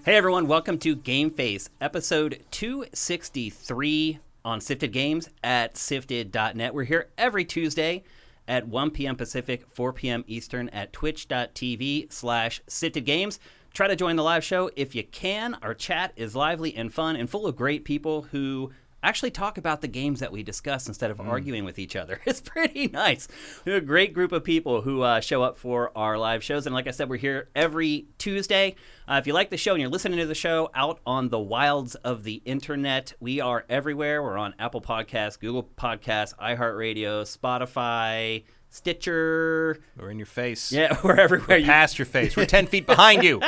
Hey everyone, welcome to GameFace, episode 263 on Sifted Games at sifted.net. We're here every Tuesday at 1 p.m. Pacific, 4 p.m. Eastern at twitch.tv/Sifted Games. Try to join the live show if you can. Our chat is lively and fun and full of great people who actually talk about the games that we discuss instead of arguing with each other. It's pretty nice. We have a great group of people who show up for our live shows. And like I said, we're here every Tuesday. If you like the show and you're listening to the show out on the wilds of the internet, we are everywhere. We're on Apple Podcasts, Google Podcasts, iHeartRadio, Spotify, Stitcher. We're in your face. Yeah, we're everywhere. We're past your face. We're 10 feet behind you.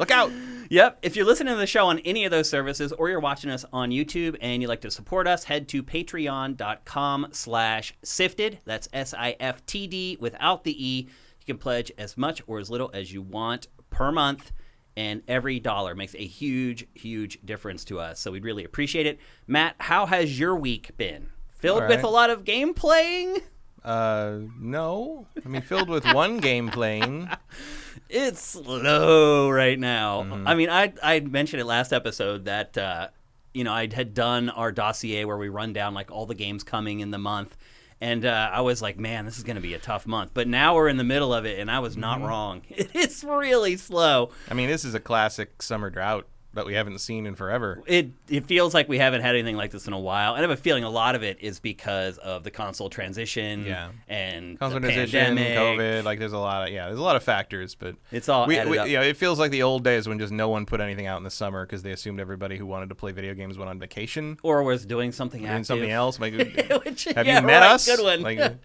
Look out. Yep. If you're listening to the show on any of those services or you're watching us on YouTube and you'd like to support us, head to patreon.com/sifted. That's SIFTD without the E. You can pledge as much or as little as you want per month, and every dollar makes a huge, huge difference to us. So we'd really appreciate it. Matt, how has your week been? Filled with a lot of game playing? No. I mean, filled with one game playing. It's slow right now. Mm-hmm. I mean, I mentioned it last episode that, I had done our dossier where we run down like all the games coming in the month. And I was like, man, this is going to be a tough month. But now we're in the middle of it, and I was not wrong. It's really slow. I mean, this is a classic summer drought that we haven't seen in forever. It feels like we haven't had anything like this in a while. And I have a feeling a lot of it is because of the console transition and console the transition, pandemic. COVID. Like, there's a lot of factors. But it's all added up. It feels like the old days when just no one put anything out in the summer because they assumed everybody who wanted to play video games went on vacation. Or was doing something active. Something else. Like, Which, have you met us? Good one. Like,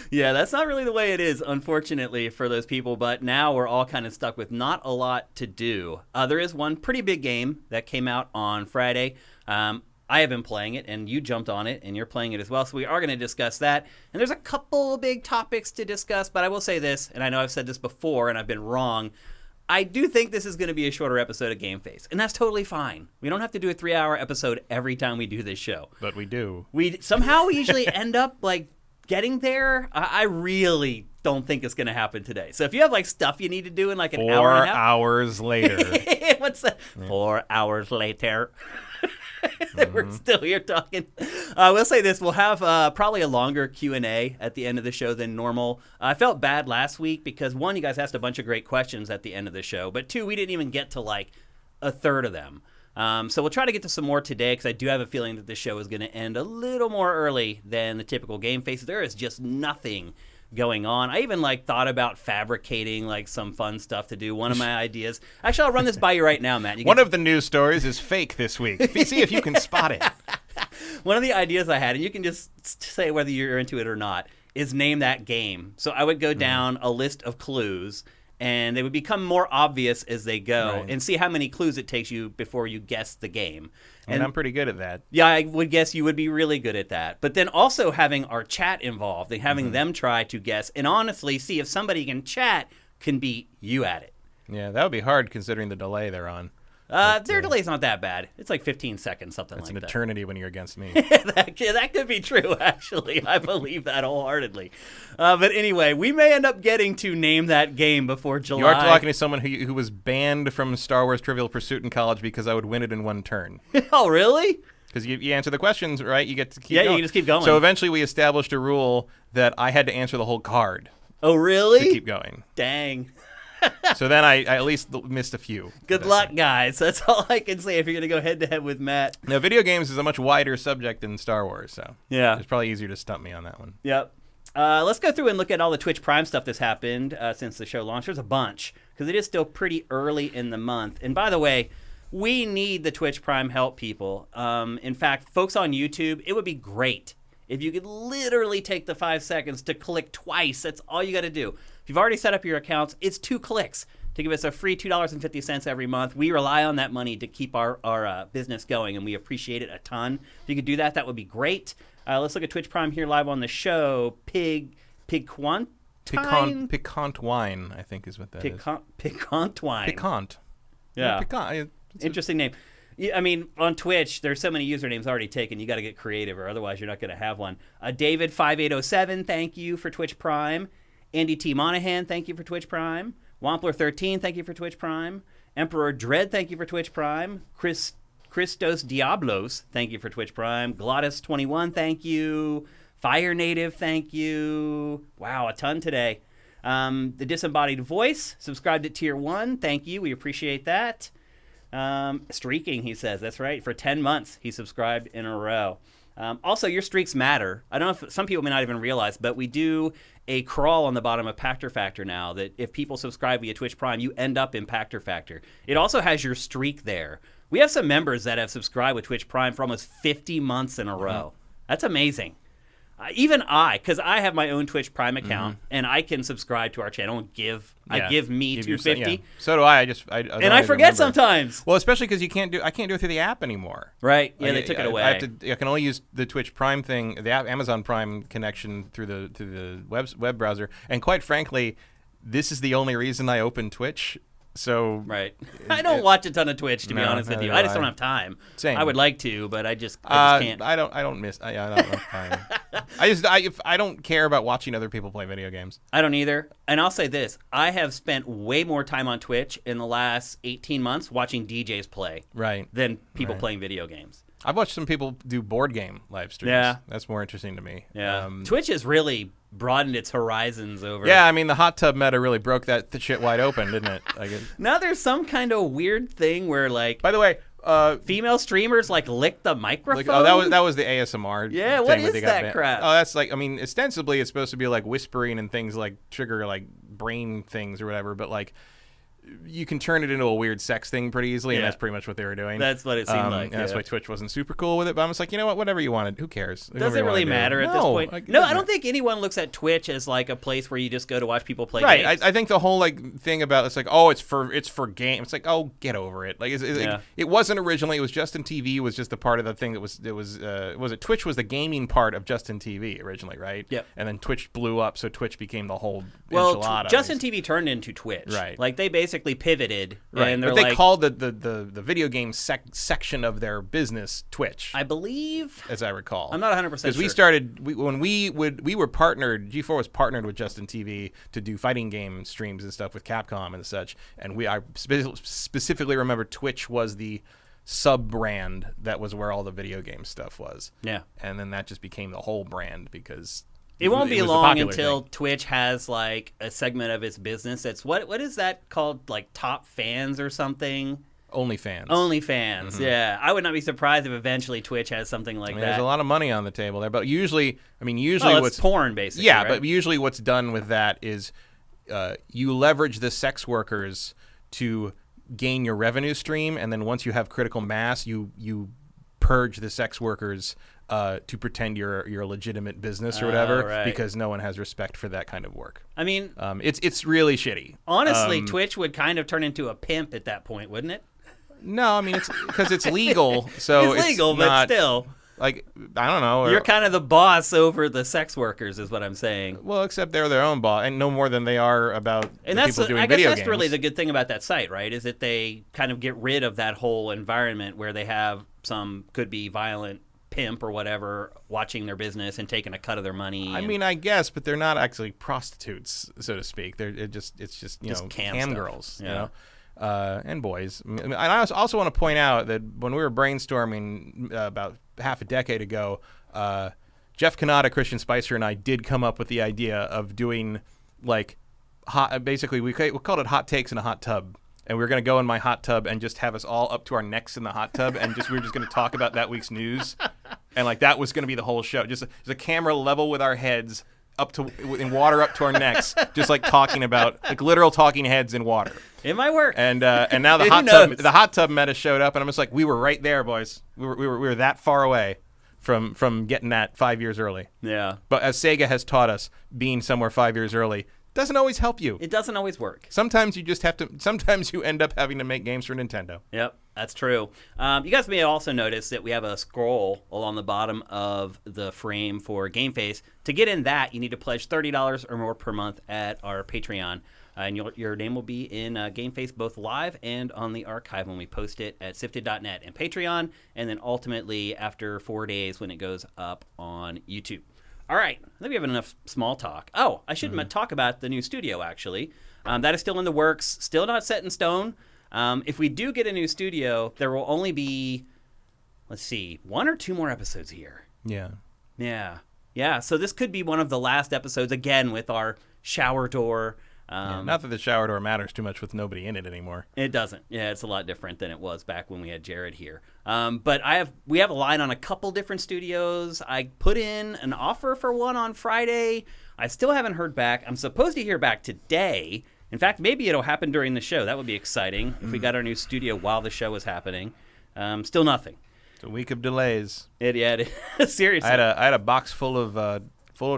yeah, that's not really the way it is, unfortunately, for those people. But now we're all kind of stuck with not a lot to do. There is one pretty big game that came out on Friday. I have been playing it, and you jumped on it, and you're playing it as well. So we are going to discuss that. And there's a couple big topics to discuss, but I will say this, and I know I've said this before, and I've been wrong. I do think this is going to be a shorter episode of GameFace, and that's totally fine. We don't have to do a 3-hour episode every time we do this show. But we do. We usually end up, like, getting there. I really don't think it's going to happen today. So if you have like stuff you need to do in like an hour and a half. 4 hours later. What's that? Yeah. 4 hours later. We're still here talking. We'll say this. We'll have probably a longer Q&A at the end of the show than normal. I felt bad last week because, one, you guys asked a bunch of great questions at the end of the show. But two, we didn't even get to like a third of them. So we'll try to get to some more today because I do have a feeling that this show is going to end a little more early than the typical Game Face. There is just nothing going on. I even thought about fabricating some fun stuff to do. One of my ideas. Actually, I'll run this by you right now, Matt. One of the news stories is fake this week. See if you can spot it. One of the ideas I had, and you can just say whether you're into it or not, is name that game. So I would go down a list of clues, and they would become more obvious as they go, and see how many clues it takes you before you guess the game. And I'm pretty good at that. Yeah, I would guess you would be really good at that. But then also having our chat involved and having them try to guess and honestly see if somebody can chat can beat you at it. Yeah, that would be hard considering the delay they're on. Their delay's not that bad. It's like 15 seconds, something like that. It's an eternity when you're against me. that could be true, actually. I believe that wholeheartedly. But anyway, we may end up getting to name that game before July. You are talking to someone who was banned from Star Wars Trivial Pursuit in college because I would win it in one turn. Oh, really? Because you answer the questions, right? You get to keep going. Yeah, you just keep going. So eventually we established a rule that I had to answer the whole card. Oh, really? To keep going. Dang. So then I at least missed a few. Good luck, guys. That's all I can say if you're going to go head-to-head with Matt. Now, video games is a much wider subject than Star Wars, so yeah, it's probably easier to stump me on that one. Yep. Let's go through and look at all the Twitch Prime stuff that's happened since the show launched. There's a bunch, because it is still pretty early in the month. And by the way, we need the Twitch Prime help, people. In fact, folks on YouTube, it would be great if you could literally take the 5 seconds to click twice. That's all you got to do. If you've already set up your accounts, it's 2 clicks to give us a free $2.50 every month. We rely on that money to keep our business going, and we appreciate it a ton. If you could do that, that would be great. Let's look at Twitch Prime here live on the show. Picquant wine, I think is what that is. Picquant wine. Picquant. Yeah. Picquant. Interesting name. I mean, on Twitch, there's so many usernames already taken. You got to get creative, or otherwise you're not going to have one. David5807, thank you for Twitch Prime. Andy T. Monahan, thank you for Twitch Prime. Wampler13, thank you for Twitch Prime. Emperor Dread, thank you for Twitch Prime. Christos Diablos, thank you for Twitch Prime. Glottis21, thank you. Fire Native, thank you. Wow, a ton today. The Disembodied Voice, subscribed at Tier 1. Thank you. We appreciate that. Streaking, he says. That's right. For 10 months, he subscribed in a row. Also, your streaks matter. I don't know if some people may not even realize, but we do a crawl on the bottom of Pactor Factor now that if people subscribe via Twitch Prime, you end up in Pactor Factor. It also has your streak there. We have some members that have subscribed with Twitch Prime for almost 50 months in a row. That's amazing. Even because I have my own Twitch Prime account, and I can subscribe to our channel and I give me $2.50. Yeah. So do I. I forget sometimes. Well, especially because I can't do it through the app anymore. Right. Yeah, they took it away. I can only use the Twitch Prime thing, the Amazon Prime connection through the web browser. And quite frankly, this is the only reason I open Twitch. So right, I don't watch a ton of Twitch to be honest with you. I just don't have time. Same. I would like to, but I just can't. I don't miss. I don't have time. I don't care about watching other people play video games. I don't either. And I'll say this: I have spent way more time on Twitch in the last 18 months watching DJs play, than people playing video games. I've watched some people do board game live streams. Yeah, that's more interesting to me. Yeah, Twitch has really broadened its horizons over. Yeah, I mean the hot tub meta really broke that shit wide open, didn't it? Now there's some kind of weird thing where By the way, female streamers lick the microphone. That was the ASMR. Yeah, what is that crap? Oh, that's ostensibly it's supposed to be like whispering and things like trigger like brain things or whatever, but you can turn it into a weird sex thing pretty easily, and that's pretty much what they were doing. That's what it seemed like. And that's why Twitch wasn't super cool with it. But I'm just like, you know what? Whatever you wanted. Who cares? Does it really matter at this point? I don't think anyone looks at Twitch as like a place where you just go to watch people play games. Right. I think the whole thing about it's like, oh, it's for games. It's like, oh, get over it. It wasn't originally. It was Justin TV was just a part of the thing that Twitch was the gaming part of Justin TV originally, right? Yep. And then Twitch blew up, so Twitch became the whole enchilada. Justin TV turned into Twitch. Right. Like they basically pivoted. Right, and but they called the video game section of their business Twitch, I believe, as I recall. I'm not 100% sure. Because we started when we were partnered. G4 was partnered with Justin TV to do fighting game streams and stuff with Capcom and such. And I specifically remember Twitch was the sub brand that was where all the video game stuff was. Yeah, and then that just became the whole brand because. It won't be long until Twitch has like a segment of its business that's what is that called, like top fans or something? OnlyFans. OnlyFans, yeah. I would not be surprised if eventually Twitch has something like that. There's a lot of money on the table there, but usually it's porn basically. Yeah, right? but usually what's done with that is you leverage the sex workers to gain your revenue stream, and then once you have critical mass, you purge the sex workers. To pretend you're a legitimate business or whatever, because no one has respect for that kind of work. I mean, it's really shitty. Honestly, Twitch would kind of turn into a pimp at that point, wouldn't it? No, I mean it's because it's legal. So it's legal, but still, I don't know. You're kind of the boss over the sex workers, is what I'm saying. Well, except they're their own boss, and no more than they are about and the people doing I guess video that's games. Really the good thing about that site, right? Is that they kind of get rid of that whole environment where they have some could be violent pimp or whatever watching their business and taking a cut of their money. I mean, I guess, but they're not actually prostitutes, so to speak. It's just cam girls, you know, and boys. And I also want to point out that when we were brainstorming about half a decade ago, Jeff Kanata, Christian Spicer, and I did come up with the idea of doing basically we called it hot takes in a hot tub. And we were going to go in my hot tub and just have us all up to our necks in the hot tub, and we were just going to talk about that week's news, and that was going to be the whole show. Just a camera level with our heads in water up to our necks, just talking about literal talking heads in water. It might work. And now the hot tub meta showed up, and I'm just like, we were right there, boys. We were that far away from getting that 5 years early. Yeah. But as Sega has taught us, being somewhere 5 years early doesn't always help you. It doesn't always work. Sometimes you just have to. Sometimes you end up having to make games for Nintendo. Yep, that's true. You guys may also notice that we have a scroll along the bottom of the frame for GameFace. To get in that, you need to pledge $30 or more per month at our Patreon. And your name will be in GameFace both live and on the archive when we post it at sifted.net and Patreon, and then ultimately after 4 days when it goes up on YouTube. All right, I think we have enough small talk. Oh, I should talk about the new studio, actually. That is still in the works, still not set in stone. If we do get a new studio, there will only be, let's see, 1 or 2 more episodes here. Yeah. So this could be one of the last episodes, again, with our shower door. Not that the shower door matters too much with nobody in it anymore. It doesn't. Yeah, it's a lot different than it was back when we had Jared here. But we have a line on a couple different studios. I put in an offer for one on Friday. I still haven't heard back. I'm supposed to hear back today. In fact, maybe it'll happen during the show. That would be exciting if we got our new studio while the show was happening. Still nothing. It's a week of delays. It is. Seriously. I had a box full of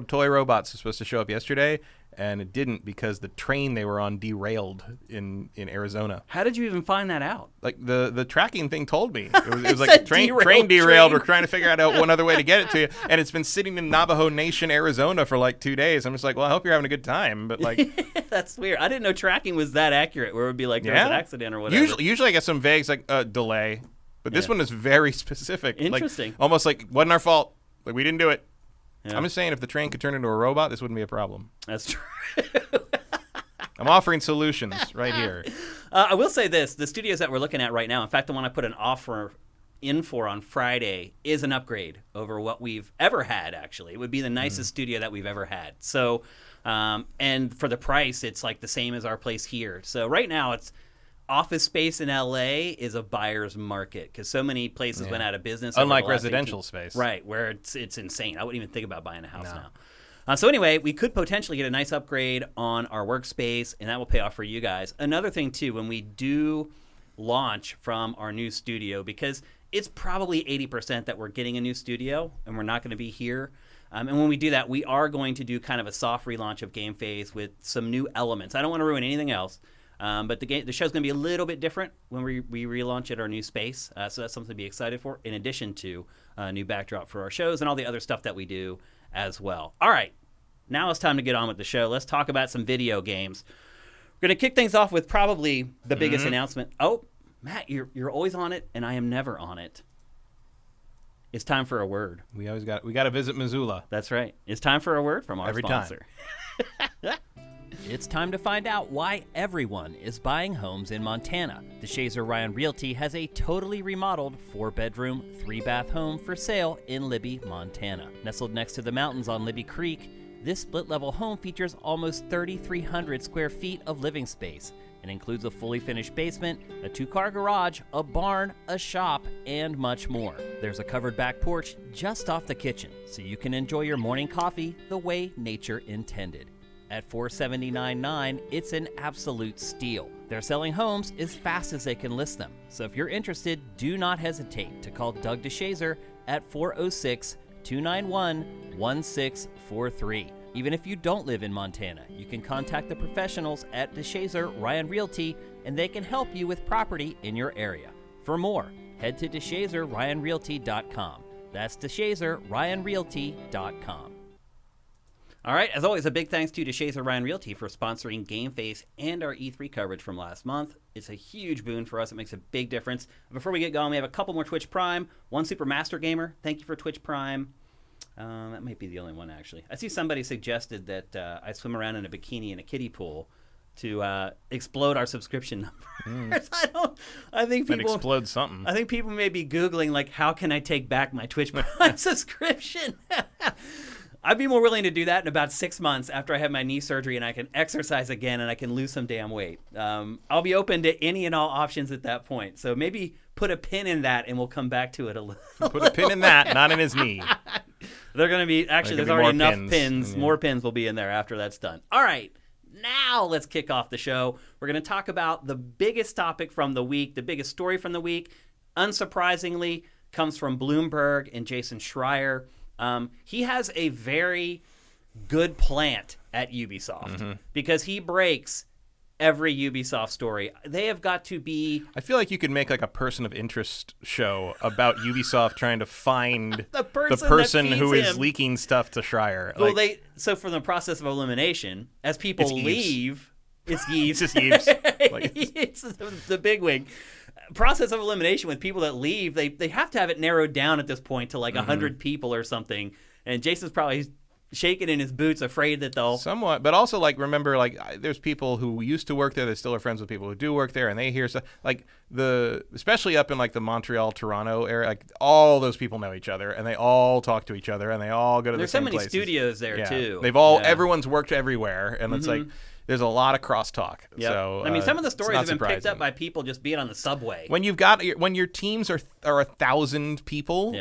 toy robots supposed to show up yesterday, and it didn't because the train they were on derailed in Arizona. How did you even find that out? Like the tracking thing told me. It was like train derailed. We're trying to figure out one other way to get it to you, and it's been sitting in Navajo Nation, Arizona for like 2 days. I'm just like, well, I hope you're having a good time, but like that's weird. I didn't know tracking was that accurate. Where it would be like there was an accident or whatever. Usually I get some vague like delay, but this one is very specific. Interesting. Like, almost like wasn't our fault. Like we didn't do it. Yeah. I'm just saying, if the train could turn into a robot, this wouldn't be a problem. That's true. I'm offering solutions right here. I will say this. The studios that we're looking at right now, in fact, the one I put an offer in for on Friday is an upgrade over what we've ever had, actually. It would be the nicest studio that we've ever had. So, and for the price, it's like the same as our place here. So right now, it's office space in LA is a buyer's market because so many places went out of business. Unlike residential space. Right, where it's insane. I wouldn't even think about buying a house now. So anyway, we could potentially get a nice upgrade on our workspace, and that will pay off for you guys. Another thing, too, when we do launch from our new studio, because it's probably 80% that we're getting a new studio and we're not going to be here. And when we do that, we are going to do kind of a soft relaunch of GameFace with some new elements. I don't want to ruin anything else. But the show's going to be a little bit different when we relaunch at our new space. So that's something to be excited for, in addition to a new backdrop for our shows and all the other stuff that we do as well. All right, now it's time to get on with the show. Let's talk about some video games. We're going to kick things off with probably the biggest announcement. Oh, Matt, you're always on it, and I am never on it. It's time for a word. We got to visit Missoula. That's right. It's time for a word from our sponsor. It's time to find out why everyone is buying homes in Montana. DeShazer Ryan Realty has a totally remodeled 4-bedroom, 3-bath home for sale in Libby, Montana. Nestled next to the mountains on Libby Creek, this split-level home features almost 3,300 square feet of living space and includes a fully finished basement, a 2-car garage, a barn, a shop, and much more. There's a covered back porch just off the kitchen, so you can enjoy your morning coffee the way nature intended. At $479.9, it's an absolute steal. They're selling homes as fast as they can list them. So if you're interested, do not hesitate to call Doug DeShazer at 406-291-1643. Even if you don't live in Montana, you can contact the professionals at DeShazer Ryan Realty, and they can help you with property in your area. For more, head to DeShazerRyanRealty.com. That's DeShazerRyanRealty.com. All right, as always, a big thanks to DeShazer Ryan Realty for sponsoring GameFace and our E3 coverage from last month. It's a huge boon for us. It makes a big difference. Before we get going, we have a couple more Twitch Prime. One Super Master Gamer. Thank you for Twitch Prime. That might be the only one, actually. I see somebody suggested that I swim around in a bikini in a kiddie pool to explode our subscription numbers. I think people explode something. I think people may be Googling, like, how can I take back my Twitch Prime subscription? I'd be more willing to do that in about 6 months after I have my knee surgery and I can exercise again and I can lose some damn weight. I'll be open to any and all options at that point. So maybe put a pin in that and we'll come back to it a little. Put a pin in that, not in his knee. They're going to be, actually, there's already enough pins. Yeah. More pins will be in there after that's done. All right. Now let's kick off the show. We're going to talk about the biggest topic from the week, the biggest story from the week. Unsurprisingly, comes from Bloomberg and Jason Schreier. He has a very good plant at Ubisoft because he breaks every Ubisoft story. They have got to be... I feel like you could make like a person of interest show about Ubisoft trying to find the person who is leaking stuff to Schreier. Well, so for the process of elimination, as people leave, it's Yves. It's just Yves. It's the bigwig. Process of elimination with people that leave, they have to have it narrowed down at this point to like 100 people or something. And Jason's probably shaking in his boots, afraid that they'll... Somewhat, but also, like, remember, like, there's people who used to work there that still are friends with people who do work there, and they hear stuff, like, especially up in, like, the Montreal, Toronto area, like, all those people know each other, and they all talk to each other, and they all go to the same places. There's so many studios there, too. Everyone's worked everywhere, and it's like... There's a lot of crosstalk. Yep. So I mean, some of the stories have been surprising. picked up by people just being on the subway. When your teams are 1,000 people,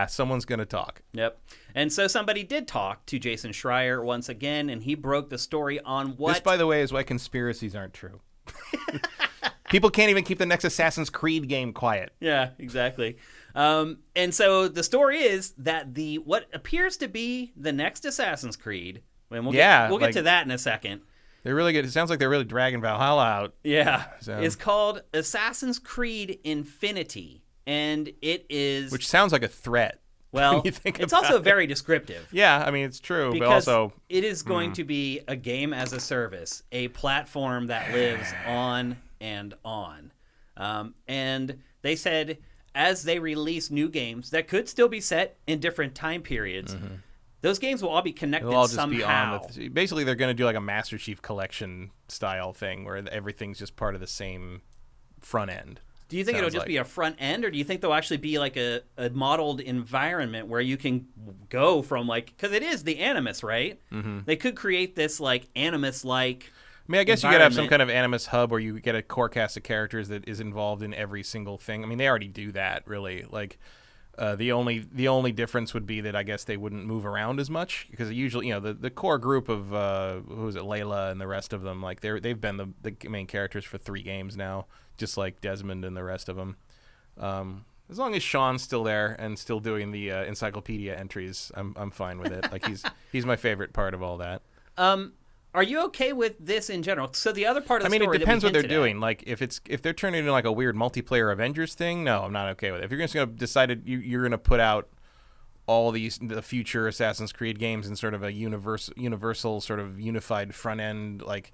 someone's gonna talk. Yep. And so somebody did talk to Jason Schreier once again, and he broke the story on what. This, by the way, is why conspiracies aren't true. People can't even keep the next Assassin's Creed game quiet. Yeah, exactly. And so the story is that what appears to be the next Assassin's Creed. And we'll get to that in a second. They're really good. It sounds like they're really dragging Valhalla out. Yeah. So. It's called Assassin's Creed Infinity, and it is... Which sounds like a threat. Well, it's also very descriptive. Yeah, I mean, it's true, because but also... it is going to be a game as a service, a platform that lives on and on. And they said as they release new games that could still be set in different time periods... Mm-hmm. Those games will all be connected somehow. Basically, they're going to do like a Master Chief Collection style thing where everything's just part of the same front end. Do you think it'll just be a front end, or do you think there'll actually be like a modeled environment where you can go from because it is the Animus, right? Mm-hmm. They could create this like Animus-like. I mean, I guess you could have some kind of Animus hub where you get a core cast of characters that is involved in every single thing. I mean, they already do that, really. Like. The only difference would be that I guess they wouldn't move around as much because usually the core group of who is it, Layla and the rest of them, like they've been the main characters for 3 games now, just like Desmond and the rest of them. As long as Sean's still there and still doing the encyclopedia entries, I'm fine with it. Like he's my favorite part of all that. Are you okay with this in general? So the other part of the story, it depends what they're doing. Like if they're turning into like a weird multiplayer Avengers thing, no, I'm not okay with it. If you're just going to decide you're going to put out all the future Assassin's Creed games in sort of a universal sort of unified front end like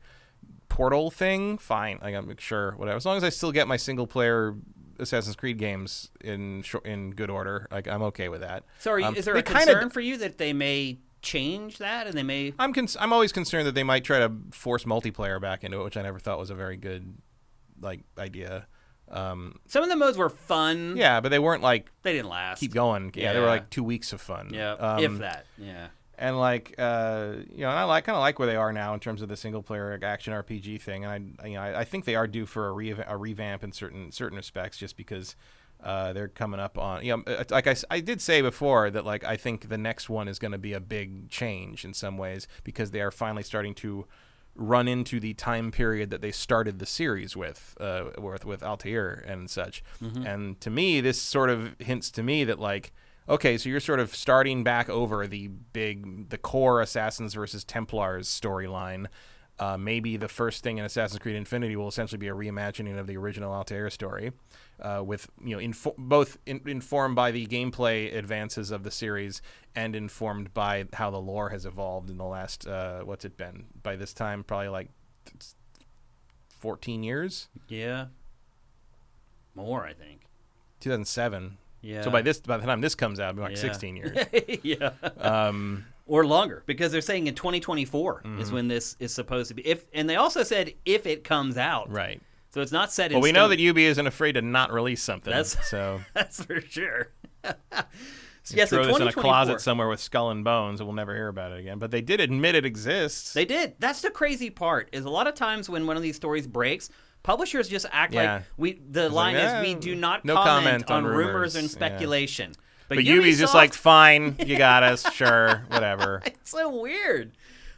portal thing, fine. Like I'm sure whatever. As long as I still get my single player Assassin's Creed games in good order, like I'm okay with that. So is there a concern for you that they may change that, and they may... I'm always concerned that they might try to force multiplayer back into it, which I never thought was a very good idea. Some of the modes were fun. Yeah, but they weren't like... They didn't last. Keep going. Yeah, they were like 2 weeks of fun. Yeah, if that. Yeah. And like, and I kind of like where they are now in terms of the single player action RPG thing, and I think they are due for a revamp in certain respects, just because... they're coming up on, like I did say before that like I think the next one is going to be a big change in some ways because they are finally starting to run into the time period that they started the series with Altair and such. Mm-hmm. And to me, this sort of hints to me that like, okay, so you're sort of starting back over the core Assassins versus Templars storyline. Maybe the first thing in Assassin's Creed Infinity will essentially be a reimagining of the original Altair story, with both informed by the gameplay advances of the series and informed by how the lore has evolved in the last what's it been by this time probably like 14 years. Yeah, more I think. 2007. Yeah. So by the time this comes out, it'll be like 16 years. Yeah. Or longer, because they're saying in 2024 is when this is supposed to be. And they also said if it comes out. Right. So it's not set in Well, we know that UB isn't afraid to not release something. That's for sure. So throw this in a closet somewhere with skull and bones, and we'll never hear about it again. But they did admit it exists. They did. That's the crazy part, is a lot of times when one of these stories breaks, publishers just act like we do not comment on rumors and speculation. Yeah. But Ubi's just like, fine, you got us, sure, whatever. It's so weird.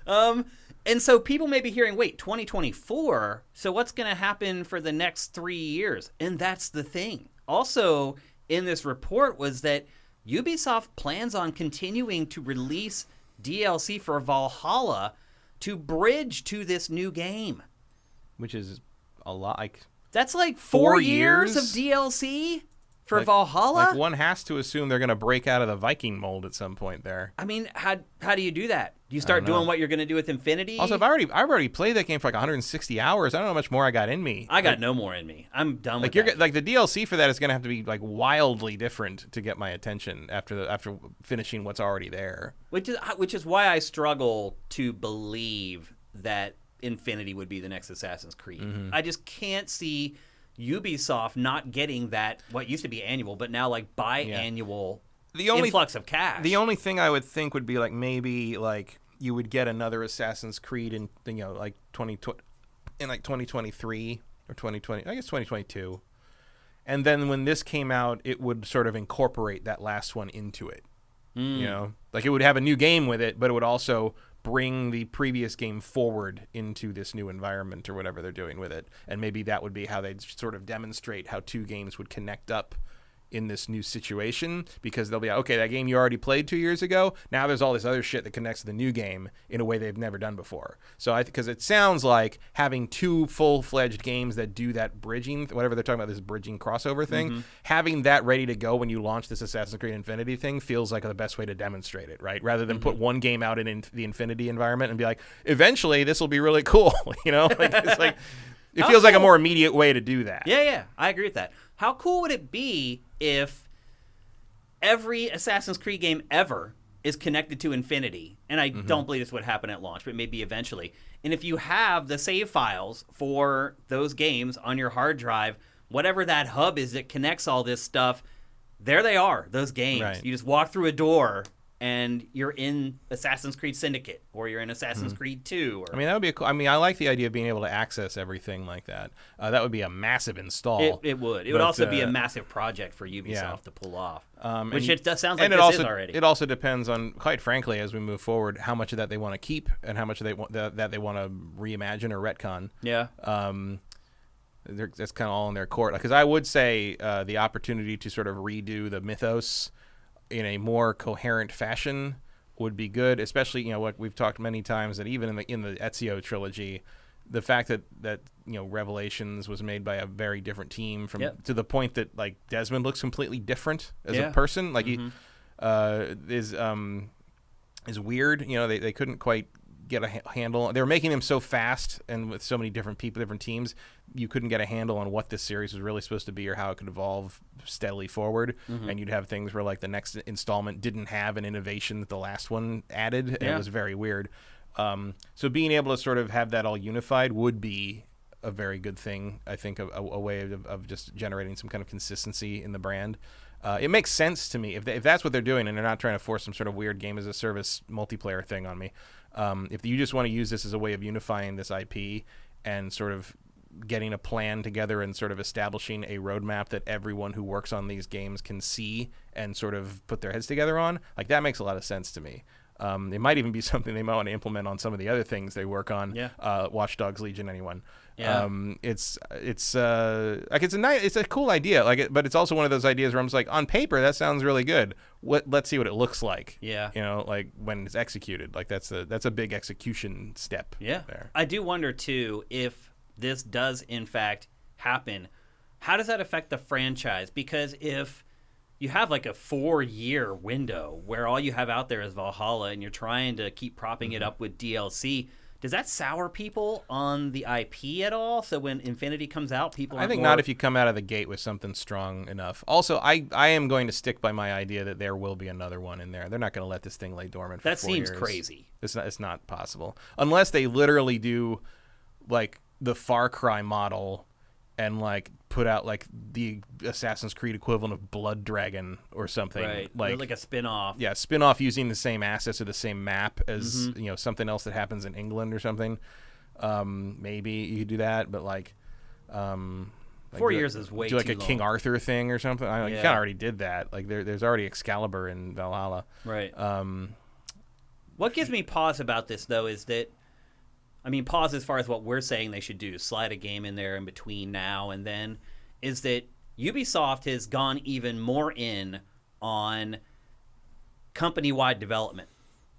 And so people may be hearing, wait, 2024? So what's going to happen for the next 3 years? And that's the thing. Also, in this report was that Ubisoft plans on continuing to release DLC for Valhalla to bridge to this new game. Which is a lot. That's like 4 years of DLC? For Valhalla? Like one has to assume they're going to break out of the Viking mold at some point there. I mean, how do you do that? Do you start doing what you're going to do with Infinity? Also, I've already played that game for like 160 hours. I don't know how much more I got in me. I got no more in me. I'm done with that. Like the DLC for that is going to have to be like wildly different to get my attention after finishing what's already there. Which is why I struggle to believe that Infinity would be the next Assassin's Creed. I just can't see Ubisoft not getting that, what used to be annual, but now like biannual influx of cash. The only thing I would think would be like maybe like you would get another Assassin's Creed in like 2023 or 2020, I guess 2022, and then when this came out, it would sort of incorporate that last one into it. You know, like it would have a new game with it, but it would also bring the previous game forward into this new environment or whatever they're doing with it, and maybe that would be how they'd sort of demonstrate how two games would connect up in this new situation, because they'll be like, okay, that game you already played 2 years ago, now there's all this other shit that connects to the new game in a way they've never done before. So because it sounds like having two full-fledged games that do that bridging, whatever they're talking about, this bridging crossover thing, having that ready to go when you launch this Assassin's Creed Infinity thing feels like the best way to demonstrate it, right? Rather than put one game out in the Infinity environment and be like, eventually this will be really cool, you know? Like it's like it feels like a more immediate way to do that. Yeah, I agree with that. How cool would it be if every Assassin's Creed game ever is connected to Infinity? And I don't believe this would happen at launch, but maybe eventually. And if you have the save files for those games on your hard drive, whatever that hub is that connects all this stuff, there they are, those games. Right. You just walk through a door and you're in Assassin's Creed Syndicate, or you're in Assassin's Creed 2. Or, I mean, that would be cool. I mean, I like the idea of being able to access everything like that. That would be a massive install. It would. It would also be a massive project for Ubisoft to pull off, which it does sounds like this is already. It also depends on, quite frankly, as we move forward, how much of that they want to keep and how much of that they want to reimagine or retcon. Yeah. That's kind of all in their court. Because I would say the opportunity to sort of redo the mythos in a more coherent fashion would be good, especially, what we've talked many times, that even in the Ezio trilogy, the fact that Revelations was made by a very different team to the point that like Desmond looks completely different as a person, like he is weird. They couldn't quite get a handle. They were making him so fast and with so many different people, different teams, you couldn't get a handle on what this series was really supposed to be or how it could evolve steadily forward. And you'd have things where like the next installment didn't have an innovation that the last one added, and it was very weird. So being able to sort of have that all unified would be a very good thing. I think a way of just generating some kind of consistency in the brand. It makes sense to me if that's what they're doing, and they're not trying to force some sort of weird game as a service multiplayer thing on me. If you just want to use this as a way of unifying this IP and sort of getting a plan together and sort of establishing a roadmap that everyone who works on these games can see and sort of put their heads together on, like that makes a lot of sense to me. It might even be something they might want to implement on some of the other things they work on. Watch Dogs Legion, anyone. It's a cool idea, but it's also one of those ideas where I'm just like, on paper that sounds really good. Let's see what it looks like. Like when it's executed. Like that's a big execution step. There. I do wonder too, if this does in fact happen, how does that affect the franchise? Because if you have like a 4-year window where all you have out there is Valhalla and you're trying to keep propping it up with DLC, does that sour people on the IP at all? So when Infinity comes out, I think not if you come out of the gate with something strong enough. Also, I am going to stick by my idea that there will be another one in there. They're not going to let this thing lay dormant for 4 years. That seems crazy. It's not possible. Unless they literally do like the Far Cry model and like put out like the Assassin's Creed equivalent of Blood Dragon or something. Right. Like a spin-off. Yeah, spin-off using the same assets or the same map as something else that happens in England or something. Maybe you could do that, but like 4 years is way too long. Do like a King Arthur thing or something. You kind of already did that. Like there's already Excalibur in Valhalla. Right. What gives me pause about this though is that, pause as far as what we're saying they should do, slide a game in there in between now and then, is that Ubisoft has gone even more in on company-wide development.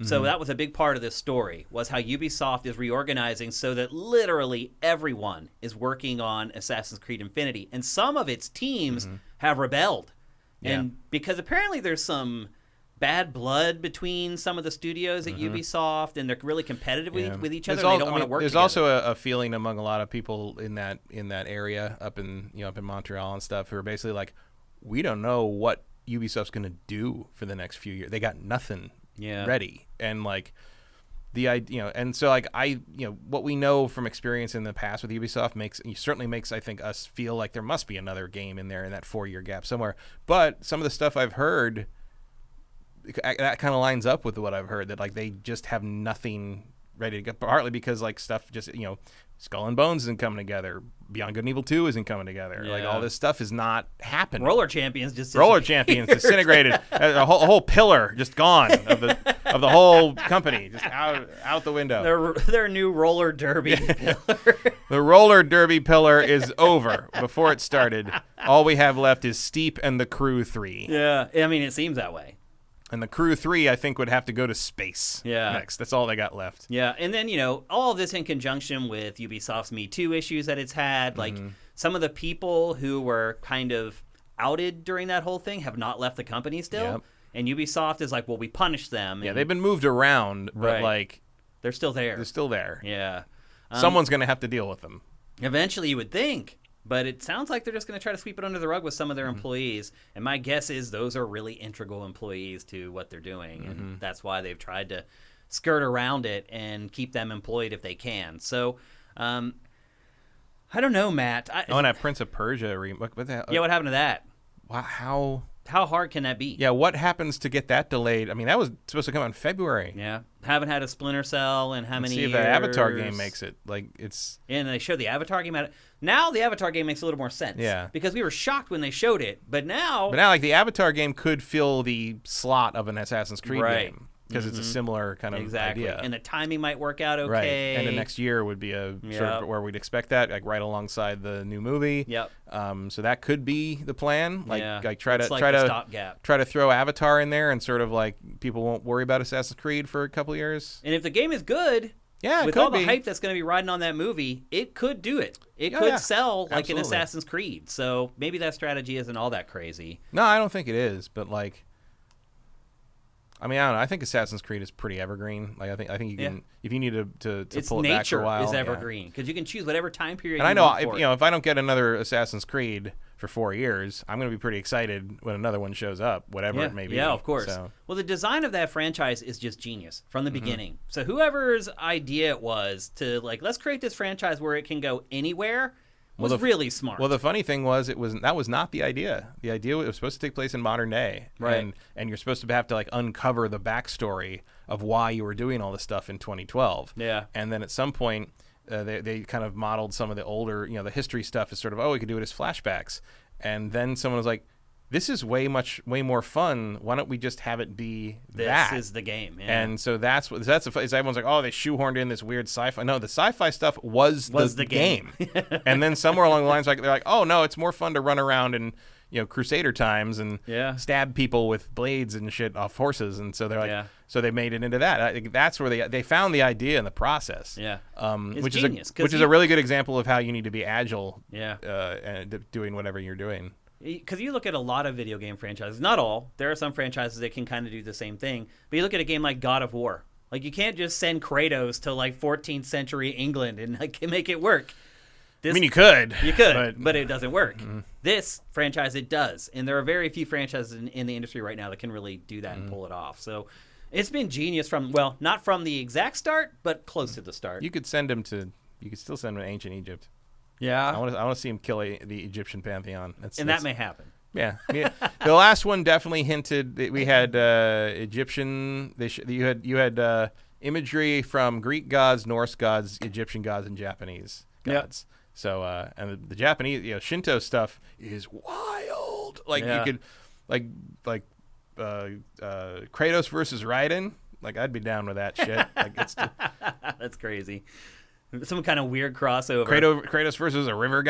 So that was a big part of this story, was how Ubisoft is reorganizing so that literally everyone is working on Assassin's Creed Infinity. And some of its teams have rebelled. And because apparently there's some bad blood between some of the studios at Ubisoft, and they're really competitive with each other. And they don't want to work There's together. also a feeling among a lot of people in that area up in Montreal and stuff who are basically like, we don't know what Ubisoft's going to do for the next few years. They got nothing ready, and like and so like what we know from experience in the past with Ubisoft certainly makes I think us feel like there must be another game in there in that 4-year gap somewhere. But some of the stuff I've heard, that kind of lines up with what I've heard, that like they just have nothing ready to go, partly because like stuff just Skull and Bones isn't coming together, Beyond Good and Evil 2 isn't coming together, like all this stuff is not happening. Roller Champions disintegrated. A whole pillar just gone of the whole company, just out the window. Their new roller derby pillar. The roller derby pillar is over before it started. All we have left is Steep and the Crew 3. Yeah, I mean it seems that way. And the Crew 3, I think, would have to go to space next. That's all they got left. Yeah, and then, all of this in conjunction with Ubisoft's Me Too issues that it's had. Like, some of the people who were kind of outed during that whole thing have not left the company still. Yep. And Ubisoft is like, well, we punished them. Yeah, they've been moved around, but, like... They're still there. They're still there. Yeah. Someone's going to have to deal with them. Eventually, you would think. But it sounds like they're just going to try to sweep it under the rug with some of their employees. And my guess is those are really integral employees to what they're doing. And that's why they've tried to skirt around it and keep them employed if they can. So, I don't know, Matt. And that Prince of Persia what the hell? Yeah, what happened to that? Wow, how hard can that be? Yeah, what happens to get that delayed? I mean, that was supposed to come out in February. Yeah, haven't had a Splinter Cell in how many years? See if the Avatar game makes it. Like, it's... And they showed the Avatar game at it. Now the Avatar game makes a little more sense. Yeah. Because we were shocked when they showed it, but now... like, the Avatar game could fill the slot of an Assassin's Creed game. Because it's a similar kind of idea. And the timing might work out okay. Right. And the next year would be a sort of where we'd expect that, like right alongside the new movie. Yep. So that could be the plan. Like try to stopgap. Try to throw Avatar in there and sort of like people won't worry about Assassin's Creed for a couple of years. And if the game is good, with all the hype that's going to be riding on that movie, it could do it. It could sell like an Assassin's Creed. So maybe that strategy isn't all that crazy. No, I don't think it is, but like, I mean, I don't know. I think Assassin's Creed is pretty evergreen. Like, I think you can, if you need to pull it back for a while. Its nature is evergreen because you can choose whatever time period. And I know if I don't get another Assassin's Creed for 4 years, I'm going to be pretty excited when another one shows up, whatever it may be. Yeah, of course. So. Well, the design of that franchise is just genius from the beginning. So whoever's idea it was to like, let's create this franchise where it can go anywhere. Was really smart. Well, the funny thing was, that was not the idea. The idea was supposed to take place in modern day, right? And you're supposed to have to like uncover the backstory of why you were doing all this stuff in 2012. Yeah. And then at some point, they kind of modeled some of the older, the history stuff as sort of, we could do it as flashbacks. And then someone was like, this is way more fun. Why don't we just have it be that? This is the game. Yeah. And so that's everyone's like, they shoehorned in this weird sci-fi. No, the sci-fi stuff was the game. And then somewhere along the lines, they're like, oh no, it's more fun to run around in Crusader times and stab people with blades and shit off horses. And so they're like, so they made it into that. I think that's where they found the idea in the process. Yeah, which is a really good example of how you need to be agile. And doing whatever you're doing. Because you look at a lot of video game franchises, not all. There are some franchises that can kind of do the same thing. But you look at a game like God of War. Like, you can't just send Kratos to, like, 14th century England and like make it work. I mean, you could. You could, but it doesn't work. This franchise, it does. And there are very few franchises in the industry right now that can really do that and pull it off. So it's been genius not from the exact start, but close to the start. You could still send him to ancient Egypt. Yeah, I want to see him kill the Egyptian pantheon. That may happen. Yeah, the last one definitely hinted that we had Egyptian. You had imagery from Greek gods, Norse gods, Egyptian gods, and Japanese gods. Yep. So and the Japanese, Shinto stuff is wild. Like you could, like Kratos versus Raiden. Like, I'd be down with that shit. Like, that's crazy. Some kind of weird crossover. Kratos versus a river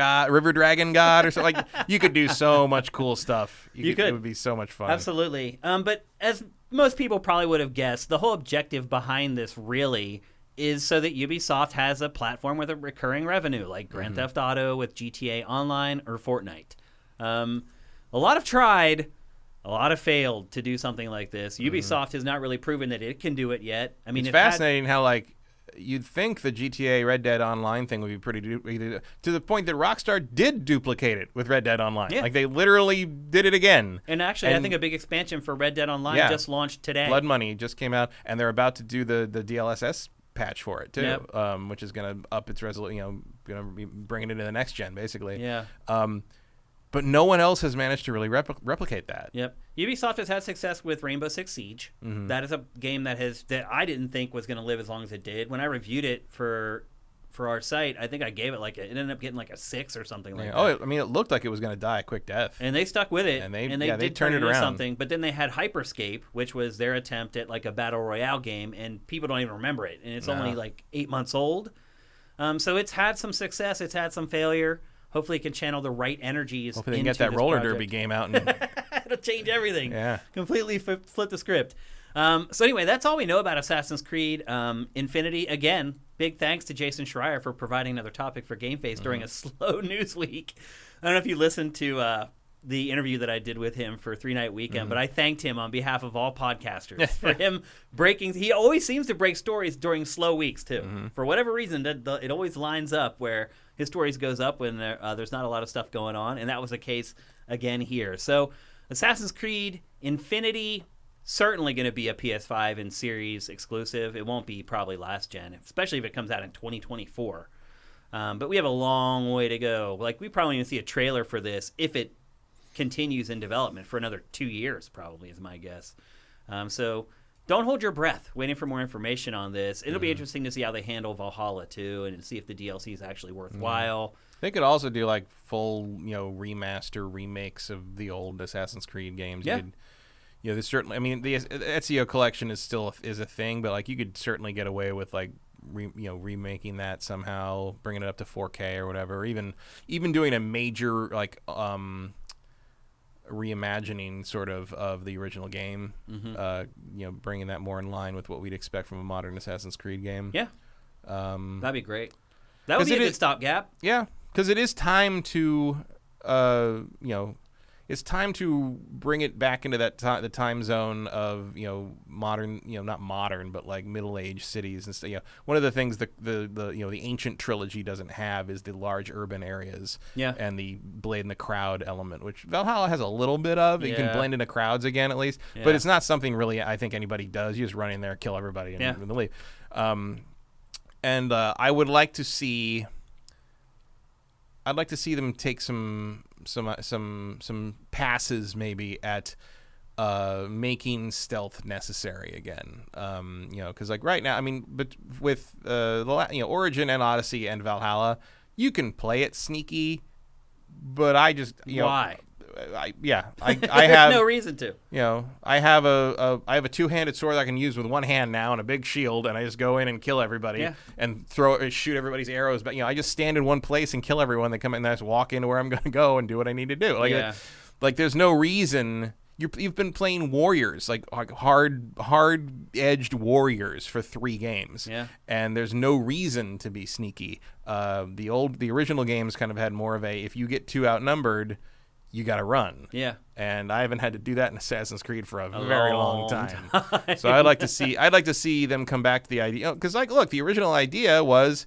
dragon god or something. Like, you could do so much cool stuff. You could. It would be so much fun. Absolutely. But as most people probably would have guessed, the whole objective behind this really is so that Ubisoft has a platform with a recurring revenue, like Grand Theft Auto with GTA Online or Fortnite. A lot have tried, A lot have failed to do something like this. Ubisoft has not really proven that it can do it yet. I mean, it's fascinating how like you'd think the GTA Red Dead Online thing would be pretty to the point that Rockstar did duplicate it with Red Dead Online. Yeah. Like they literally did it again. And actually, I think a big expansion for Red Dead Online just launched today. Blood Money just came out, and they're about to do the DLSS patch for it too, which is going to up its resolution. Going to be bringing it into the next gen, basically. Yeah. But no one else has managed to really replicate that. Yep. Ubisoft has had success with Rainbow Six Siege. Mm-hmm. That is a game that I didn't think was going to live as long as it did. When I reviewed it for our site, I think I gave it it ended up getting like a 6 or something like that. Oh, I mean, it looked like it was going to die a quick death. And they stuck with it. And they did turn it into around. Something, but then they had Hyperscape, which was their attempt at like a battle royale game, and people don't even remember it. And it's only like 8 months old. So it's had some success. It's had some failure. Hopefully, it can channel the right energies. Hopefully, they can get that roller derby game out. And it'll change everything. Yeah. Completely flip the script. So anyway, that's all we know about Assassin's Creed Infinity. Again, big thanks to Jason Schreier for providing another topic for GameFace during a slow news week. I don't know if you listened to the interview that I did with him for 3 Night Weekend, but I thanked him on behalf of all podcasters for him breaking. He always seems to break stories during slow weeks too. Mm-hmm. For whatever reason, it always lines up where his stories goes up when there's not a lot of stuff going on, and that was the case again here. So Assassin's Creed Infinity, certainly going to be a PS5 and Series exclusive. It won't be probably last gen, especially if it comes out in 2024. But we have a long way to go. Like, we probably even see a trailer for this if it continues in development for another 2 years, probably, is my guess. So don't hold your breath waiting for more information on this. It'll be interesting to see how they handle Valhalla, too, and see if the DLC is actually worthwhile. They could also do, like, full, remaster remakes of the old Assassin's Creed games. Yeah. There's certainly, I mean, the Ezio collection is still is a thing, but, like, you could certainly get away with, like, remaking that somehow, bringing it up to 4K or whatever, or even doing a major, like, reimagining sort of the original game, bringing that more in line with what we'd expect from a modern Assassin's Creed game. Yeah, that'd be great. That would be a good stopgap. Yeah, because it is time to, it's time to bring it back into that the time zone of modern, not modern, but like middle-aged cities and stuff. One of the things the ancient trilogy doesn't have is the large urban areas. Yeah. And the blade in the crowd element, which Valhalla has a little bit of. You can blend into crowds again at least, but it's not something really I think anybody does. You just run in there, kill everybody, and leave. And I would like to see. I'd like to see them take some passes maybe at making stealth necessary again. Because like right now, I mean, but with Origin and Odyssey and Valhalla, you can play it sneaky, but I just why? I have no reason to. I have a two-handed sword that I can use with one hand now and a big shield, and I just go in and kill everybody and shoot everybody's arrows. But I just stand in one place and kill everyone. They come in and I just walk into where I'm going to go and do what I need to do. Like there's no reason. You've been playing warriors, like hard-edged warriors for 3 games, and there's no reason to be sneaky. The original games kind of had more of a if you get 2 outnumbered, you got to run. Yeah. And I haven't had to do that in Assassin's Creed for a very long time. So I'd like to see them come back to the idea, because look, the original idea was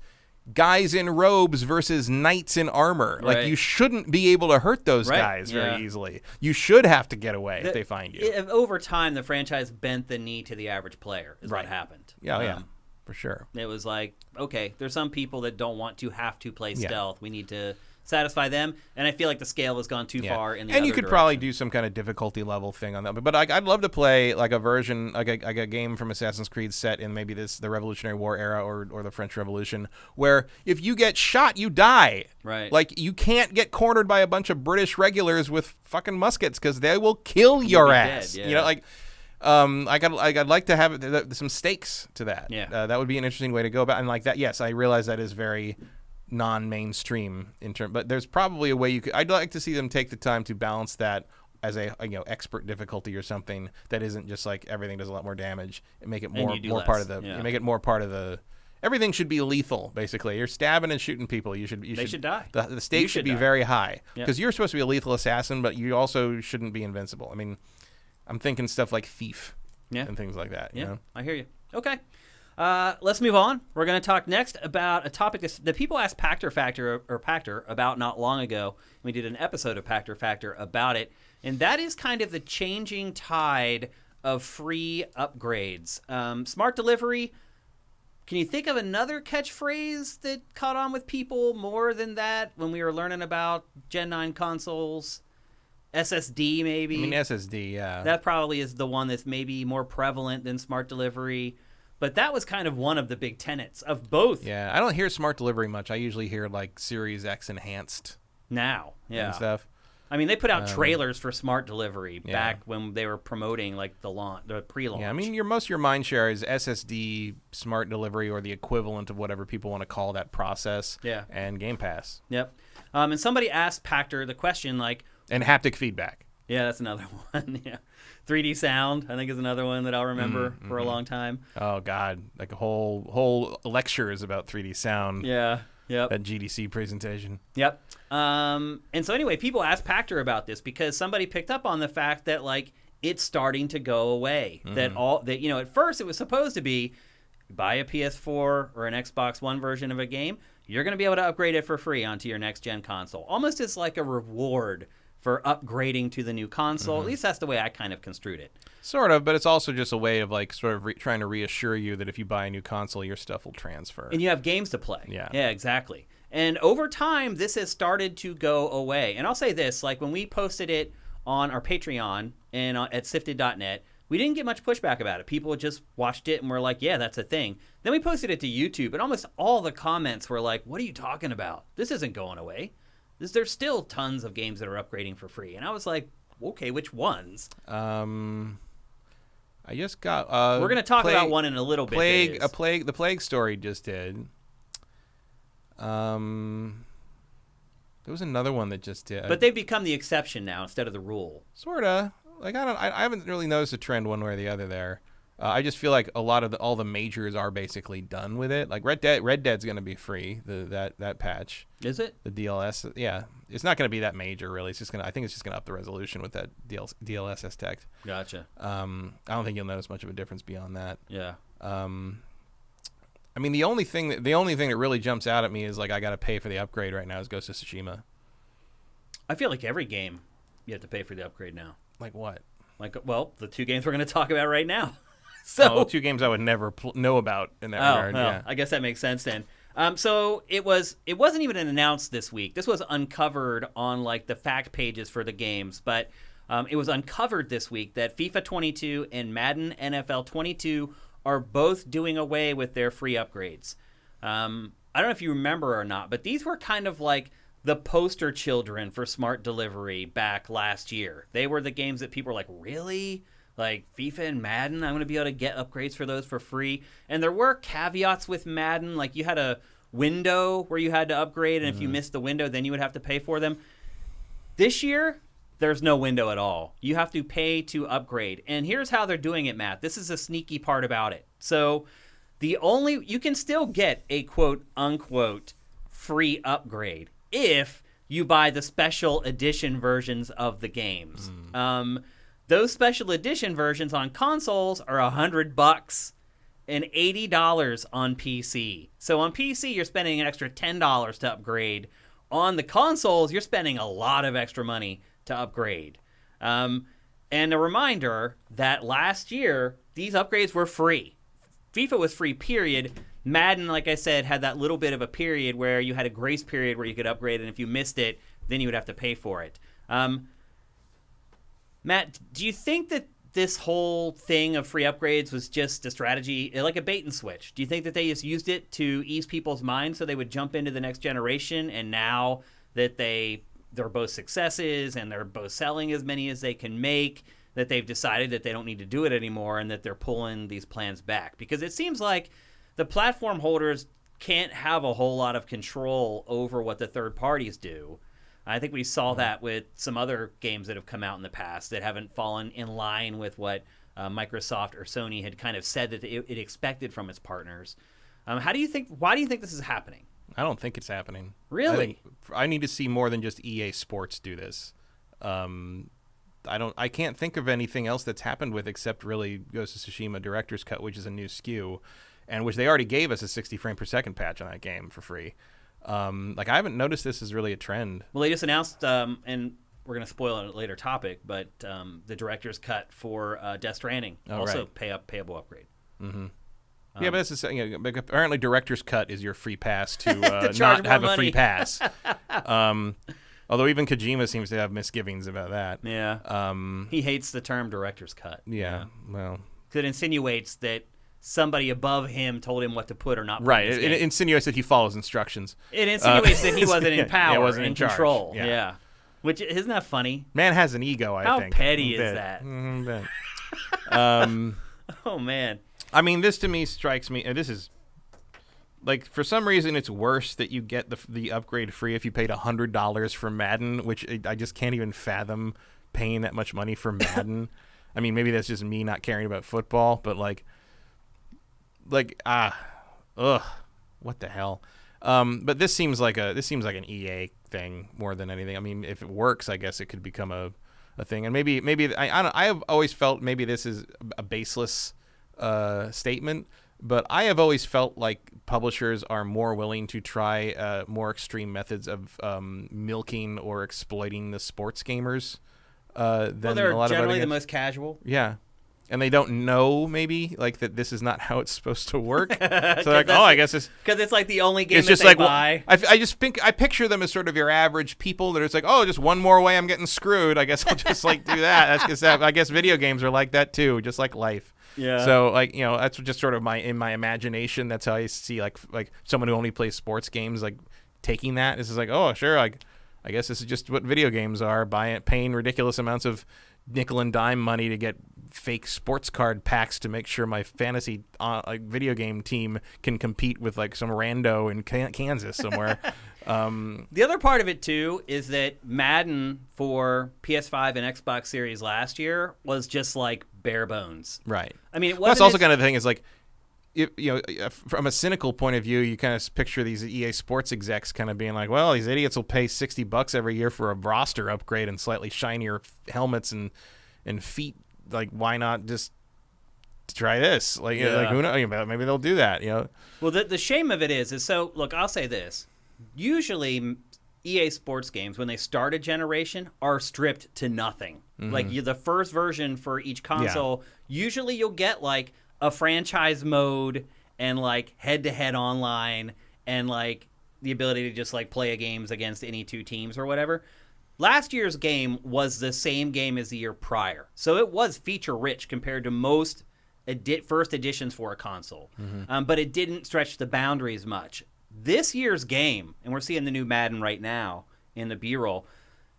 guys in robes versus knights in armor. Right. Like you shouldn't be able to hurt those guys very easily. You should have to get away if they find you. Over time, the franchise bent the knee to the average player. Is what happened. Yeah. For sure. It was like, okay, there's some people that don't want to have to play stealth. We need to satisfy them, and I feel like the scale has gone too far in the other And you could direction. probably do some kind of difficulty level thing on that. But I'd love to play like a version, like a game from Assassin's Creed set in maybe the Revolutionary War era or the French Revolution, where if you get shot, you die. Right. Like you can't get cornered by a bunch of British regulars with fucking muskets because they will kill your ass. Dead, yeah. I'd like to have some stakes to that. Yeah. That would be an interesting way to go about. And like that, yes, I realize that is very non-mainstream but there's probably a way I'd like to see them take the time to balance that as a expert difficulty or something that isn't just like everything does a lot more damage and make it more part of the make it more part of the everything should be lethal. Basically, you're stabbing and shooting people. They should die. The stakes should be very high because you're supposed to be a lethal assassin, but you also shouldn't be invincible. I mean, I'm thinking stuff like Thief and things like that. Yeah, you know? I hear you. Okay. Let's move on. We're going to talk next about a topic that people asked Pactor about not long ago. We did an episode of Pactor about it, and that is kind of the changing tide of free upgrades. Smart delivery. Can you think of another catchphrase that caught on with people more than that when we were learning about Gen 9 consoles? SSD, maybe? I mean, SSD, yeah. That probably is the one that's maybe more prevalent than smart delivery. But that was kind of one of the big tenets of both. Yeah, I don't hear smart delivery much. I usually hear, like, Series X enhanced now. Yeah. And stuff. I mean, they put out trailers for smart delivery back when they were promoting like the pre-launch. Yeah, I mean, most of your mind share is SSD, smart delivery, or the equivalent of whatever people want to call that process. Yeah. And Game Pass. Yep. And somebody asked Pactor the question like, and haptic feedback. Yeah, that's another one. Yeah. 3D sound, I think, is another one that I'll remember for a long time. Oh God, like a whole lecture is about 3D sound. Yeah. Yep. That GDC presentation. Yep. And so anyway, people asked Pactor about this because somebody picked up on the fact that like it's starting to go away. That at first it was supposed to be buy a PS4 or an Xbox One version of a game, you're going to be able to upgrade it for free onto your next gen console. Almost as like a reward for upgrading to the new console. At least that's the way I kind of construed it. Sort of, but it's also just a way of like sort of trying to reassure you that if you buy a new console, your stuff will transfer. And you have games to play. Yeah. Yeah, exactly. And over time, this has started to go away. And I'll say this, like when we posted it on our Patreon and at sifted.net, we didn't get much pushback about it. People just watched it and were like, yeah, that's a thing. Then we posted it to YouTube, and almost all the comments were like, what are you talking about? This isn't going away. There's still tons of games that are upgrading for free. And I was like, okay, which ones? I just got. We're going to talk about one in a little bit. The Plague story just did. There was another one that just did. But they've become the exception now instead of the rule. Sorta. Like I haven't really noticed a trend one way or the other there. I just feel like a lot of all the majors are basically done with it. Like Red Dead's going to be free. That patch. Is it? The DLS, yeah. It's not going to be that major really. It's just I think it's just going to up the resolution with that DLSS tech. Gotcha. I don't think you'll notice much of a difference beyond that. Yeah. I mean, the only thing that really jumps out at me is like I got to pay for the upgrade right now is Ghost of Tsushima. I feel like every game you have to pay for the upgrade now. Like what? Like, well, the two games we're going to talk about right now. So two games I would never know about in that regard. Well, yeah. I guess that makes sense then. So it wasn't even announced this week. This was uncovered on like the fact pages for the games, but it was uncovered this week that FIFA 22 and Madden NFL 22 are both doing away with their free upgrades. I don't know if you remember or not, but these were kind of like the poster children for smart delivery back last year. They were the games that people were like, really? Like FIFA and Madden, I'm going to be able to get upgrades for those for free. And there were caveats with Madden. Like you had a window where you had to upgrade, and if you missed the window, then you would have to pay for them. This year, there's no window at all. You have to pay to upgrade. And here's how they're doing it, Matt. This is a sneaky part about it. So you can still get a quote-unquote free upgrade if you buy the special edition versions of the games. Those special edition versions on consoles are $100 and $80 on PC. So on PC, you're spending an extra $10 to upgrade. On the consoles, you're spending a lot of extra money to upgrade. And a reminder that last year, these upgrades were free. FIFA was free, period. Madden, like I said, had that little bit of a period where you had a grace period where you could upgrade, and if you missed it, then you would have to pay for it. Matt, do you think that this whole thing of free upgrades was just a strategy, like a bait and switch? Do you think that they just used it to ease people's minds so they would jump into the next generation, and now that they're both successes and they're both selling as many as they can make, that they've decided that they don't need to do it anymore and that they're pulling these plans back? Because it seems like the platform holders can't have a whole lot of control over what the third parties do. I think we saw that with some other games that have come out in the past that haven't fallen in line with what Microsoft or Sony had kind of said that it expected from its partners. Why do you think this is happening? I don't think it's happening. Really? I need to see more than just EA Sports do this. I can't think of anything else that's happened with except really Ghost of Tsushima Director's Cut, which is a new SKU, and which they already gave us a 60 frame per second patch on that game for free. I haven't noticed this as really a trend. Well, they just announced, and we're going to spoil a later topic, but the Director's Cut for Death Stranding payable upgrade. Mm-hmm. Yeah, but this is apparently Director's Cut is your free pass to charge not have more a free money. pass. Although even Kojima seems to have misgivings about that. Yeah. He hates the term Director's Cut. Yeah. Well, because it insinuates that somebody above him told him what to put or not put. Right. In It insinuates that he follows instructions. It insinuates that he wasn't in power, wasn't in charge. control. Yeah. Which isn't that funny? Man has an ego. I think. How petty is that? Oh man. I mean, this to me strikes me. This is like, for some reason, it's worse that you get the upgrade free if you paid $100 for Madden, which I just can't even fathom paying that much money for Madden. I mean, maybe that's just me not caring about football, but what the hell? But this seems like an EA thing more than anything. I mean, if it works, I guess it could become a thing. And maybe I have always felt maybe this is a baseless statement, but I have always felt like publishers are more willing to try more extreme methods of milking or exploiting the sports gamers than they're a lot of other generally the games. most casual. Yeah. And they don't know, maybe, like, that this is not how it's supposed to work. So they're like, I guess it's... Because it's like the only game it's that just they like, buy. I picture them as sort of your average people that it's like, just one more way I'm getting screwed. I guess I'll just, do that. I guess video games are like that, too, just like life. Yeah. So, that's just sort of in my imagination. That's how I see, like someone who only plays sports games, taking that. This is like, sure, I guess this is just what video games are, paying ridiculous amounts of nickel and dime money to get fake sports card packs to make sure my fantasy video game team can compete with some rando in Kansas somewhere. The other part of it too is that Madden for PS5 and Xbox Series last year was just bare bones. Right. I mean, it wasn't. That's also kind of the thing is from a cynical point of view, you kind of picture these EA Sports execs kind of being like, well, these idiots will pay $60 every year for a roster upgrade and slightly shinier helmets and feet. Why not just try this? Who knows? Maybe they'll do that. Well, the shame of it is so. Look, I'll say this: usually, EA Sports games, when they start a generation, are stripped to nothing. Mm-hmm. The first version for each console, usually you'll get a franchise mode and head-to-head online and the ability to just play a games against any two teams or whatever. Last year's game was the same game as the year prior, so it was feature-rich compared to most first editions for a console, but it didn't stretch the boundaries much. This year's game, and we're seeing the new Madden right now in the B-roll,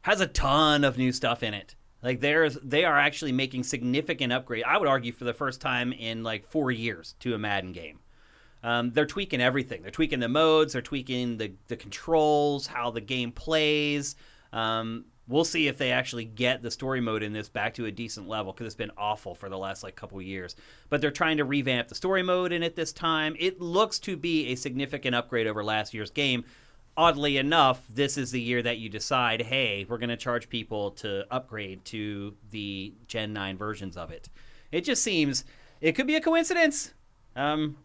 has a ton of new stuff in it. They are actually making significant upgrades. I would argue for the first time in 4 years to a Madden game. They're tweaking everything. They're tweaking the modes. They're tweaking the controls, how the game plays. We'll see if they actually get the story mode in this back to a decent level, because it's been awful for the last couple years. But they're trying to revamp the story mode in it this time. It looks to be a significant upgrade over last year's game. Oddly enough, this is the year that you decide, hey, we're going to charge people to upgrade to the Gen 9 versions of it. It just seems it could be a coincidence. It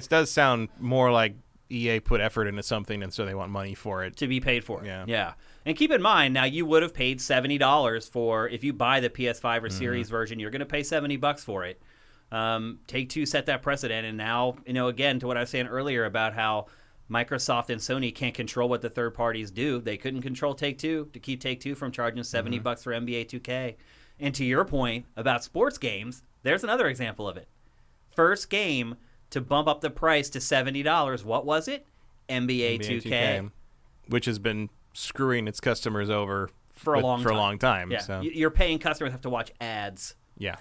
does sound more like EA put effort into something, and so they want money for it. To be paid for. Yeah. And keep in mind, now you would have paid $70 for, if you buy the PS5 or Series version, you're going to pay $70 for it. Take-Two set that precedent, and now, again, to what I was saying earlier about how Microsoft and Sony can't control what the third parties do. They couldn't control Take-Two to keep Take-Two from charging $70 for NBA 2K. And to your point about sports games, there's another example of it. First game to bump up the price to $70. What was it? NBA 2K. Which has been screwing its customers over for a long time. Yeah. So. Your paying customers have to watch ads. Yeah.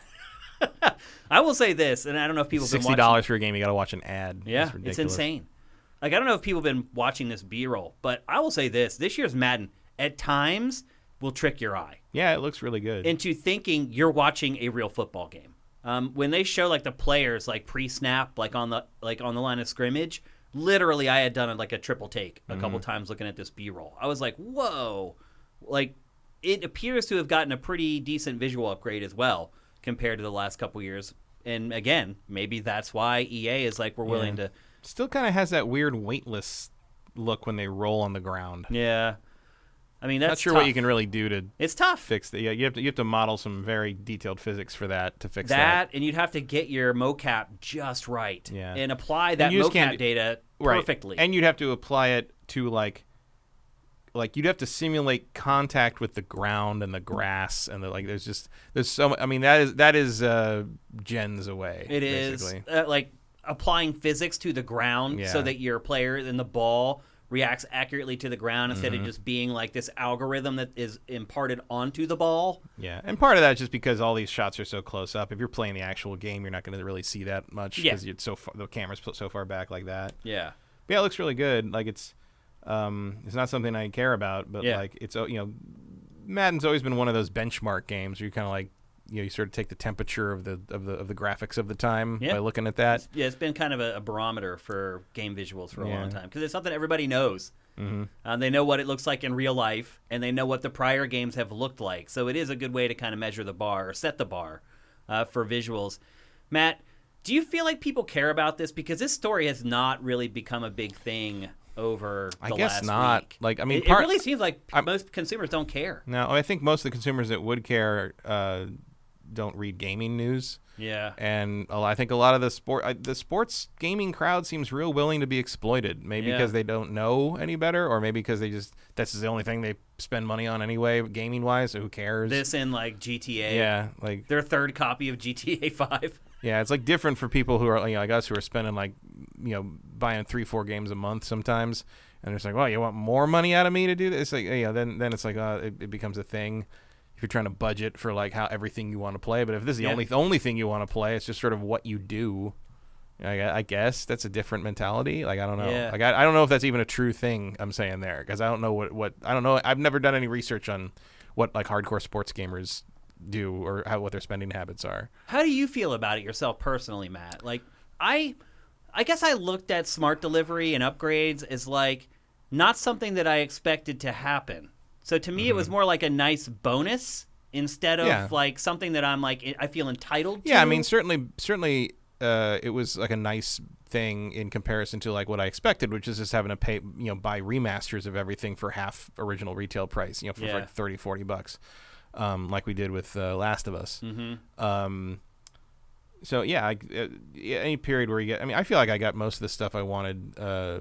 I will say this, and I don't know if people have been watching. $60 for a game, you got to watch an ad. Yeah, it's insane. I don't know if people have been watching this B-roll, but I will say this year's Madden, at times, will trick your eye. Yeah, it looks really good. Into thinking you're watching a real football game. When they show like the players like pre-snap, like on the line of scrimmage, literally I had done like a triple take a couple times looking at this B-roll. I was like, whoa, like it appears to have gotten a pretty decent visual upgrade as well compared to the last couple years. And again, maybe that's why EA is like, we're willing to. Still kind of has that weird weightless look when they roll on the ground. Yeah. I mean, that's not sure tough. what you can really do to. It's tough. Fix that. Yeah, you have to model some very detailed physics for that to fix that. That, and you'd have to get your mocap just right. Yeah. And apply that mocap data perfectly. Right. And you'd have to apply it to like you'd have to simulate contact with the ground and the grass and there's so I mean that is gens away. It basically. Is like applying physics to the ground so that your player and the ball reacts accurately to the ground instead of just being like this algorithm that is imparted onto the ball. Yeah, and part of that is just because all these shots are so close up. If you're playing the actual game, you're not going to really see that much because the camera's put so far back like that. Yeah. But yeah, it looks really good. Like it's not something I care about, but like it's Madden's always been one of those benchmark games where you kind of like you sort of take the temperature of the graphics of the time by looking at that. It's been kind of a barometer for game visuals for a long time because it's something everybody knows. They know what it looks like in real life, and they know what the prior games have looked like. So it is a good way to kind of measure the bar or set the bar for visuals. Matt, do you feel like people care about this? Because this story has not really become a big thing over the last week. I guess not. Like, I mean, it really seems like most consumers don't care. No, I think most of the consumers that would care don't read gaming news. Yeah. And I think a lot of the sports gaming crowd seems real willing to be exploited. Maybe because they don't know any better, or maybe because that's the only thing they spend money on anyway, gaming wise. So who cares? This and like GTA. Yeah, like their third copy of GTA 5. Yeah, it's like different for people who are like us who are spending like buying 3-4 games a month sometimes, and it's like, well, you want more money out of me to do this? It's like then it's like it becomes a thing. If you're trying to budget for like how everything you want to play, but if this is the only thing you want to play, it's just sort of what you do. I guess that's a different mentality. Like I don't know. Yeah. Like I don't know if that's even a true thing I'm saying there, because I don't know what I don't know. I've never done any research on what like hardcore sports gamers do or what their spending habits are. How do you feel about it yourself personally, Matt? Like I guess I looked at smart delivery and upgrades as like not something that I expected to happen. So to me, it was more like a nice bonus instead of like something that I'm like I feel entitled to. Yeah, I mean certainly it was like a nice thing in comparison to like what I expected, which is just having to pay buy remasters of everything for half original retail price, for like $30-$40, like we did with Last of Us. So any period where you get, I mean, I feel like I got most of the stuff I wanted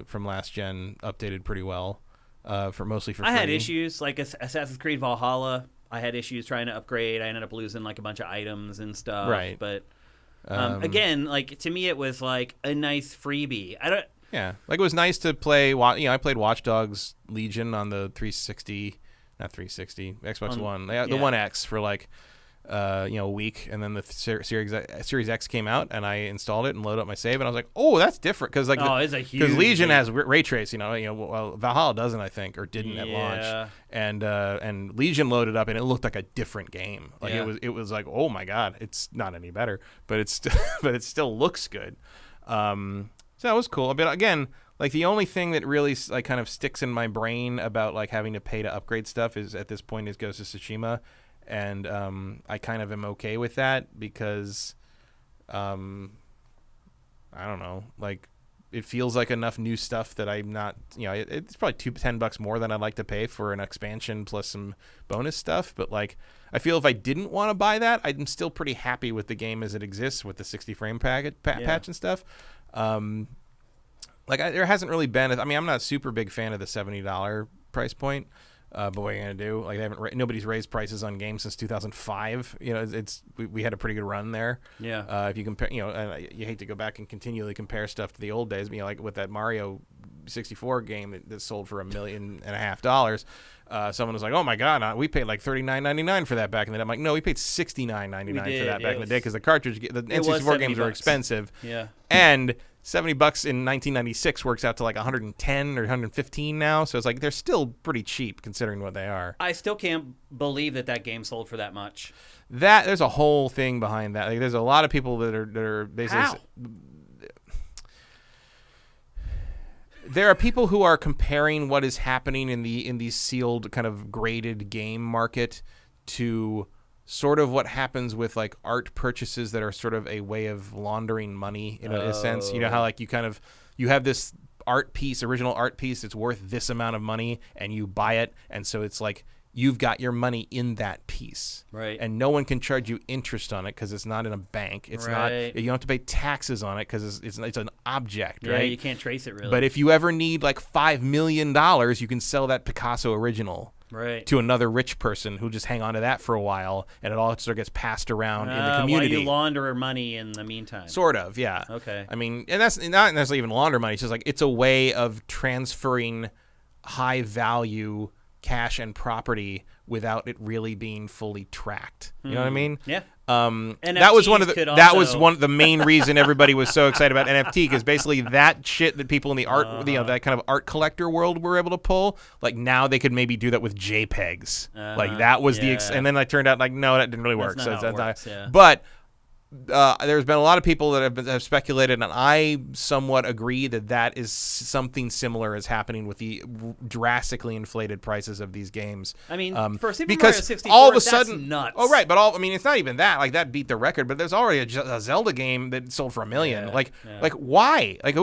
from last gen updated pretty well. Mostly for free. I had issues like Assassin's Creed Valhalla. I had issues trying to upgrade. I ended up losing like a bunch of items and stuff. Right. But again, like to me, it was like a nice freebie. Yeah, like it was nice to play. I played Watch Dogs Legion on the 360, not 360, Xbox One, the One X for like a week, and then the Series X came out, and I installed it and loaded up my save, and I was like, "Oh, that's different," because because Legion has ray trace, well, Valhalla doesn't, I think, or didn't at launch, and Legion loaded up, and it looked like a different game. Like it was like, oh my god, it's not any better, but it still looks good. So that was cool. But again, like the only thing that really like kind of sticks in my brain about like having to pay to upgrade stuff is at this point is Ghost of Tsushima. And I kind of am okay with that because, I don't know, like it feels like enough new stuff that I'm not, it's probably $10 more than I'd like to pay for an expansion plus some bonus stuff. But like, I feel if I didn't want to buy that, I'm still pretty happy with the game as it exists with the 60 frame patch and stuff. There hasn't really been, I mean, I'm not a super big fan of the $70 price point. But what are you gonna do? Like nobody's raised prices on games since 2005. We had a pretty good run there. Yeah. If you compare, you hate to go back and continually compare stuff to the old days. Like with that Mario 64 game that sold for $1.5 million. Someone was like, "Oh my God, we paid like $39.99 for that back in the day." I'm like, "No, we paid $69.99 for that back in the day because the cartridge, the N64 games were expensive." Yeah. And $70 in 1996 works out to like 110 or 115 now. So it's like they're still pretty cheap considering what they are. I still can't believe that game sold for that much. There's a whole thing behind that. Like, there's a lot of people that are basically. How? There are people who are comparing what is happening in the sealed kind of graded game market to sort of what happens with like art purchases that are sort of a way of laundering money in a sense. You know how like you have this original art piece that's worth this amount of money and you buy it, and so it's like you've got your money in that piece, right? And no one can charge you interest on it because it's not in a bank. It's not. You don't have to pay taxes on it because it's an object, right? Yeah, you can't trace it really. But if you ever need like $5 million, you can sell that Picasso original, right, to another rich person who just hang on to that for a while, and it all sort of gets passed around in the community. While you launder money in the meantime. Sort of, yeah. Okay. I mean, and that's not necessarily even launder money. It's just like it's a way of transferring high value cash and property without it really being fully tracked. You know what I mean? Yeah. And that was one of the main reason everybody was so excited about NFT, because basically that shit that people in the art, that kind of art collector world were able to pull, like now they could maybe do that with JPEGs. Like that was and then it turned out like no, that didn't really work. But there's been a lot of people that have speculated, and I somewhat agree that is something similar is happening with the drastically inflated prices of these games. I mean, for Super because Mario 64, all of a that's sudden, nuts. Oh, right, but it's not even that. Like that beat the record, but there's already a Zelda game that sold for $1 million. Like why? Like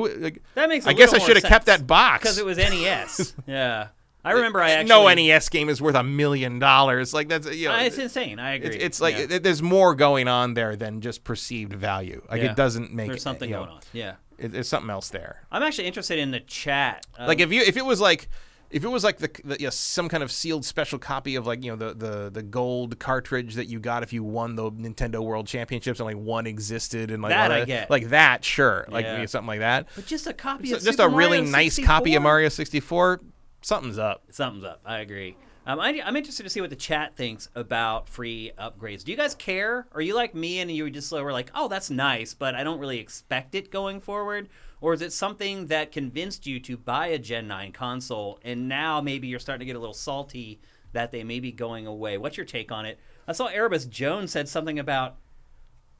that makes. I guess I should have kept that box because it was NES. Yeah. I remember no NES game is worth $1 million. Like that's it's insane. I agree. It's like there's more going on there than just perceived value. Like it doesn't make there's something going on. Yeah, there's something else there. I'm actually interested in the chat. Like if it was like the some kind of sealed special copy of like the gold cartridge that you got if you won the Nintendo World Championships and like one existed and like that I get like that sure like something like that. But just a copy of just Super a really Mario nice 64? copy of Mario 64. Something's up. Something's up. I agree. I'm interested to see what the chat thinks about free upgrades. Do you guys care? Are you like me and you just were like, oh, that's nice, but I don't really expect it going forward? Or is it something that convinced you to buy a Gen 9 console and now maybe you're starting to get a little salty that they may be going away? What's your take on it? I saw Erebus Jones said something about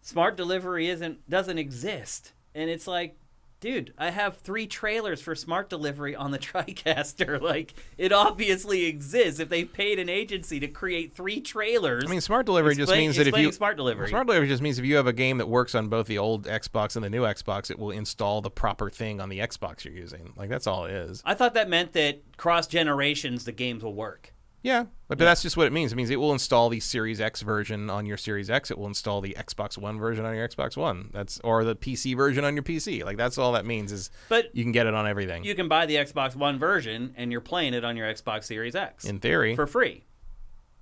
smart delivery doesn't exist. And it's like, dude, I have 3 trailers for smart delivery on the TriCaster. Like, it obviously exists. If they paid an agency to create 3 trailers, I mean, smart delivery just means that if you smart delivery just means if you have a game that works on both the old Xbox and the new Xbox, it will install the proper thing on the Xbox you're using. Like that's all it is. I thought that meant that cross generations the games will work. Yeah, but that's just what it means. It means it will install the Series X version on your Series X. It will install the Xbox One version on your Xbox One. Or the PC version on your PC. Like that's all that means is you can get it on everything. You can buy the Xbox One version and you're playing it on your Xbox Series X. In theory. For free.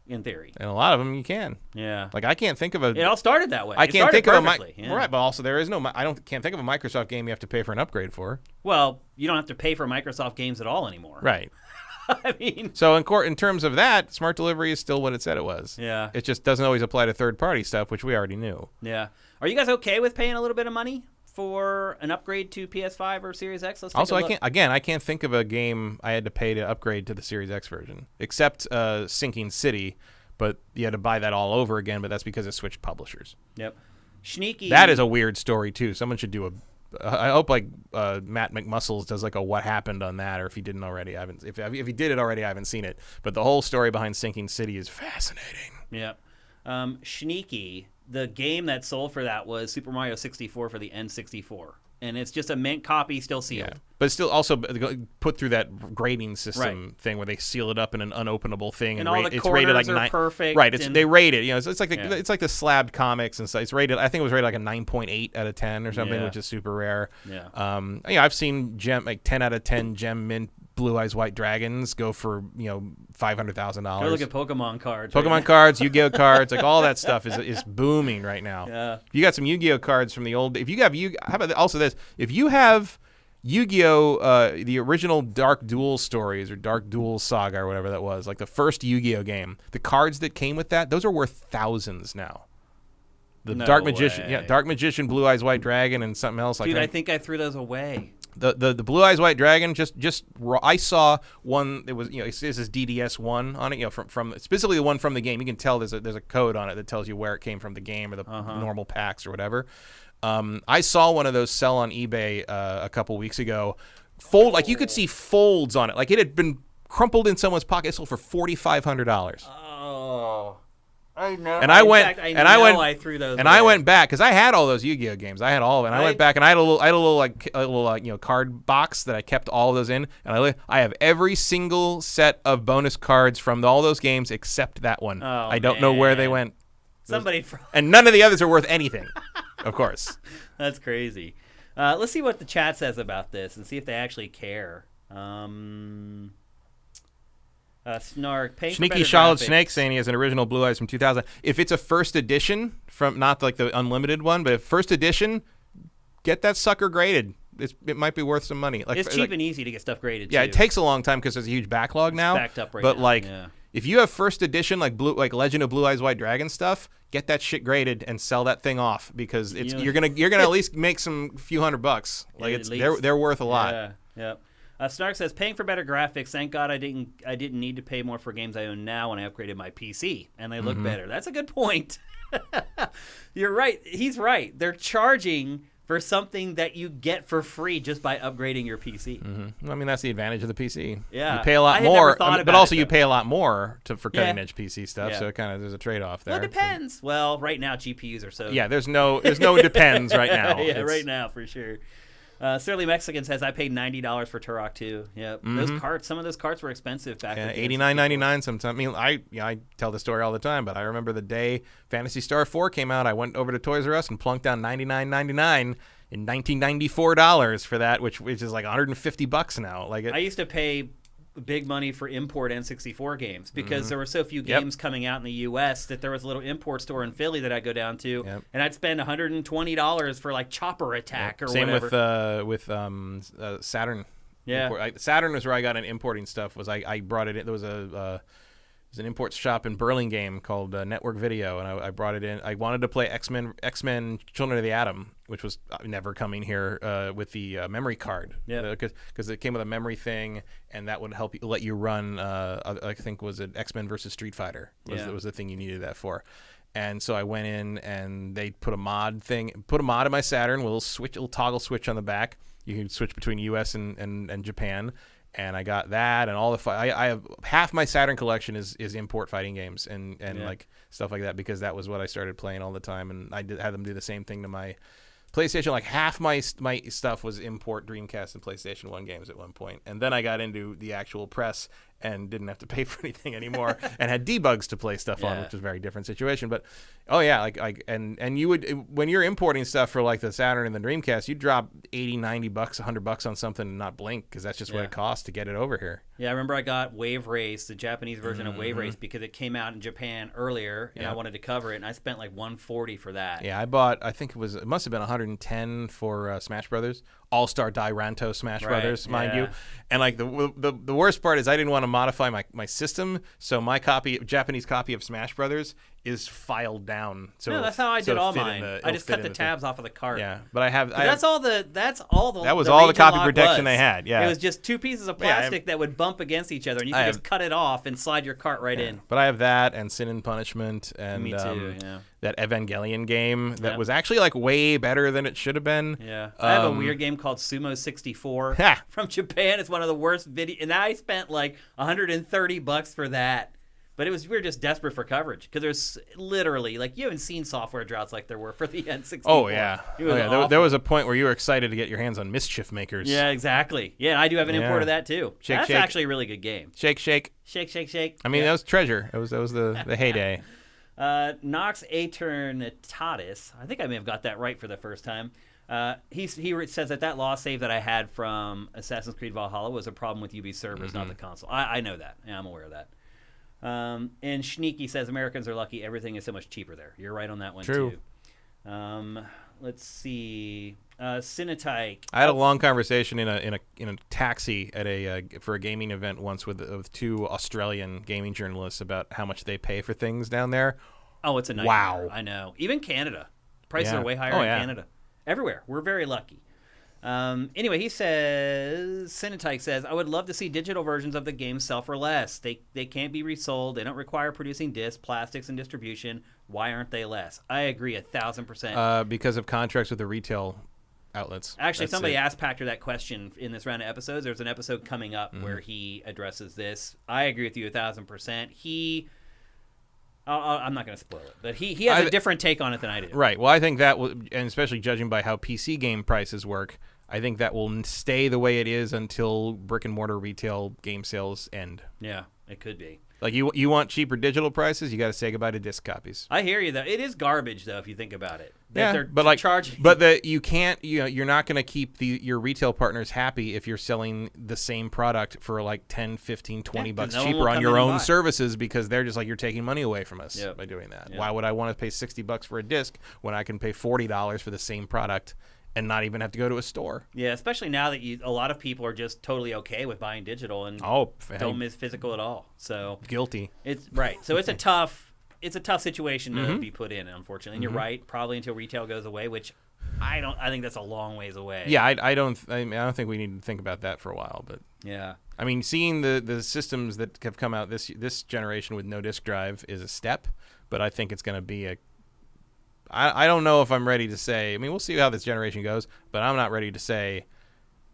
In theory. And a lot of them you can. Yeah. Like I can't think of a. It all started that way. I can't think of a. Right, but also there is no. Can't think of a Microsoft game you have to pay for an upgrade for. Well, you don't have to pay for Microsoft games at all anymore. Right. I mean, so in terms of that, smart delivery is still what it said it was. Yeah. It just doesn't always apply to third-party stuff, which we already knew. Yeah. Are you guys okay with paying a little bit of money for an upgrade to PS5 or Series X? Let's take a look. I can't think of a game I had to pay to upgrade to the Series X version, except Sinking City, but you had to buy that all over again. But that's because it switched publishers. Yep. Sneaky. That is a weird story too. Someone should do a. I hope like Matt McMuscles does like a what happened on that, or if he didn't already, I haven't. If he did it already, I haven't seen it. But the whole story behind Sinking City is fascinating. Yep. Sneaky, the game that sold for that was Super Mario 64 for the N64, and it's just a mint copy, still sealed. Yeah. But still, also put through that grading system thing where they seal it up in an unopenable thing, and all the it's corners rated like are perfect. Right, they rate it. It's like it's like the slabbed comics and stuff. It's rated. I think it was rated like a 9.8 out of 10 or something, which is super rare. Yeah. I've seen 10 out of 10 gem mint Blue Eyes White Dragons go for $500,000. Go look at Pokemon cards. Cards, Yu-Gi-Oh cards, like all that stuff is booming right now. Yeah. You got some Yu-Gi-Oh cards from the old. If you have how about also this? If you have Yu-Gi-Oh, the original Dark Duel stories or Dark Duel Saga or whatever that was, like the first Yu-Gi-Oh game, the cards that came with that, those are worth thousands now. The No Dark Magician, way. Dark Magician, Blue Eyes White Dragon, and something else. Dude, I think I threw those away. The Blue Eyes White Dragon, I saw one. It was it says DDS1 on it. From specifically the one from the game. You can tell there's a code on it that tells you where it came from the game or the normal packs or whatever. I saw one of those sell on eBay a couple weeks ago. You could see folds on it, like it had been crumpled in someone's pocket. It sold for $4,500. Oh. I know. I threw those. And away. I went back because I had all those Yu-Gi-Oh games. I had all of it. And I went back and I had a little card box that I kept all of those in. And I have every single set of bonus cards from all those games except that one. Oh, I don't know where they went. And none of the others are worth anything, of course. That's crazy. Let's see what the chat says about this and see if they actually care. Snark, Sneaky Charlotte Snake saying he has an original Blue Eyes from 2000. If it's a first edition, from not like the unlimited one, but first edition, get that sucker graded. It might be worth some money. It's cheap and easy to get stuff graded. Yeah, too. It takes a long time because there's a huge backlog now. It's backed up right now. If you have first edition like Legend of Blue Eyes White Dragon stuff, get that shit graded and sell that thing off because you're gonna at least make some few $100. Like they're worth a lot. Yeah. Yep. Snark says, paying for better graphics. Thank God I didn't need to pay more for games I own now when I upgraded my PC, and they look better. That's a good point. You're right. He's right. They're charging for something that you get for free just by upgrading your PC. Mm-hmm. I mean, that's the advantage of the PC. Yeah, you pay a lot more, but also you pay a lot more for cutting edge PC stuff. Yeah. So there's a trade off there. Well, it depends. Well, right now GPUs are so. Yeah, there's no depends right now. Yeah, right now for sure. Surly Mexican says I paid $90 for Turok 2. Yep. Those carts, some of those carts were expensive back then. $89.99 sometimes. I mean, I tell the story all the time, but I remember the day Phantasy Star 4 came out, I went over to Toys R Us and plunked down $99.99 in $1994 for that, which is like $150 now. I used to pay big money for import N64 games because there were so few games coming out in the U.S. that there was a little import store in Philly that I'd go down to, and I'd spend $120 for like Chopper Attack or whatever. Same with Saturn. Yeah, Saturn was where I got into importing stuff. I brought it in. There was an import shop in Burlingame called Network Video, and I brought it in. I wanted to play X-Men Children of the Atom, which was never coming here with the memory card. Yeah, because it came with a memory thing, and that would let you run. I think was it X-Men versus Street Fighter was the thing you needed that for. And so I went in, and they put a mod in my Saturn with a little toggle switch on the back. You can switch between U.S. and Japan. And I got that, and all the I have half my Saturn collection is import fighting games and like stuff like that because that was what I started playing all the time, and I had them do the same thing to my PlayStation. Like half my stuff was import Dreamcast and PlayStation 1 games at one point, and then I got into the actual press and didn't have to pay for anything anymore and had debugs to play stuff on, which was a very different situation. But and you would, when you're importing stuff for like the Saturn and the Dreamcast, you drop $80, $90, $100 on something and not blink because that's just what it costs to get it over here. Yeah, I remember I got Wave Race, the Japanese version of Wave Race, because it came out in Japan earlier, and I wanted to cover it, and I spent like $140 for that. Yeah, I bought, it must have been $110 for Smash Brothers, All-Star Dairanto Smash Brothers, mind you. And like the worst part is I didn't want to modify my system, so my Japanese copy of Smash Brothers is filed down. So no, that's how I did all mine. I just cut the tabs off of the cart. Yeah, but I have. That was all the copy protection they had. Yeah, it was just two pieces of plastic that would bump against each other, and you could just cut it off and slide your cart right in. But I have that and Sin and Punishment and Me too, that Evangelion game that was actually like way better than it should have been. Yeah, I have a weird game called Sumo 64 from Japan. It's one of the worst video, and I spent like $130 for that. But we were just desperate for coverage because there's literally like you haven't seen software droughts like there were for the N64. Oh yeah, there was a point where you were excited to get your hands on Mischief Makers. Yeah, exactly. Yeah, I do have an import of that too. That's actually a really good game. Shake. I mean, that was treasure. That was the heyday. Nox Aeternitatis. I think I may have got that right for the first time. He says that loss save that I had from Assassin's Creed Valhalla was a problem with UB servers, not the console. I know that. Yeah, I'm aware of that. And Schneeky says Americans are lucky. Everything is so much cheaper there. You're right on that one too. Let's see. Cinetike. I had a long conversation in a taxi at for a gaming event once with two Australian gaming journalists about how much they pay for things down there. Oh, it's a nightmare. Wow. I know. Even Canada. Prices are way higher in Canada. Everywhere. We're very lucky. Anyway, he says, Cinetike says, I would love to see digital versions of the game sell for less. They can't be resold. They don't require producing discs, plastics, and distribution. Why aren't they less? I agree 1,000%. Because of contracts with the retail outlets. Actually, somebody asked Pachter that question in this round of episodes. There's an episode coming up where he addresses this. I agree with you 1,000%. I'm not going to spoil it, but he has a different take on it than I do. Right. Well, I think that, and especially judging by how PC game prices work, I think that will stay the way it is until brick and mortar retail game sales end. Yeah, it could be. Like you want cheaper digital prices, you got to say goodbye to disc copies. I hear you though. It is garbage though if you think about it. You're not going to keep your retail partners happy if you're selling the same product for like 10, 15, 20 bucks cheaper on your own services, because they're just like, you're taking money away from us by doing that. Yep. Why would I want to pay $60 for a disc when I can pay $40 for the same product and not even have to go to a store? Yeah, especially now that a lot of people are just totally okay with buying digital and don't miss physical at all. So guilty. It's right. So it's a tough situation to be put in, unfortunately. And you're right, probably until retail goes away, which I think that's a long ways away. Yeah, I don't think we need to think about that for a while, but yeah. I mean, seeing the systems that have come out this generation with no disk drive is a step, but I think it's going to be I don't know if I'm ready to say. I mean, we'll see how this generation goes, but I'm not ready to say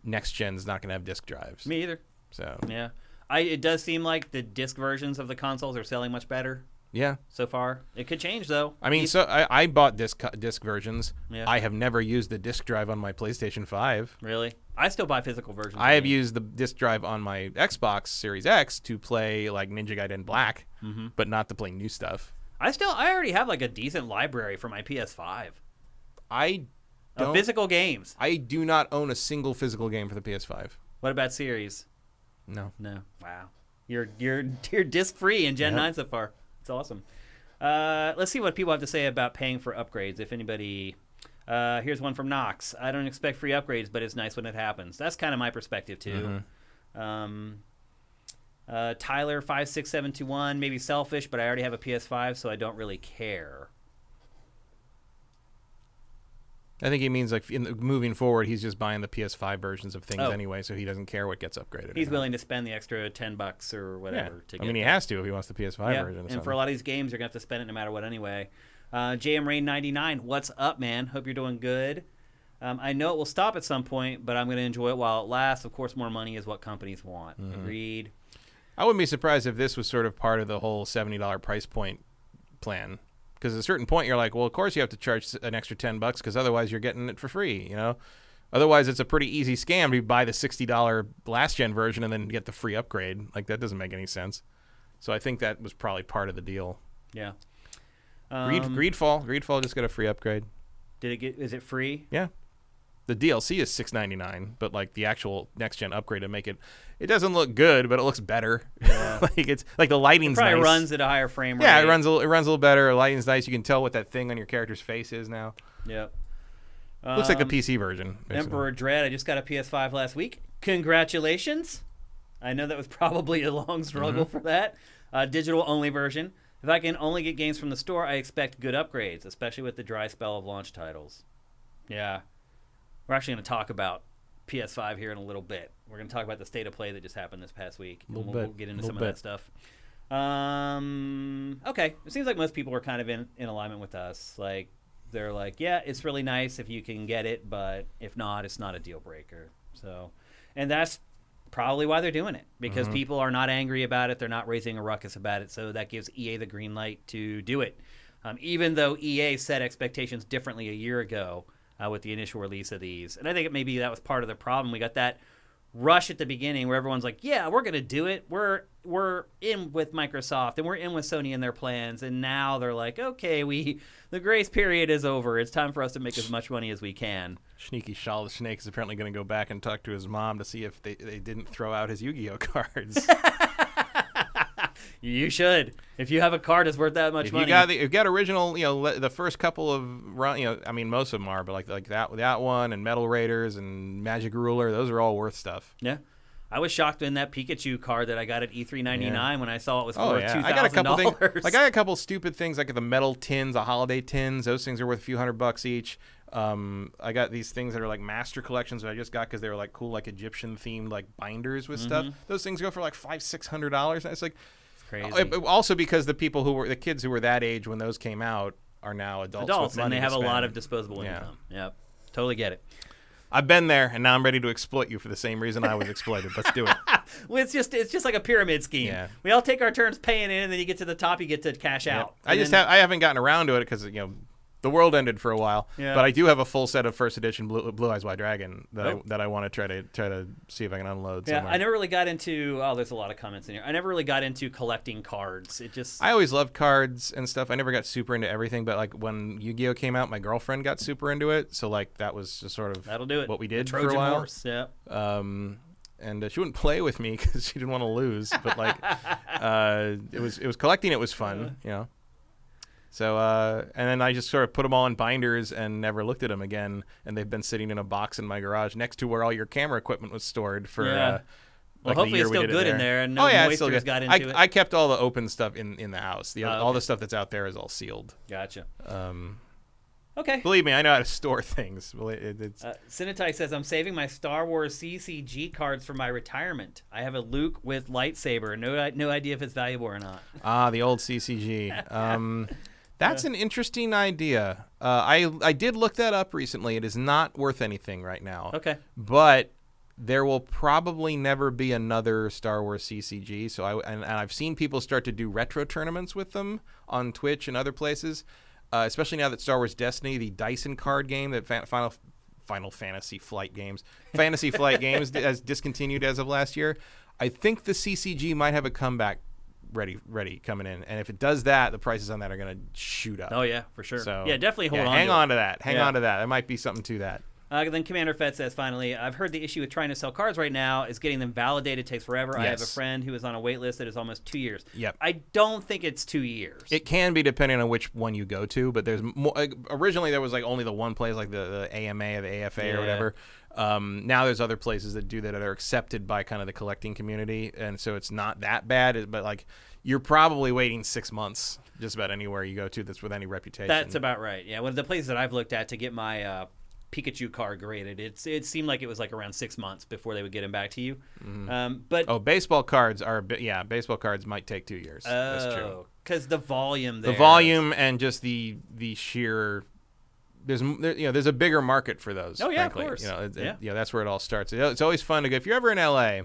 next gen's not going to have disk drives. Me either. So yeah, it does seem like the disc versions of the consoles are selling much better. Yeah. So far, it could change though. I mean, I bought disc versions. Yeah. I have never used the disc drive on my PlayStation 5. Really? I still buy physical versions. I have used the disc drive on my Xbox Series X to play like Ninja Gaiden Black, but not to play new stuff. I already have like a decent library for my PS5. Of physical games. I do not own a single physical game for the PS5. What about series? No. Wow. You're disc free in Gen 9 so far. It's awesome. Let's see what people have to say about paying for upgrades. If anybody, here's one from Knox. I don't expect free upgrades, but it's nice when it happens. That's kind of my perspective too. Tyler 56721, maybe selfish, but I already have a PS5, so I don't really care. I think he means like moving forward, he's just buying the PS5 versions of things anyway, so he doesn't care what gets upgraded. He's willing to spend the extra $10 or whatever to get. I mean, he has to if he wants the PS5 version. And for a lot of these games, you're gonna have to spend it no matter what anyway. JM Rain 99, what's up, man? Hope you're doing good. I know it will stop at some point, but I'm gonna enjoy it while it lasts. Of course, more money is what companies want. Agreed. I wouldn't be surprised if this was sort of part of the whole $70 price point plan. Because at a certain point, you're like, well, of course you have to charge an extra $10 because otherwise you're getting it for free, you know? Otherwise, it's a pretty easy scam to buy the $60 last-gen version and then get the free upgrade. Like, that doesn't make any sense. So I think that was probably part of the deal. Yeah. Greedfall just got a free upgrade. Is it free? Yeah. The DLC is $6.99, but like the actual next gen upgrade to make it doesn't look good, but it looks better. Yeah. Like it's like the lighting's it probably nice. runs at a higher frame rate. Yeah, it runs a little better. The lighting's nice. You can tell what that thing on your character's face is now. Yep. Looks like the PC version. Basically. Emperor Dread, I just got a PS5 last week. Congratulations. I know that was probably a long struggle for that. Digital only version. If I can only get games from the store, I expect good upgrades, especially with the dry spell of launch titles. Yeah. We're actually going to talk about PS5 here in a little bit. We're going to talk about the state of play that just happened this past week. We'll get into some of that stuff. Okay. It seems like most people are kind of in alignment with us. Like, they're like, yeah, it's really nice if you can get it, but if not, it's not a deal breaker. So, and that's probably why they're doing it, because people are not angry about it. They're not raising a ruckus about it. So that gives EA the green light to do it. Even though EA set expectations differently a year ago, with the initial release of these. And I think maybe that was part of the problem. We got that rush at the beginning where everyone's like, yeah, we're going to do it. We're in with Microsoft and we're in with Sony in their plans. And now they're like, okay, the grace period is over. It's time for us to make as much money as we can. Sneaky Shaw the Snake is apparently going to go back and talk to his mom to see if they didn't throw out his Yu-Gi-Oh cards. You should. If you have a card that's worth that much money. If you got original, the first couple of I mean, most of them are, but like that one and Metal Raiders and Magic Ruler, those are all worth stuff. Yeah. I was shocked in that Pikachu card that I got at E399 when I saw it was worth $2,000. I got a couple things. Like, I got a couple stupid things, like the metal tins, the holiday tins. Those things are worth a few $100 each. I got these things that are like master collections that I just got because they were like cool, like Egyptian themed like binders with stuff. Those things go for like $500-$600. And it's like crazy. Also because the kids who were that age when those came out are now adults with money and they have to a spend. lot of disposable income. Yep, totally get it. I've been there, and now I'm ready to exploit you for the same reason I was exploited. Let's do it. Well, it's just like a pyramid scheme. Yeah. We all take our turns paying in, and then you get to the top, you get to cash out. I haven't gotten around to it because the world ended for a while. Yeah. But I do have a full set of first edition Blue Eyes White Dragon that I want to try to see if I can unload. Yeah, somewhere. I never really got into. Oh, there's a lot of comments in here. I never really got into collecting cards. I always loved cards and stuff. I never got super into everything, but like when Yu-Gi-Oh came out, my girlfriend got super into it. So like that was just sort of that'll do it. What we did Trojan for a while. Horse. Yeah. And she wouldn't play with me because she didn't want to lose. But like, it was collecting. It was fun, So, and then I just sort of put them all in binders and never looked at them again. And they've been sitting in a box in my garage next to where all your camera equipment was stored for. Well, like hopefully it's still good in there, and no moisture got into it. I kept all the open stuff in the house. All the stuff that's out there is all sealed. Gotcha. Okay. Believe me, I know how to store things. Cinetype says, I'm saving my Star Wars CCG cards for my retirement. I have a Luke with lightsaber. No idea if it's valuable or not. The old CCG. That's an interesting idea. I did look that up recently. It is not worth anything right now. Okay. But there will probably never be another Star Wars CCG. So I've seen people start to do retro tournaments with them on Twitch and other places. Especially now that Star Wars Destiny, the Dyson card game that Final Fantasy Flight Games has discontinued as of last year. I think the CCG might have a comeback ready coming in, and if it does that, the prices on that are going to shoot up. Oh yeah, for sure. So yeah, definitely hold on. Hang on to that. Hang on to that. There might be something to that. Then Commander Fett says, finally, I've heard the issue with trying to sell cards right now is getting them validated takes forever. Yes. I have a friend who is on a wait list that is almost 2 years. Yep. I don't think it's 2 years. It can be depending on which one you go to, but there's more. Originally, there was like only the one place, like the AMA or the AFA or whatever. Now there's other places that do that are accepted by kind of the collecting community, and so it's not that bad. But like, you're probably waiting 6 months just about anywhere you go to that's with any reputation. That's about right. Yeah, one of the places that I've looked at to get my Pikachu card graded, it seemed like it was like around 6 months before they would get them back to you. But baseball cards baseball cards might take 2 years. That's true. Because the volume and just the sheer there's a bigger market for those. Oh yeah, frankly. of course. That's where it all starts. It's always fun to go. If you're ever in LA,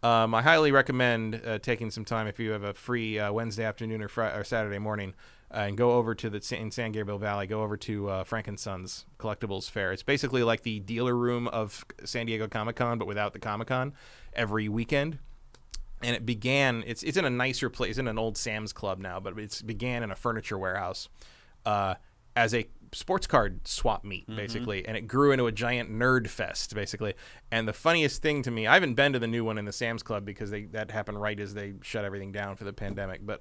I highly recommend taking some time if you have a free Wednesday afternoon or Saturday morning. And go over to in San Gabriel Valley, go over to Frank & Sons Collectibles Fair. It's basically like the dealer room of San Diego Comic-Con, but without the Comic-Con, every weekend. And it began, it's in a nicer place, it's in an old Sam's Club now, but it began in a furniture warehouse as a sports card swap meet, basically. And it grew into a giant nerd fest, basically. And the funniest thing to me, I haven't been to the new one in the Sam's Club because that happened right as they shut everything down for the pandemic. But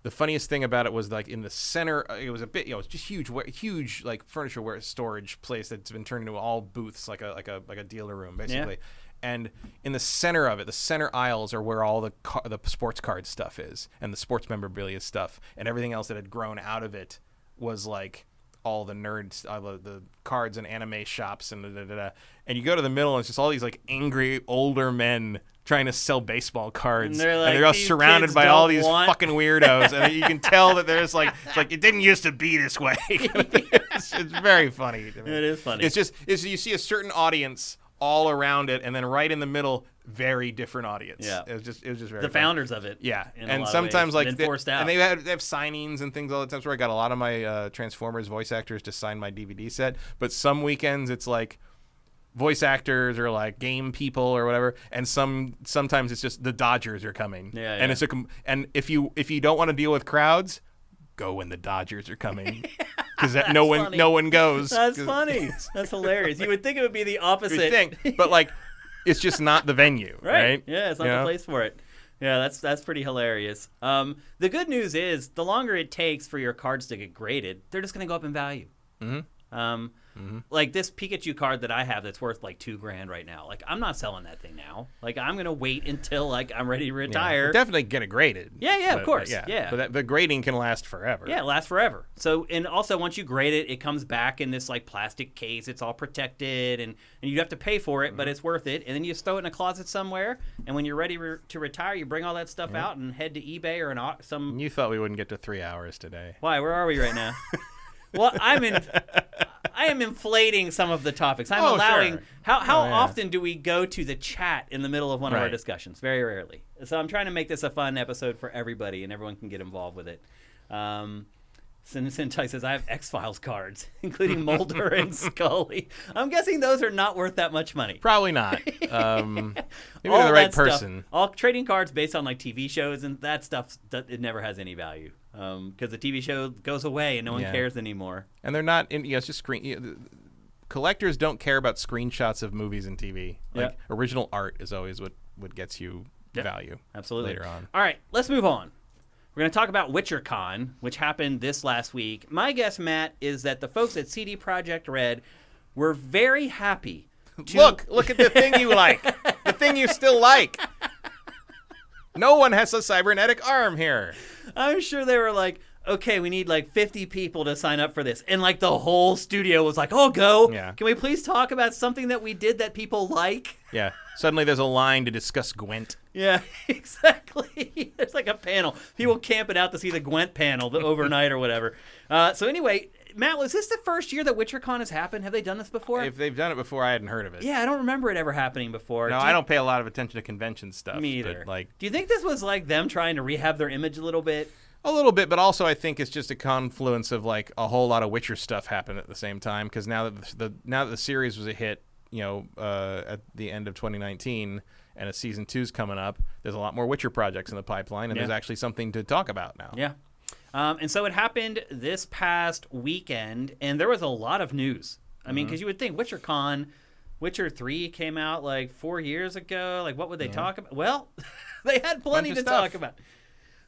the funniest thing about it was like in the center, it was it's just huge like furniture storage place that's been turned into all booths, like a dealer room basically. Yeah. And in the center of it, the center aisles are where all the sports card stuff is, and the sports memorabilia stuff, and everything else that had grown out of it was like all the nerds, the cards and anime shops and and you go to the middle and it's just all these like angry older men trying to sell baseball cards, and they're all surrounded by all these fucking weirdos, and you can tell that there's like it's like it didn't used to be this way. It's very funny to me. It is funny. It's you see a certain audience all around it, and then right in the middle, very different audience. Yeah, it was just very the funny. Founders of it. Yeah, and sometimes like forced out. And they have signings and things all the time. So I got a lot of my Transformers voice actors to sign my DVD set, but some weekends it's like voice actors or like game people or whatever, and sometimes it's just the Dodgers are coming. Yeah. And it's and if you don't want to deal with crowds, go when the Dodgers are coming, because no one goes. That's funny. That's hilarious. You would think it would be the opposite. But like, it's just not the venue, right? Yeah, it's not the place for it. Yeah, that's pretty hilarious. The good news is the longer it takes for your cards to get graded, they're just going to go up in value. Like this Pikachu card that I have that's worth like $2,000 right now. Like I'm not selling that thing now. Like I'm gonna wait until like I'm ready to retire. We'll definitely get it graded. Yeah, of course. But the grading can last forever. Yeah, it lasts forever. So, and also once you grade it, it comes back in this like plastic case. It's all protected, and you have to pay for it, but it's worth it. And then you just throw it in a closet somewhere. And when you're ready to retire, you bring all that stuff out and head to eBay or some. You thought we wouldn't get to 3 hours today. Why? Where are we right now? Well, I am inflating some of the topics. I'm allowing. Sure. How often do we go to the chat in the middle of one of our discussions? Very rarely. So I'm trying to make this a fun episode for everybody, and everyone can get involved with it. Sentai says, I have X-Files cards, including Mulder and Scully. I'm guessing those are not worth that much money. Probably not. Maybe they're the right person. All trading cards based on like TV shows and that stuff, it never has any value. Because the TV show goes away and no one cares anymore. And they're not, it's just collectors don't care about screenshots of movies and TV. Like original art is always what gets you value. Absolutely. Later on. All right, let's move on. We're going to talk about Witchercon, which happened this last week. My guess, Matt, is that the folks at CD Projekt Red were very happy. Look at the thing you like. The thing you still like. No one has a cybernetic arm here. I'm sure they were like, okay, we need like 50 people to sign up for this. And like the whole studio was like, oh, go. Yeah. Can we please talk about something that we did that people like? Yeah. Suddenly there's a line to discuss Gwent. Yeah, exactly. There's like a panel. People camping out to see the Gwent panel overnight or whatever. So anyway, Matt, was this the first year that Witchercon has happened? Have they done this before? If they've done it before, I hadn't heard of it. Yeah, I don't remember it ever happening before. No, I don't pay a lot of attention to convention stuff. Me either. But do you think this was like them trying to rehab their image a little bit? A little bit, but also I think it's just a confluence of like a whole lot of Witcher stuff happened at the same time. Because now that the series was a hit, at the end of 2019, and a season 2's coming up, there's a lot more Witcher projects in the pipeline, and there's actually something to talk about now. Yeah. And so it happened this past weekend, and there was a lot of news. I mean, because you would think Witchercon, Witcher 3 came out like 4 years ago. Like, what would they talk about? Well, they had plenty to talk about.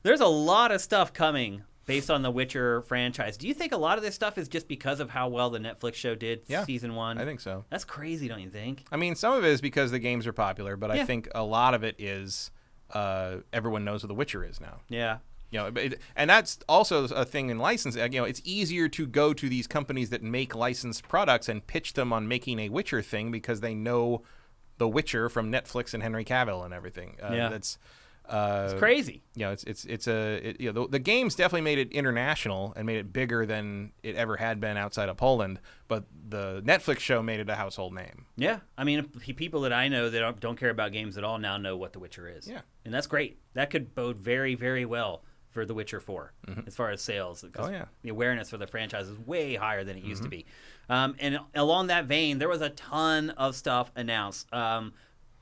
There's a lot of stuff coming based on the Witcher franchise. Do you think a lot of this stuff is just because of how well the Netflix show did season 1? I think so. That's crazy, don't you think? I mean, some of it is because the games are popular, but I think a lot of it is everyone knows who the Witcher is now. Yeah. And that's also a thing in licensing. It's easier to go to these companies that make licensed products and pitch them on making a Witcher thing because they know the Witcher from Netflix and Henry Cavill and everything. It's crazy. The games definitely made it international and made it bigger than it ever had been outside of Poland, but the Netflix show made it a household name. Yeah. I mean, people that I know that don't care about games at all now know what The Witcher is. Yeah. And that's great. That could bode very, very well for The Witcher 4 as far as sales. The awareness for the franchise is way higher than it used to be. And along that vein, there was a ton of stuff announced.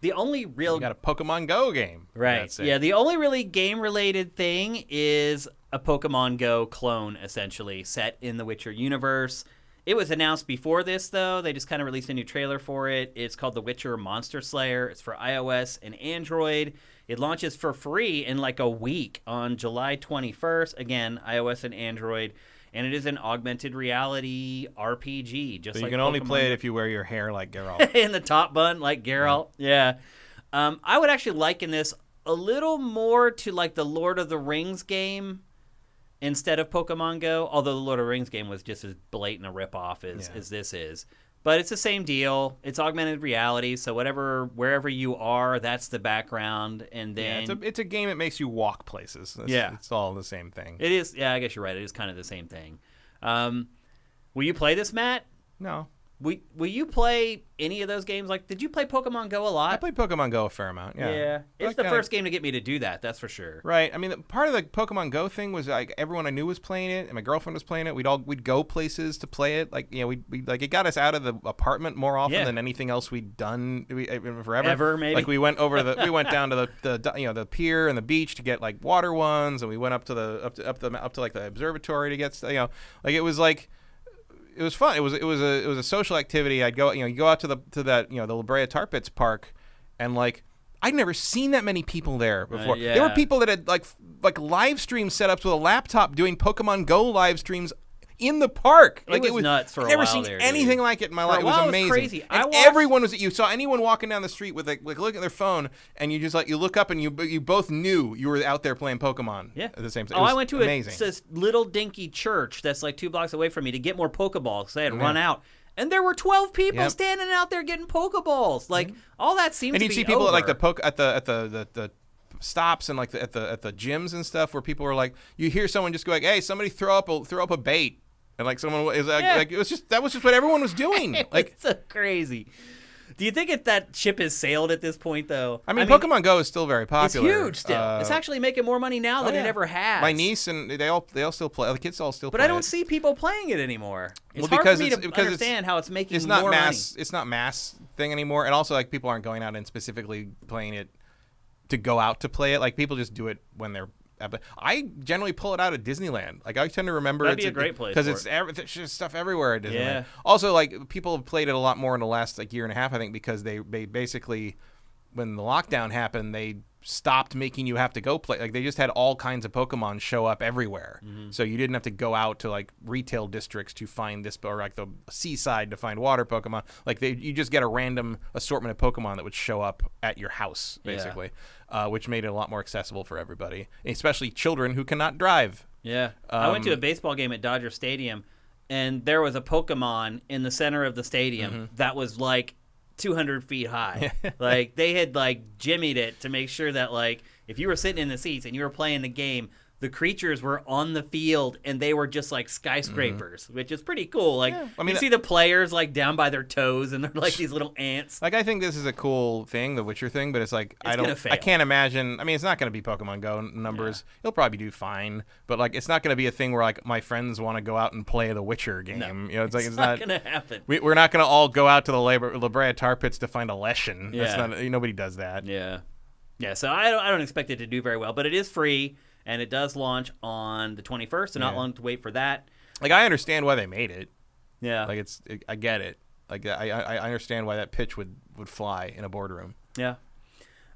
The only real... You got a Pokemon Go game. Right. Yeah, the only really game-related thing is a Pokemon Go clone, essentially, set in the Witcher universe. It was announced before this, though. They just kind of released a new trailer for it. It's called The Witcher Monster Slayer. It's for iOS and Android. It launches for free in like a week on July 21st. Again, iOS and Android. And it is an augmented reality RPG. So you can only play it if you wear your hair like Geralt. In the top bun like Geralt. Yeah. I would actually liken this a little more to like the Lord of the Rings game instead of Pokemon Go. Although the Lord of the Rings game was just as blatant a ripoff as this is. But it's the same deal. It's augmented reality, so wherever you are, that's the background. And then it's a game that makes you walk places. It's all the same thing. It is. Yeah, I guess you're right. It is kind of the same thing. Will you play this, Matt? No. Will you play any of those games? Like, did you play Pokemon Go a lot? I played Pokemon Go a fair amount, yeah. It's the first game to get me to do that, that's for sure. Right. I mean, part of the Pokemon Go thing was like everyone I knew was playing it, and my girlfriend was playing it. We'd go places to play it. Like, we like it got us out of the apartment more often than anything else we'd done forever. Ever, maybe. Like we went down to the pier and the beach to get like water ones, and we went up to like the observatory to get like it was like. It was fun. It was a social activity. I'd go, you go out to that the La Brea Tar Pits Park, and like I'd never seen that many people there before. There were people that had like live stream setups with a laptop doing Pokemon Go live streams in the park. It was nuts for a while. I've never seen anything like it in my life. It was amazing. It was crazy. And everyone was. You saw anyone walking down the street with like looking at their phone, and you just you look up and you both knew you were out there playing Pokemon. Yeah. At the same time. I went to this little dinky church that's like 2 blocks away from me to get more Pokeballs because I had run out. And there were 12 people standing out there getting Pokeballs. Like all that seems to be over. And you see people at the stops and like at the gyms and stuff where people are like, you hear someone just go like, "Hey, somebody throw up a bait," and like someone is like it was just what everyone was doing. Like it's so crazy. Do you think that ship has sailed at this point though? I mean, Pokemon Go is still very popular. It's huge still. It's actually making more money now than it ever has. My niece and they all still play. The kids all still play. But I don't see people playing it anymore. It's hard for me to understand how it's making more money. It's not mass thing anymore, and also like people aren't going out and specifically playing it to go out to play it. Like people just do it when they're. I generally pull it out at Disneyland. Like I tend to remember that'd be a great place because there's just stuff everywhere at Disneyland. Yeah. Also, like people have played it a lot more in the last year and a half, I think, because they basically when the lockdown happened, they stopped making you have to go play. Like they just had all kinds of Pokemon show up everywhere, so you didn't have to go out to like retail districts to find this or like the seaside to find water Pokemon. Like you just get a random assortment of Pokemon that would show up at your house basically. Which made it a lot more accessible for everybody, especially children who cannot drive. Yeah. I went to a baseball game at Dodger Stadium, and there was a Pokemon in the center of the stadium that was like 200 feet high. Like they had like jimmied it to make sure that like if you were sitting in the seats and you were playing the game, the creatures were on the field and they were just like skyscrapers, which is pretty cool. Like I mean, you see the players like down by their toes and they're like these little ants. Like I think this is a cool thing, the Witcher thing, but it's like I can't imagine. I mean, it's not going to be Pokemon Go numbers. Yeah. It'll probably do fine, but like it's not going to be a thing where like my friends want to go out and play the Witcher game. No, you know, it's like it's not going to happen. We're not going to all go out to the La Brea Tar Pits to find a Leshen. Yeah. That's not, nobody does that. Yeah. Yeah. So I don't expect it to do very well, but it is free. And it does launch on the 21st, so not long to wait for that. Like, I understand why they made it. Yeah. Like, I get it. Like, I understand why that pitch would fly in a boardroom. Yeah.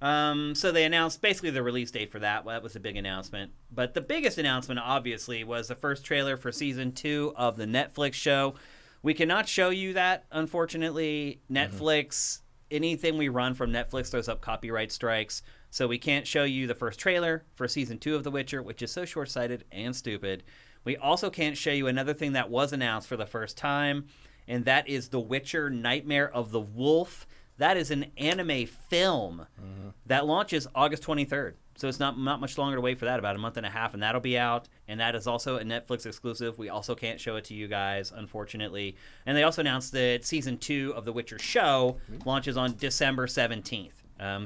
So they announced basically the release date for that. Well, that was a big announcement. But the biggest announcement, obviously, was the first trailer for Season 2 of the Netflix show. We cannot show you that, unfortunately. Netflix, anything we run from Netflix throws up copyright strikes. So we can't show you the first trailer for Season 2 of The Witcher, which is so short-sighted and stupid. We also can't show you another thing that was announced for the first time, and that is The Witcher Nightmare of the Wolf. That is an anime film that launches August 23rd. So it's not much longer to wait for that, about a month and a half, and that'll be out. And that is also a Netflix exclusive. We also can't show it to you guys, unfortunately. And they also announced that Season 2 of The Witcher show launches on December 17th.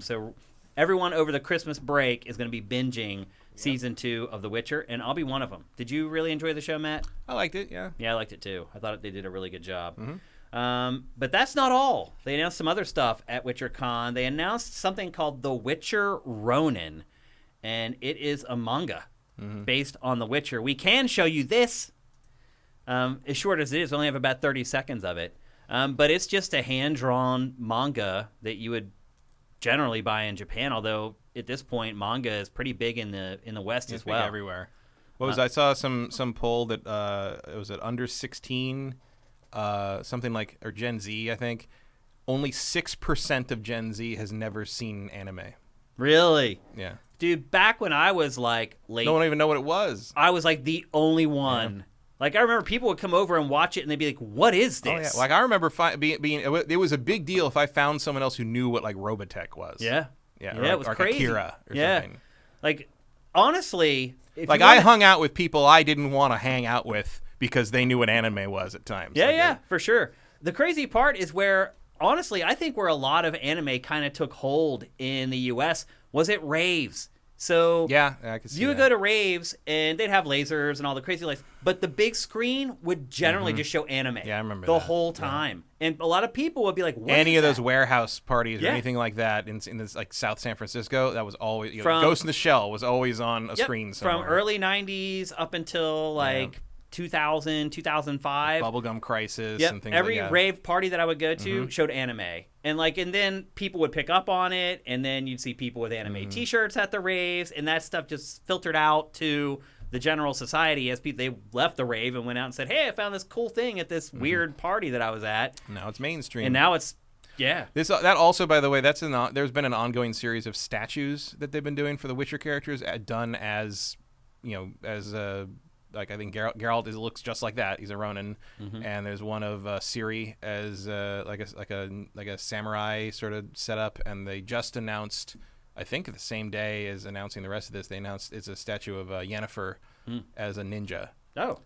So everyone over the Christmas break is going to be binging Season 2 of The Witcher, and I'll be one of them. Did you really enjoy the show, Matt? I liked it, yeah. Yeah, I liked it too. I thought they did a really good job. But that's not all. They announced some other stuff at Witchercon. They announced something called The Witcher Ronin, and it is a manga based on The Witcher. We can show you this, as short as it is. We only have about 30 seconds of it. But it's just a hand-drawn manga that you would generally buy in Japan, although at this point manga is pretty big in the West as well. Big everywhere. What was I saw some poll that it was at under 16, something like, or Gen Z, I think. Only 6% of Gen Z has never seen anime. Really? Yeah. Dude, back when I was like late, no one even know what it was. I was like the only one. Yeah. Like, I remember people would come over and watch it, and they'd be like, what is this? Oh, yeah. Like, I remember being it was a big deal if I found someone else who knew what, like, Robotech was. Yeah. Yeah, it was crazy. Akira or something. Like, honestly. Like, I hung out with people I didn't want to hang out with because they knew what anime was at times. Yeah, for sure. The crazy part is where, honestly, I think where a lot of anime kind of took hold in the U.S. was at raves. So yeah, I can see you would go to raves, and they'd have lasers and all the crazy lights, but the big screen would generally just show anime. Yeah, I remember the that. whole time. Yeah. And a lot of people would be like, what Any is of that? Those warehouse parties or anything like that in this, like South San Francisco, that was always, Ghost in the Shell was always on a screen somewhere. From early 90s up until like 2000, 2005. Bubblegum Crisis and things Every like that. rave party that I would go to showed anime. And then people would pick up on it, and then you'd see people with anime t-shirts at the raves, and that stuff just filtered out to the general society, as people, they left the rave and went out and said, hey, I found this cool thing at this weird party that I was at. Now it's mainstream. And now it's, yeah. That also, by the way, there's been an ongoing series of statues that they've been doing for the Witcher characters, done as, like I think Geralt looks just like that. He's a Ronin, and there's one of Ciri as like a samurai sort of setup. And they just announced, I think the same day as announcing the rest of this, they announced it's a statue of Yennefer as a ninja. Oh,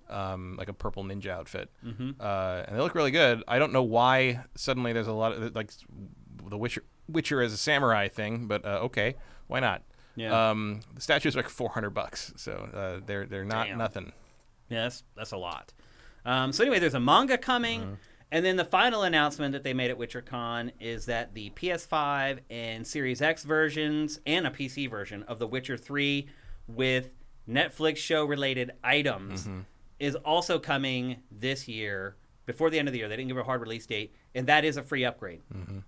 like a purple ninja outfit, and they look really good. I don't know why suddenly there's a lot of like the Witcher as a samurai thing, but okay, why not? Yeah. The statues are like $400, so they're not nothing. Yeah, that's a lot. So anyway, there's a manga coming, and then the final announcement that they made at Witchercon is that the PS5 and Series X versions and a PC version of The Witcher 3 with Netflix show-related items is also coming this year, before the end of the year. They didn't give a hard release date, and that is a free upgrade.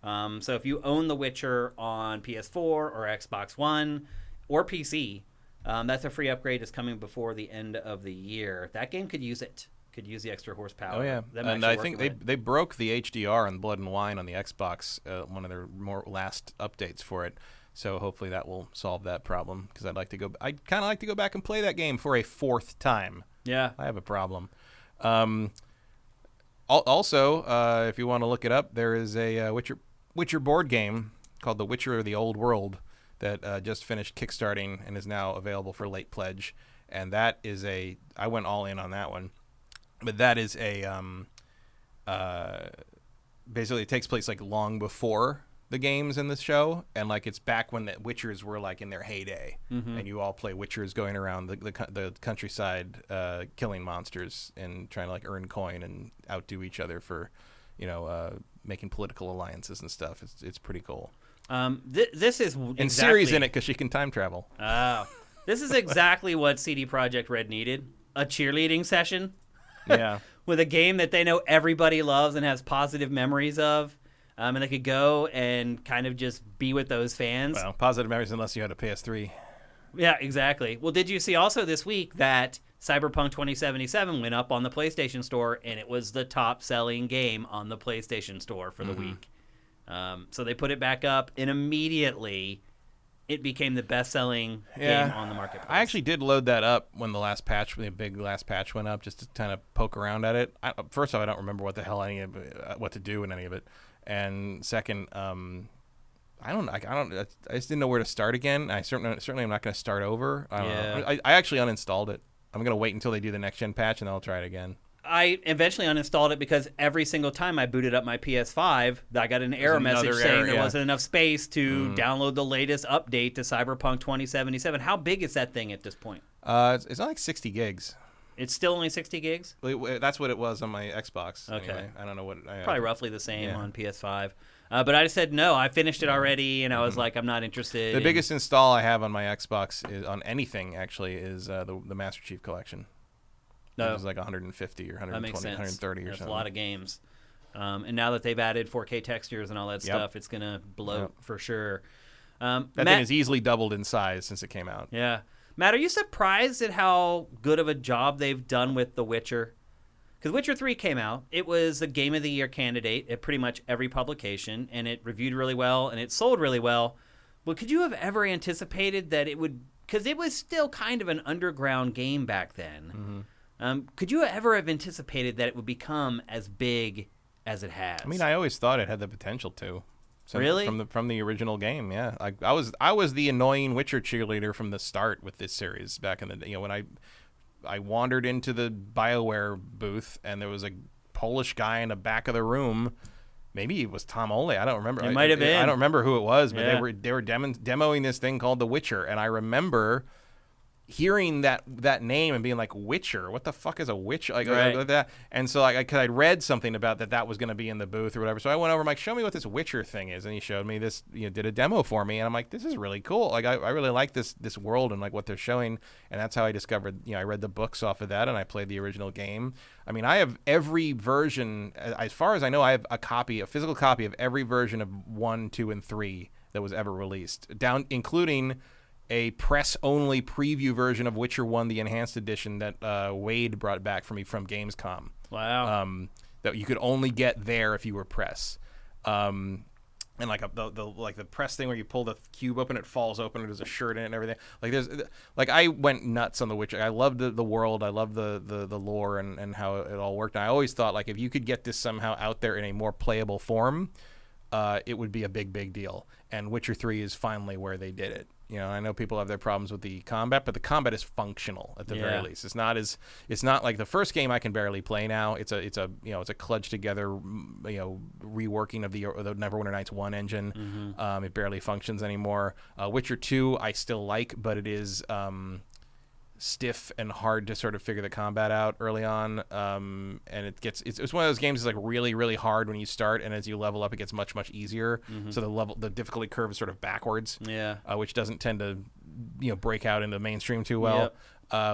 So if you own The Witcher on PS4 or Xbox One or PC, that's a free upgrade. It's coming before the end of the year. That game could use it. Could use the extra horsepower. Oh, yeah. And I think they broke the HDR on Blood and Wine on the Xbox, one of their last updates for it. So hopefully that will solve that problem, because I'd kind of like to go back and play that game for a fourth time. Yeah. I have a problem. Also, if you want to look it up, there is a Witcher board game called The Witcher: The Old World that just finished kickstarting and is now available for late pledge. And that is I went all in on that one. But that is basically it takes place like long before the games in the show, and like it's back when the Witchers were like in their heyday, and you all play Witchers going around the countryside killing monsters and trying to like earn coin and outdo each other for making political alliances and stuff. It's pretty cool. This is and exactly... Ciri's in it because she can time travel. Oh, this is exactly what CD Projekt Red needed: a cheerleading session. Yeah, with a game that they know everybody loves and has positive memories of. And they could go and kind of just be with those fans. Well, positive memories unless you had a PS3. Yeah, exactly. Well, did you see also this week that Cyberpunk 2077 went up on the PlayStation Store, and it was the top-selling game on the PlayStation Store for the week. So they put it back up, and immediately it became the best-selling game on the marketplace. I actually did load that up when the big last patch went up, just to kind of poke around at it. First off, I don't remember what the hell what to do in any of it. And second, I just didn't know where to start again. I certainly am not going to start over. I don't know. I actually uninstalled it. I'm going to wait until they do the next gen patch, and then I'll try it again. I eventually uninstalled it because every single time I booted up my PS5, I got an error message saying there wasn't enough space to download the latest update to Cyberpunk 2077. How big is that thing at this point? It's not like 60 gigs. It's still only 60 gigs? That's what it was on my Xbox. Okay. Anyway. I don't know what... Probably roughly the same on PS5. But I just said no. I finished it already, and I was like, I'm not interested. The biggest install I have on my Xbox, is on anything, actually, is the Master Chief Collection. No. It was like 150 or 120, 130 or something. That's a lot of games. And now that they've added 4K textures and all that stuff, it's going to bloat for sure. That thing has easily doubled in size since it came out. Yeah. Matt, are you surprised at how good of a job they've done with The Witcher? Because Witcher 3 came out. It was a Game of the Year candidate at pretty much every publication, and it reviewed really well, and it sold really well. But could you have ever anticipated that it would... Because it was still kind of an underground game back then. Could you ever have anticipated that it would become as big as it has? I mean, I always thought it had the potential to. Really? From the original game, yeah. I was the annoying Witcher cheerleader from the start with this series back in the day. When I wandered into the BioWare booth and there was a Polish guy in the back of the room. Maybe it was Tom Ole. I don't remember. It might have been. I don't remember who it was, but they were demoing this thing called The Witcher, and I remember hearing that name and being like, Witcher, what the fuck is a Witcher? Like that. And so cause I'd read something about that was going to be in the booth or whatever. So I went over, I'm like, show me what this Witcher thing is. And he showed me this, did a demo for me. And I'm like, this is really cool. Like, I really like this world and like what they're showing. And that's how I discovered, I read the books off of that and I played the original game. I mean, I have every version, as far as I know, I have a physical copy of every version of 1, 2, and 3 that was ever released, including a press-only preview version of Witcher 1, the Enhanced Edition that Wade brought back for me from Gamescom. Wow. That you could only get there if you were press. And like the press thing where you pull the cube open, it falls open, there's a shirt in it and everything. Like I went nuts on The Witcher. I loved the world, I loved the lore and how it all worked. And I always thought, like, if you could get this somehow out there in a more playable form, it would be a big deal. And Witcher 3 is finally where they did it. You know, I know people have their problems with the combat, but the combat is functional at the very least. It's not like the first game I can barely play now. It's a kludged together, reworking of the Neverwinter Nights 1 engine. It barely functions anymore. Witcher 2 I still like, but it is stiff and hard to sort of figure the combat out early on. And it's one of those games that's like really hard when you start, and as you level up it gets much easier. So the difficulty curve is sort of backwards, which doesn't tend to break out into mainstream too well.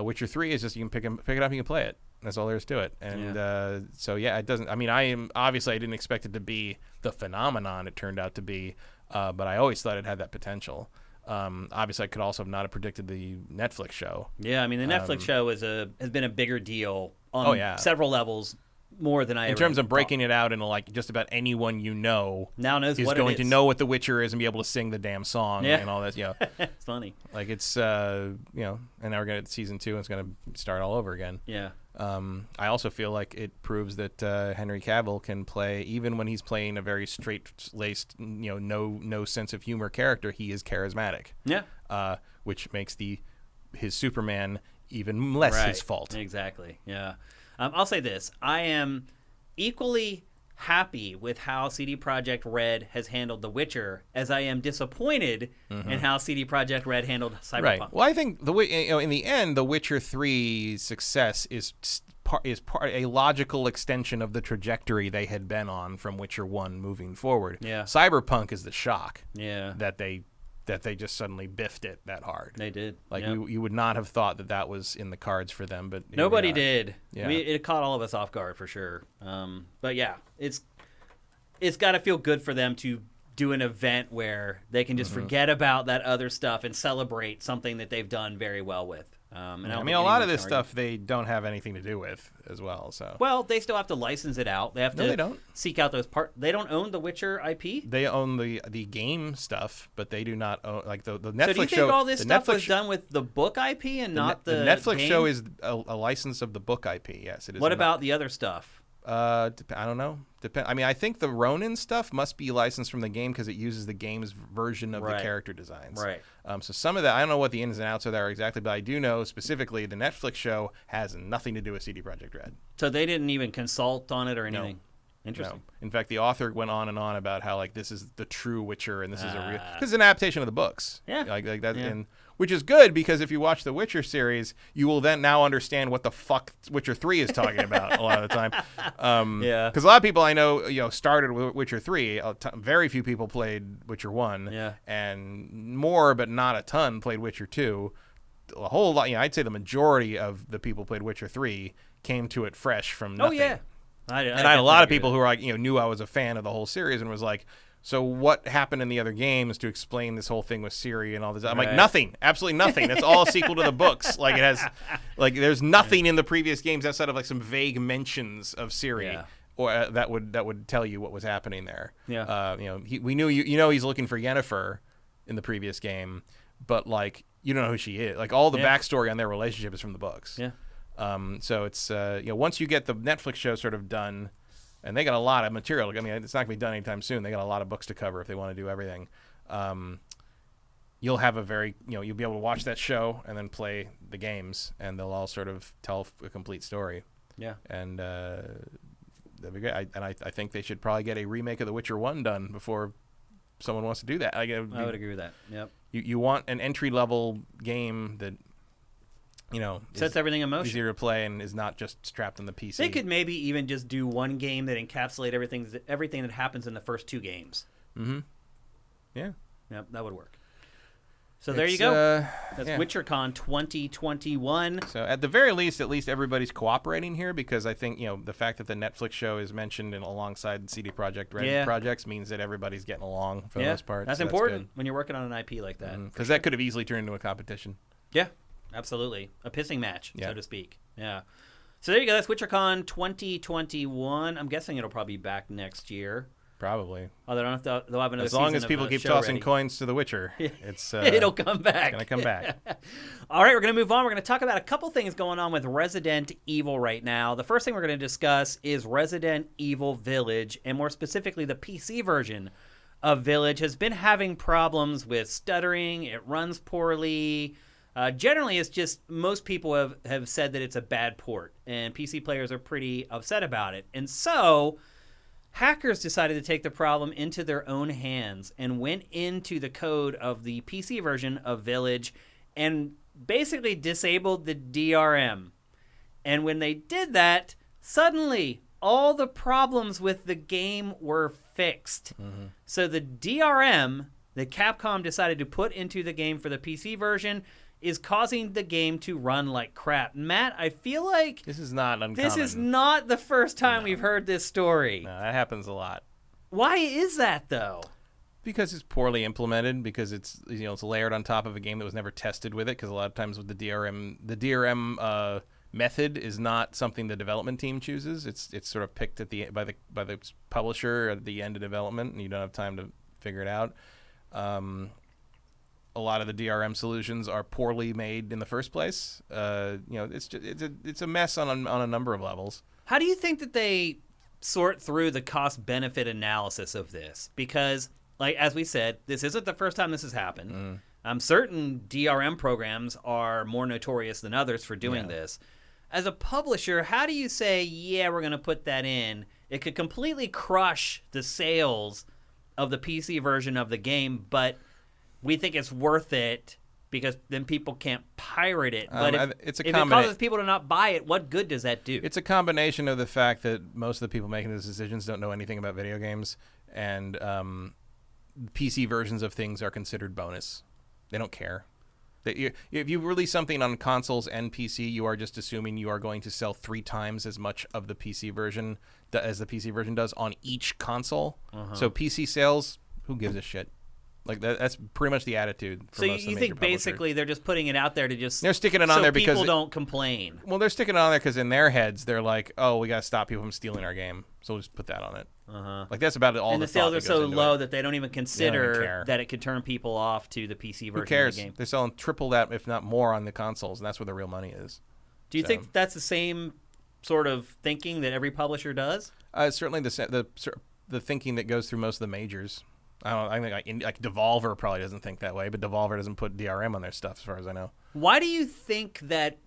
Witcher 3 is just you can pick it up, you can play it. That's all there is to it. And so it doesn't, I mean, I didn't expect it to be the phenomenon it turned out to be, but I always thought it had that potential. Obviously, I could also not have predicted the Netflix show. Yeah, I mean, the Netflix show has been a bigger deal on several levels, more than I in terms of breaking it out into like just about anyone now knows what going to know what The Witcher is and be able to sing the damn song and all that. It's funny. Like it's and now we're gonna get season 2 and it's gonna start all over again. Yeah. I also feel like it proves that Henry Cavill can play, even when he's playing a very straight-laced, no sense of humor character, he is charismatic. Yeah. Which makes his Superman even less his fault. Exactly. Yeah. I'll say this: I am equally happy with how CD Projekt Red has handled The Witcher as I am disappointed in how CD Projekt Red handled Cyberpunk. Right. Well, I think in the end, The Witcher 3's success is a logical extension of the trajectory they had been on from Witcher 1 moving forward. Yeah. Cyberpunk is the shock. Yeah. That they just suddenly biffed it that hard. They did. Like you would not have thought that was in the cards for them, but nobody did. Yeah. I mean, it caught all of us off guard for sure. But yeah, it's got to feel good for them to do an event where they can just forget about that other stuff and celebrate something that they've done very well with. And I mean, a lot of this stuff they don't have anything to do with as well. So well, they still have to license it out. They have to they don't. seek out those parts. They don't own the Witcher IP. They own the game stuff, but they do not own like the Netflix show. So do you think all this stuff was done with the book IP and not the Netflix game? show is a license of the book IP. Yes, it is. What about the other stuff? I don't know. I mean, I think the Ronin stuff must be licensed from the game because it uses the game's version of the character designs. Right. So some of that, I don't know what the ins and outs of that are exactly, but I do know specifically the Netflix show has nothing to do with CD Projekt Red. So they didn't even consult on it or anything? No. Interesting. No. In fact, the author went on and on about how like this is the true Witcher and this is a real. This is an adaptation of the books. Yeah. Like that, and which is good because if you watch the Witcher series, you will then now understand what the fuck Witcher 3 is talking about a lot of the time. Because a lot of people I know, started with Witcher 3. Very few people played Witcher 1. Yeah. And more, but not a ton, played Witcher 2. A whole lot. I'd say the majority of the people who played Witcher 3 came to it fresh from nothing. Oh yeah. I had a lot of people who were like, knew I was a fan of the whole series and was like, so what happened in the other games to explain this whole thing with Ciri and all this? I'm like, nothing, absolutely nothing. That's all a sequel to the books. Like it has, like there's nothing in the previous games outside of like some vague mentions of Ciri, or that would tell you what was happening there. Yeah. We knew he's looking for Yennefer in the previous game, but like you don't know who she is. Like all the backstory on their relationship is from the books. Yeah. So it's once you get the Netflix show sort of done. And they got a lot of material. I mean, it's not going to be done anytime soon. They got a lot of books to cover if they want to do everything. You'll have a very, you'll be able to watch that show and then play the games, and they'll all sort of tell a complete story. Yeah. And that'd be great. I think they should probably get a remake of The Witcher 1 done before someone wants to do that. I would agree with that. Yep. You want an entry-level game that sets everything in motion. Easier to play and is not just strapped on the PC. They could maybe even just do one game that encapsulate everything that happens in the first two games. Mm-hmm. Yeah. Yep, that would work. So there you go. That's Witchercon 2021. So at the very least, at least everybody's cooperating here, because I think the fact that the Netflix show is mentioned alongside CD Projekt Red projects means that everybody's getting along for the most part. That's important when you're working on an IP like that. Because that could have easily turned into a competition. Yeah, absolutely. A pissing match, so to speak. Yeah. So there you go. That's Witchercon 2021. I'm guessing it'll probably be back next year. Probably. Oh, they don't have to. They'll have another. As long as people keep tossing ready. Coins to The Witcher, it's it'll come back. It's gonna come back. All right, we're gonna move on. We're gonna talk about a couple things going on with Resident Evil right now. The first thing we're gonna discuss is Resident Evil Village, and more specifically, the PC version of Village has been having problems with stuttering. It runs poorly. Generally, it's just most people have said that it's a bad port, and PC players are pretty upset about it. And so hackers decided to take the problem into their own hands and went into the code of the PC version of Village and basically disabled the DRM. And when they did that, suddenly all the problems with the game were fixed. Mm-hmm. So the DRM that Capcom decided to put into the game for the PC version is causing the game to run like crap. Matt, I feel like this is not uncommon. This is not the first time we've heard this story. No, that happens a lot. Why is that, though? Because it's poorly implemented, because it's it's layered on top of a game that was never tested with it, because a lot of times with the DRM method is not something the development team chooses. It's sort of picked at by the publisher at the end of development, and you don't have time to figure it out. A lot of the DRM solutions are poorly made in the first place. It's a mess on a number of levels. How do you think that they sort through the cost-benefit analysis of this? Because, like as we said, this isn't the first time this has happened. Certain DRM programs are more notorious than others for doing this. As a publisher, how do you say, yeah, we're going to put that in? It could completely crush the sales of the PC version of the game, but we think it's worth it because then people can't pirate it. But if it causes people to not buy it, what good does that do? It's a combination of the fact that most of the people making those decisions don't know anything about video games, and PC versions of things are considered bonus. They don't care. If you release something on consoles and PC, you are just assuming you are going to sell 3 times as much of the PC version as the PC version does on each console. So PC sales, who gives a shit? Like that's pretty much the attitude. For most of the you think basically they're just putting it out there to just they're sticking it on there because people don't complain. Well, they're sticking it on there because in their heads they're like, oh, we got to stop people from stealing our game, so we'll just put that on it. Like that's about all. And the sales are so low that they don't even consider that it could turn people off to the PC version Who cares? of the game. They're selling triple that, if not more, on the consoles, and that's where the real money is. Do you think that's the same sort of thinking that every publisher does? Certainly the thinking that goes through most of the majors. I think like Devolver probably doesn't think that way, but Devolver doesn't put DRM on their stuff, as far as I know. Why do you think that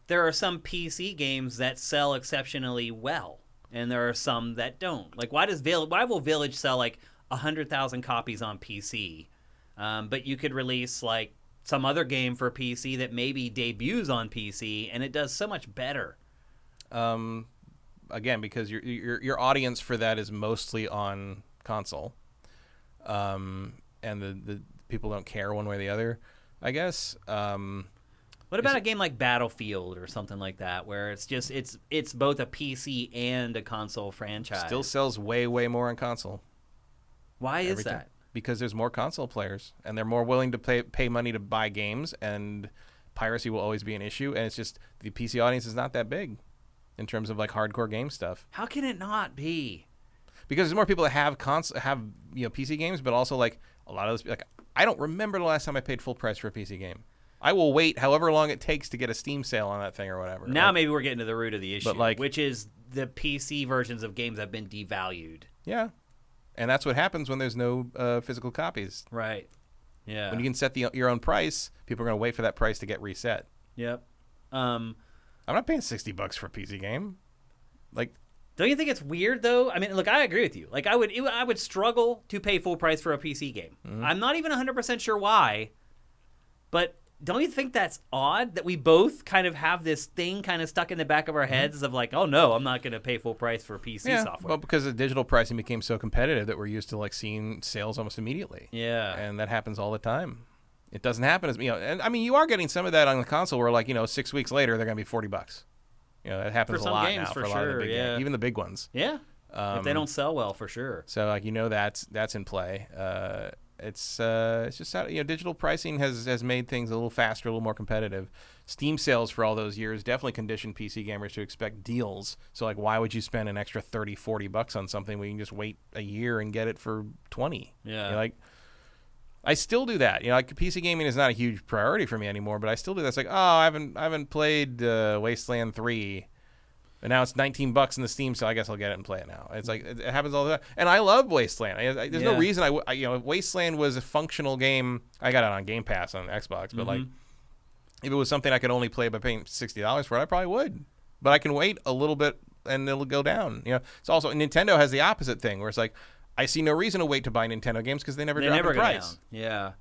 there are some PC games that sell exceptionally well, and there are some that don't? Like, why will Village sell like 100,000 copies on PC, but you could release like some other game for PC that maybe debuts on PC and it does so much better? Again, because your audience for that is mostly on console, and the people don't care one way or the other, I guess. What about a game like Battlefield or something like that, where it's just it's both a PC and a console franchise? Still sells way more on console. Why is that? Because there's more console players, and they're more willing to pay money to buy games, and piracy will always be an issue. And it's just the PC audience is not that big in terms of like hardcore game stuff. How can it not be? Because there's more people that have PC games, but also like a lot of those. Like, I don't remember the last time I paid full price for a PC game. I will wait however long it takes to get a Steam sale on that thing or whatever. Now maybe we're getting to the root of the issue, which is the PC versions of games have been devalued. Yeah, and that's what happens when there's no physical copies. Right. Yeah. When you can set your own price, people are going to wait for that price to get reset. Yep. I'm not paying $60 for a PC game. Like. Don't you think it's weird, though? I mean, look, I agree with you. Like, I would struggle to pay full price for a PC game. Mm-hmm. I'm not even 100% sure why, but don't you think that's odd that we both kind of have this thing kind of stuck in the back of our heads of like, oh no, I'm not going to pay full price for PC software. Well, because the digital pricing became so competitive that we're used to like seeing sales almost immediately. Yeah. And that happens all the time. It doesn't happen as, and I mean, you are getting some of that on the console where like, 6 weeks later, they're going to be $40. That happens a lot now for a lot of the big games, even the big ones. Yeah. If they don't sell well, for sure. So like, that's in play. It's just how, digital pricing has made things a little faster, a little more competitive. Steam sales for all those years definitely conditioned PC gamers to expect deals. So like, why would you spend an extra $30-$40 on something when you can just wait a year and get it for $20? Yeah. I still do that. Like PC gaming is not a huge priority for me anymore, but I still do that. It's like, I haven't played Wasteland 3. And now it's $19 in the Steam, so I guess I'll get it and play it now. It's like it happens all the time, and I love Wasteland. There's no reason Wasteland was a functional game. I got it on Game Pass on Xbox, but like, if it was something I could only play by paying $60 for it, I probably would. But I can wait a little bit, and it'll go down. It's also Nintendo has the opposite thing, where it's like, I see no reason to wait to buy Nintendo games because they never drop in price. Down. Yeah.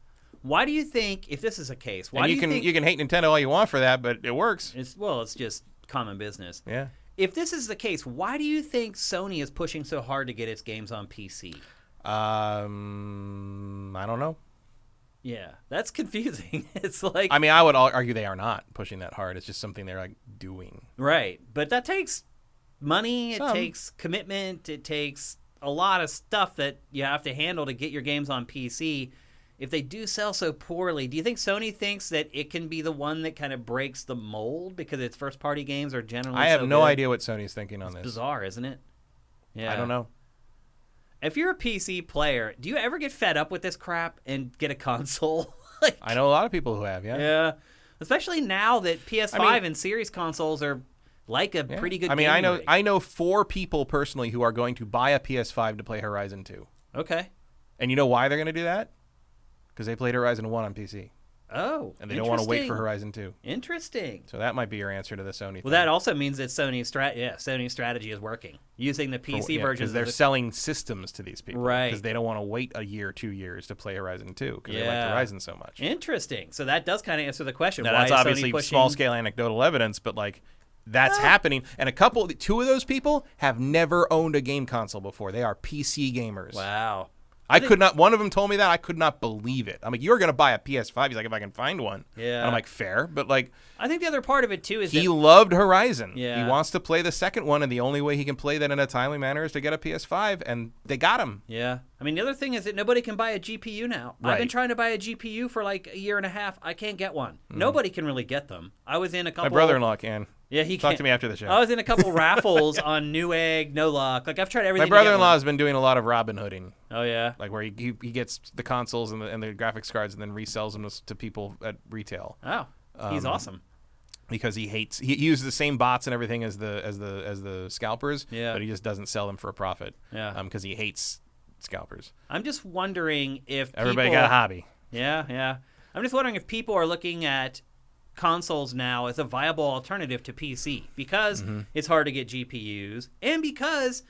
Why do you think, if this is a case, you can hate Nintendo all you want for that, but it works. It's just common business. Yeah. If this is the case, why do you think Sony is pushing so hard to get its games on PC? I don't know. Yeah, that's confusing. It's like, I mean, I would argue they are not pushing that hard. It's just something they're like doing. Right, but that takes money. It takes commitment. It takes a lot of stuff that you have to handle to get your games on PC. If they do sell so poorly, do you think Sony thinks that it can be the one that kind of breaks the mold because its first-party games are generally I have so no good? idea what Sony's thinking on this. Bizarre, isn't it? Yeah. I don't know. If you're a PC player, do you ever get fed up with this crap and get a console? I know a lot of people who have, yeah. Yeah. Especially now that PS5 and Series consoles are like a pretty good game. I know 4 people personally who are going to buy a PS5 to play Horizon 2. Okay. And you know why they're going to do that? Because they played Horizon 1 on PC. Oh, and they don't want to wait for Horizon 2. Interesting. So that might be your answer to the Sony thing. Well, that also means that Sony's strategy is working. Using the PC version. Because they're selling systems to these people. Right. Because they don't want to wait a year, 2 years to play Horizon 2 because they like Horizon so much. Interesting. So that does kind of answer the question. Now, why that's obviously small-scale anecdotal evidence, but like that's happening. And 2 of those people have never owned a game console before. They are PC gamers. Wow. I could not. One of them told me that. I could not believe it. I'm like, you're going to buy a PS5. He's like, if I can find one. Yeah. And I'm like, fair. But like, I think the other part of it too is he loved Horizon. Yeah. He wants to play the second one, and the only way he can play that in a timely manner is to get a PS5, and they got him. Yeah. I mean, the other thing is that nobody can buy a GPU now. Right. I've been trying to buy a GPU for like a year and a half. I can't get one. Nobody can really get them. I was in a couple. My brother-in-law can. Yeah, he Talk can. to me after the show. I was in a couple raffles on Newegg, No Luck. Like I've tried everything. My brother-in-law has been doing a lot of Robin Hooding. Oh yeah. Like where he gets the consoles and the graphics cards and then resells them to people at retail. Oh, he's awesome. Because he uses the same bots and everything as the scalpers. Yeah. But he just doesn't sell them for a profit. Yeah. Because he hates scalpers. I'm just wondering if everybody got a hobby. Yeah, yeah. I'm just wondering if people are looking at consoles now as a viable alternative to PC because it's hard to get GPUs and because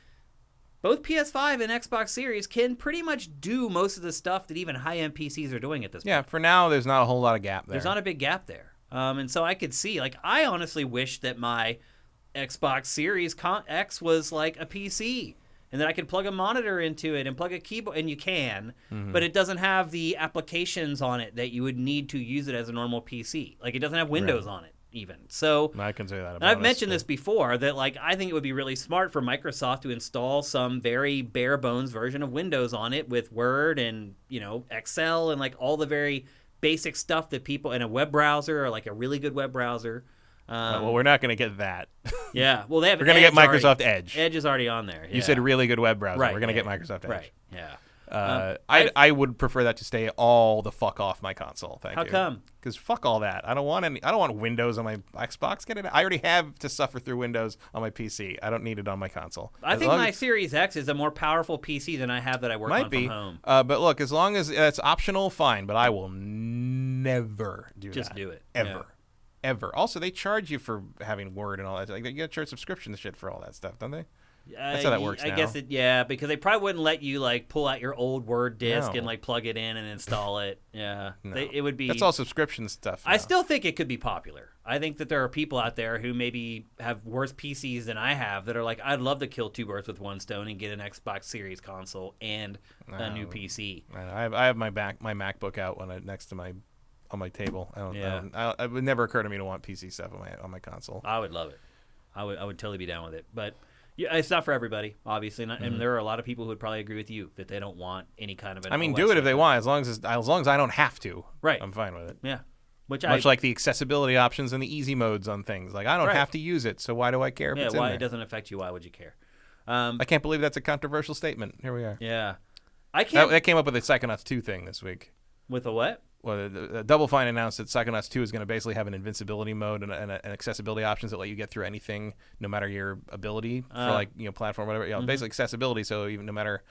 both PS5 and Xbox Series can pretty much do most of the stuff that even high-end PCs are doing at this point. Yeah, for now, there's not a whole lot of gap there. There's not a big gap there. And so I could see, like, I honestly wish that my Xbox Series X was like a PC and that I could plug a monitor into it and plug a keyboard, and you can, but it doesn't have the applications on it that you would need to use it as a normal PC. Like, it doesn't have Windows on it, even. So I can say that about and I've mentioned this before, that, like, I think it would be really smart for Microsoft to install some very bare-bones version of Windows on it with Word and, Excel and, like, all the very basic stuff that people, in a web browser or, like, a really good web browser. Well, we're not going to get that. Yeah, well, they have. We're going to get Microsoft Edge. Edge is already on there. Yeah. You said really good web browser. Right, We're going to get Microsoft Edge. Right. Yeah. I would prefer that to stay all the fuck off my console. Thank you. How come? Because fuck all that. I don't want Windows on my Xbox. Get it? I already have to suffer through Windows on my PC. I don't need it on my console. I think my Series X is a more powerful PC than I have that I work on from home. But look, as long as it's optional, fine. But I will never do that. Just do it. Ever. Yeah. Ever. Also, they charge you for having Word and all that. Like, you got to charge subscription to shit for all that stuff, don't they? That's how that works now. I guess because they probably wouldn't let you like pull out your old Word disk and like plug it in and install it. Yeah, No. It would be. That's all subscription stuff now. I still think it could be popular. I think that there are people out there who maybe have worse PCs than I have that are like, I'd love to kill two birds with one stone and get an Xbox Series console and a new PC. I have my MacBook out next to on my table. It would never occur to me to want PC stuff on my console. I would love it. I would totally be down with it, but yeah, it's not for everybody, obviously, and there are a lot of people who would probably agree with you that they don't want any kind of. Do it if they want, as long as I don't have to. Right, I'm fine with it. Yeah, much like the accessibility options and the easy modes on things. Like I don't have to use it, so why do I care? If it's in there? It doesn't affect you. Why would you care? I can't believe that's a controversial statement. Here we are. Yeah, I can't. That came up with the Psychonauts 2 thing this week. With a what? Well, Double Fine announced that Psychonauts 2 is going to basically have an invincibility mode and accessibility options that let you get through anything, no matter your ability for platform, whatever. Basically accessibility. So even no matter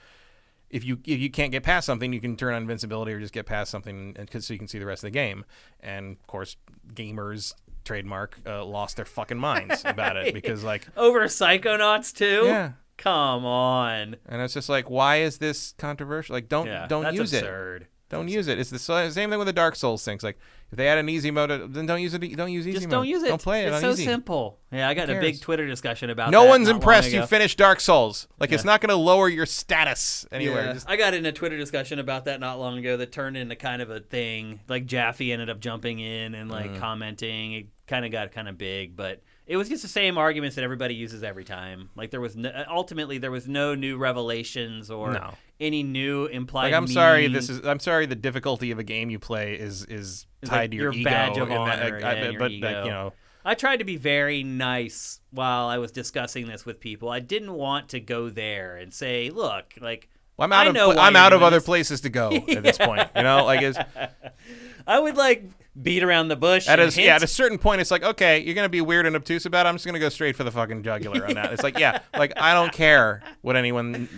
if you can't get past something, you can turn on invincibility or just get past something, so you can see the rest of the game. And of course, gamers trademark lost their fucking minds about it because over Psychonauts 2. Yeah. Come on. And it's just like, why is this controversial? Like, don't use it. That's absurd. Don't use it. It's the same thing with the Dark Souls things. Like, if they add an easy mode, then don't use it. Don't use easy mode. Just don't use it. Don't play it it's on so easy. Simple. Yeah, I got in a big Twitter discussion about that. No one's impressed you you finished Dark Souls. It's not going to lower your status anywhere. Yeah. I got in a Twitter discussion about that not long ago that turned into kind of a thing. Like, Jaffe ended up jumping in and, commenting. It kind of got kind of big, but it was just the same arguments that everybody uses every time. Like, ultimately there was no new revelations or any new implied. I'm sorry. I'm sorry. The difficulty of a game you play is tied to your ego. Badge of honor. Your ego. I tried to be very nice while I was discussing this with people. I didn't want to go there and say, "Look, I'm out of other places to go at this point." I would beat around the bush. At a certain point, it's like, okay, you're gonna be weird and obtuse about it. I'm just gonna go straight for the fucking jugular on that. It's like, I don't care what anyone.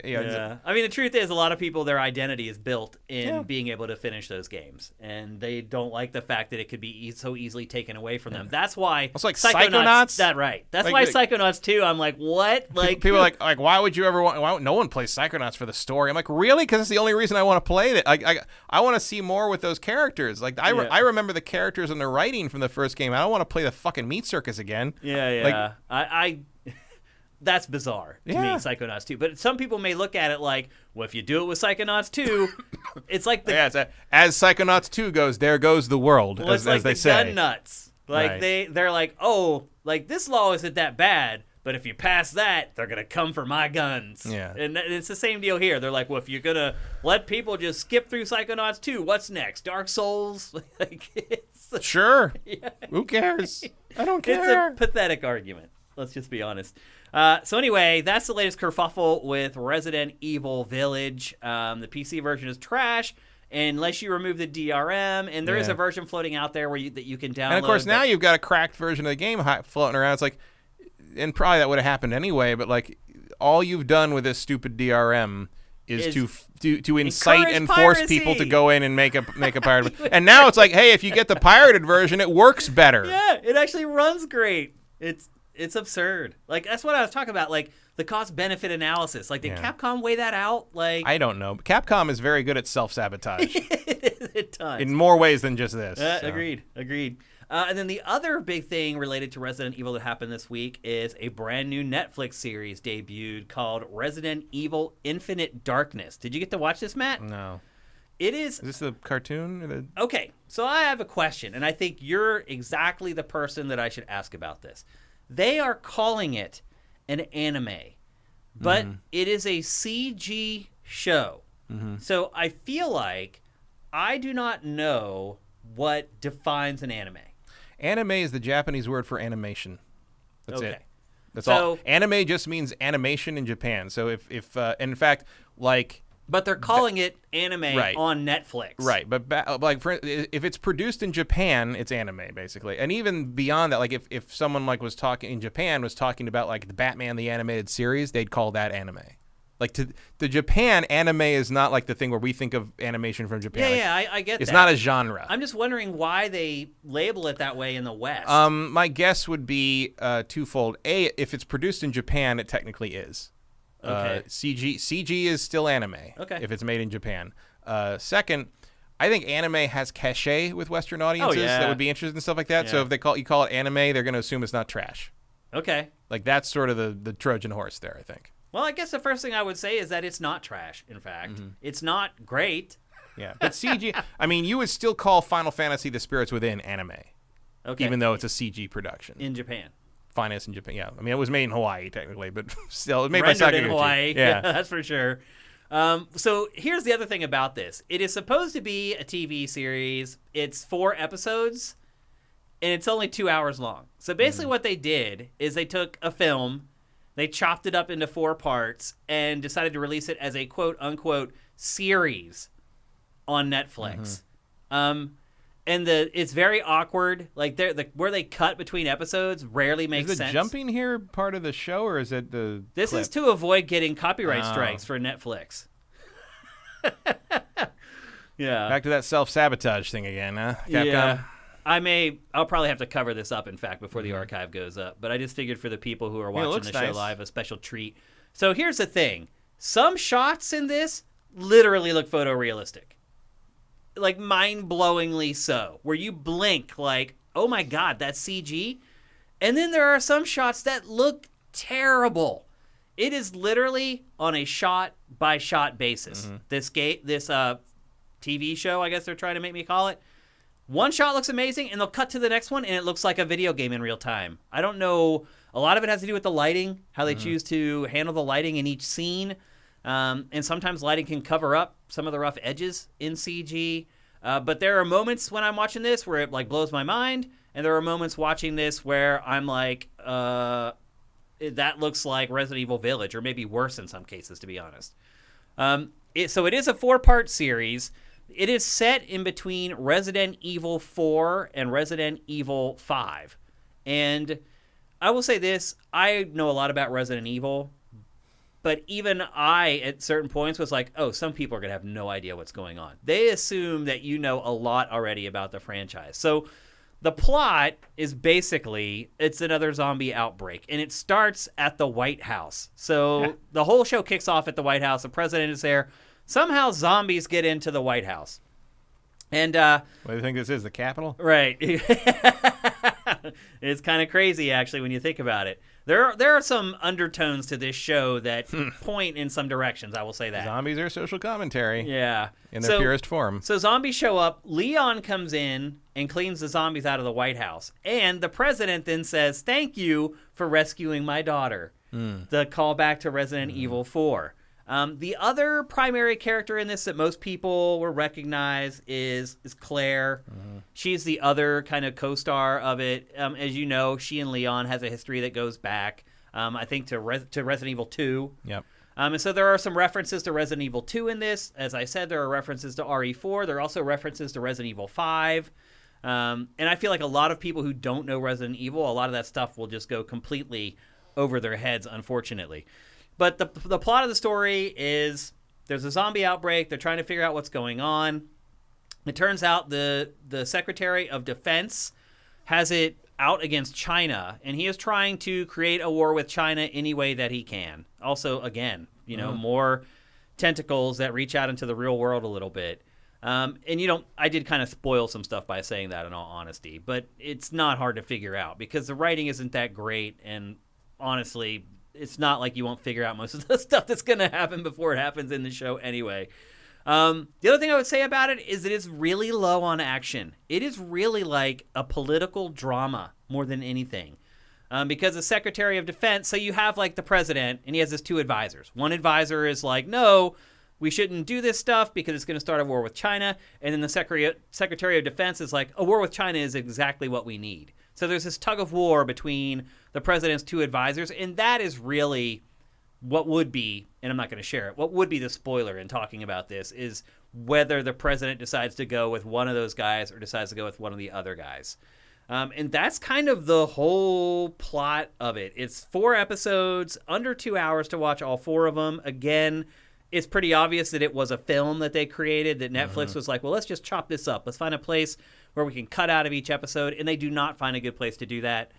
Yeah. I mean, the truth is, a lot of people, their identity is built in being able to finish those games, and they don't like the fact that it could be so easily taken away from them. That's why it's like Psychonauts. That's why Psychonauts 2. I'm like, what? People are like, why would you ever want? No one plays Psychonauts for the story. I'm like, really? Because it's the only reason I want to play it. I want to see more with those characters. I remember the characters and the writing from the first game. I don't want to play the fucking meat circus again. Yeah. That's bizarre to me, Psychonauts 2. But some people may look at it like, well, if you do it with Psychonauts 2, it's like as Psychonauts 2 goes, there goes the world, as they say. Gun nuts. They're like, oh, this law isn't that bad, but if you pass that, they're gonna come for my guns. Yeah. And it's the same deal here. They're like, well, if you're gonna let people just skip through Psychonauts 2, what's next? Dark Souls? Sure. Yeah. Who cares? I don't care. It's a pathetic argument. Let's just be honest. So anyway, that's the latest kerfuffle with Resident Evil Village. The PC version is trash unless you remove the DRM, and there is a version floating out there that you can download. And of course, now you've got a cracked version of the game floating around. It's like, and probably that would have happened anyway, but all you've done with this stupid DRM is to incite and force people to go in and make a pirated. And now it's like, hey, if you get the pirated version, it works better. Yeah, it actually runs great. It's absurd. That's what I was talking about. The cost-benefit analysis. Did Capcom weigh that out? I don't know. Capcom is very good at self-sabotage. At times. In more ways than just this. Agreed. And then the other big thing related to Resident Evil that happened this week is a brand new Netflix series debuted called Resident Evil Infinite Darkness. Did you get to watch this, Matt? No. Is this the cartoon? Okay, so I have a question, and I think you're exactly the person that I should ask about this. They are calling it an anime, but it is a CG show. Mm-hmm. So I feel like I do not know what defines an anime. Anime is the Japanese word for animation. That's it. That's all. Anime just means animation in Japan. So if in fact, but they're calling it anime on Netflix. Right, but if it's produced in Japan, it's anime, basically. And even beyond that, if someone was talking in Japan was talking about the Batman the animated series, they'd call that anime. Like to Japan, anime is not like the thing where we think of animation from Japan. Yeah, I get that. It's not a genre. I'm just wondering why they label it that way in the West. My guess would be twofold. A, if it's produced in Japan, it technically is. Okay. CG is still anime. Okay. If it's made in Japan. Second, I think anime has cachet with Western audiences that would be interested in stuff like that. Yeah. So if you call it anime, they're going to assume it's not trash. Okay. Like that's sort of the Trojan horse there, I think. Well, I guess the first thing I would say is that it's not trash, in fact. It's not great. Yeah. But CG, I mean, you would still call Final Fantasy The Spirits Within anime. Okay. Even though it's a CG production. In Japan. Finest in Japan, yeah. I mean, it was made in Hawaii, technically, but still, it was made Rendered by Sakaguchi. in Hawaii. Yeah. That's for sure. So here's the other thing about this. It is supposed to be a TV series. It's 4 episodes, and it's only 2 hours long. So basically what they did is they took a film, they chopped it up into 4 parts, and decided to release it as a quote-unquote series on Netflix. And it's very awkward. Like where they cut between episodes rarely makes sense. Is the jumping here part of the show, or is it the This clip? is to avoid getting copyright strikes for Netflix. Yeah. Back to that self-sabotage thing again, huh? Capcom? Yeah. I'll probably have to cover this up, in fact, before the archive goes up. But I just figured for the people who are watching the show live, a special treat. So here's the thing. Some shots in this literally look photorealistic. Like mind-blowingly so. Where you blink like, oh my God, that's CG? And then there are some shots that look terrible. It is literally on a shot-by-shot basis. This TV show, I guess they're trying to make me call it. One shot looks amazing, and they'll cut to the next one, and it looks like a video game in real time. I don't know. A lot of it has to do with the lighting, how they choose to handle the lighting in each scene. And sometimes lighting can cover up some of the rough edges in CG. But there are moments when I'm watching this where it like blows my mind, and there are moments watching this where I'm like, that looks like Resident Evil Village, or maybe worse in some cases, to be honest. So it is a 4-part series. It is set in between Resident Evil 4 and Resident Evil 5. And I will say this, I know a lot about Resident Evil, but even I, at certain points, was like, oh, some people are going to have no idea what's going on. They assume that you know a lot already about the franchise. So the plot is basically, it's another zombie outbreak, and it starts at the White House. So the whole show kicks off at the White House. The president is there. Somehow zombies get into the White House. And what do you think this is, the Capitol? Right. It's kind of crazy, actually, when you think about it. There are some undertones to this show that point in some directions, I will say that. Zombies are social commentary. Yeah. In their purest form. So zombies show up. Leon comes in and cleans the zombies out of the White House. And the president then says, thank you for rescuing my daughter. The callback to Resident Evil 4. The other primary character in this that most people will recognize is Claire. She's the other kind of co-star of it. As you know, she and Leon has a history that goes back, I think, to Resident Evil 2. Yep. And so there are some references to Resident Evil 2 in this. As I said, there are references to RE4. There are also references to Resident Evil 5. And I feel like a lot of people who don't know Resident Evil, a lot of that stuff will just go completely over their heads, unfortunately. But the plot of the story is there's a zombie outbreak. They're trying to figure out what's going on. It turns out the Secretary of Defense has it out against China, and he is trying to create a war with China any way that he can. Also, again, more tentacles that reach out into the real world a little bit. And I did kind of spoil some stuff by saying that, in all honesty, but it's not hard to figure out because the writing isn't that great, and honestly, it's not like you won't figure out most of the stuff that's going to happen before it happens in the show anyway. The other thing I would say about it is it is really low on action. It is really like a political drama more than anything. Because the Secretary of Defense, so you have like the president, and he has his 2 advisors. One advisor is like, no, we shouldn't do this stuff because it's going to start a war with China. And then the Secretary of Defense is like, a war with China is exactly what we need. So there's this tug of war between the president's 2 advisors, and that is really what would be, and I'm not going to share it, what would be the spoiler in talking about this is whether the president decides to go with one of those guys or decides to go with one of the other guys. And that's kind of the whole plot of it. It's 4 episodes, under 2 hours to watch all 4 of them. Again, it's pretty obvious that it was a film that they created, that Netflix was like, well, let's just chop this up. Let's find a place where we can cut out of each episode. And they do not find a good place to do that.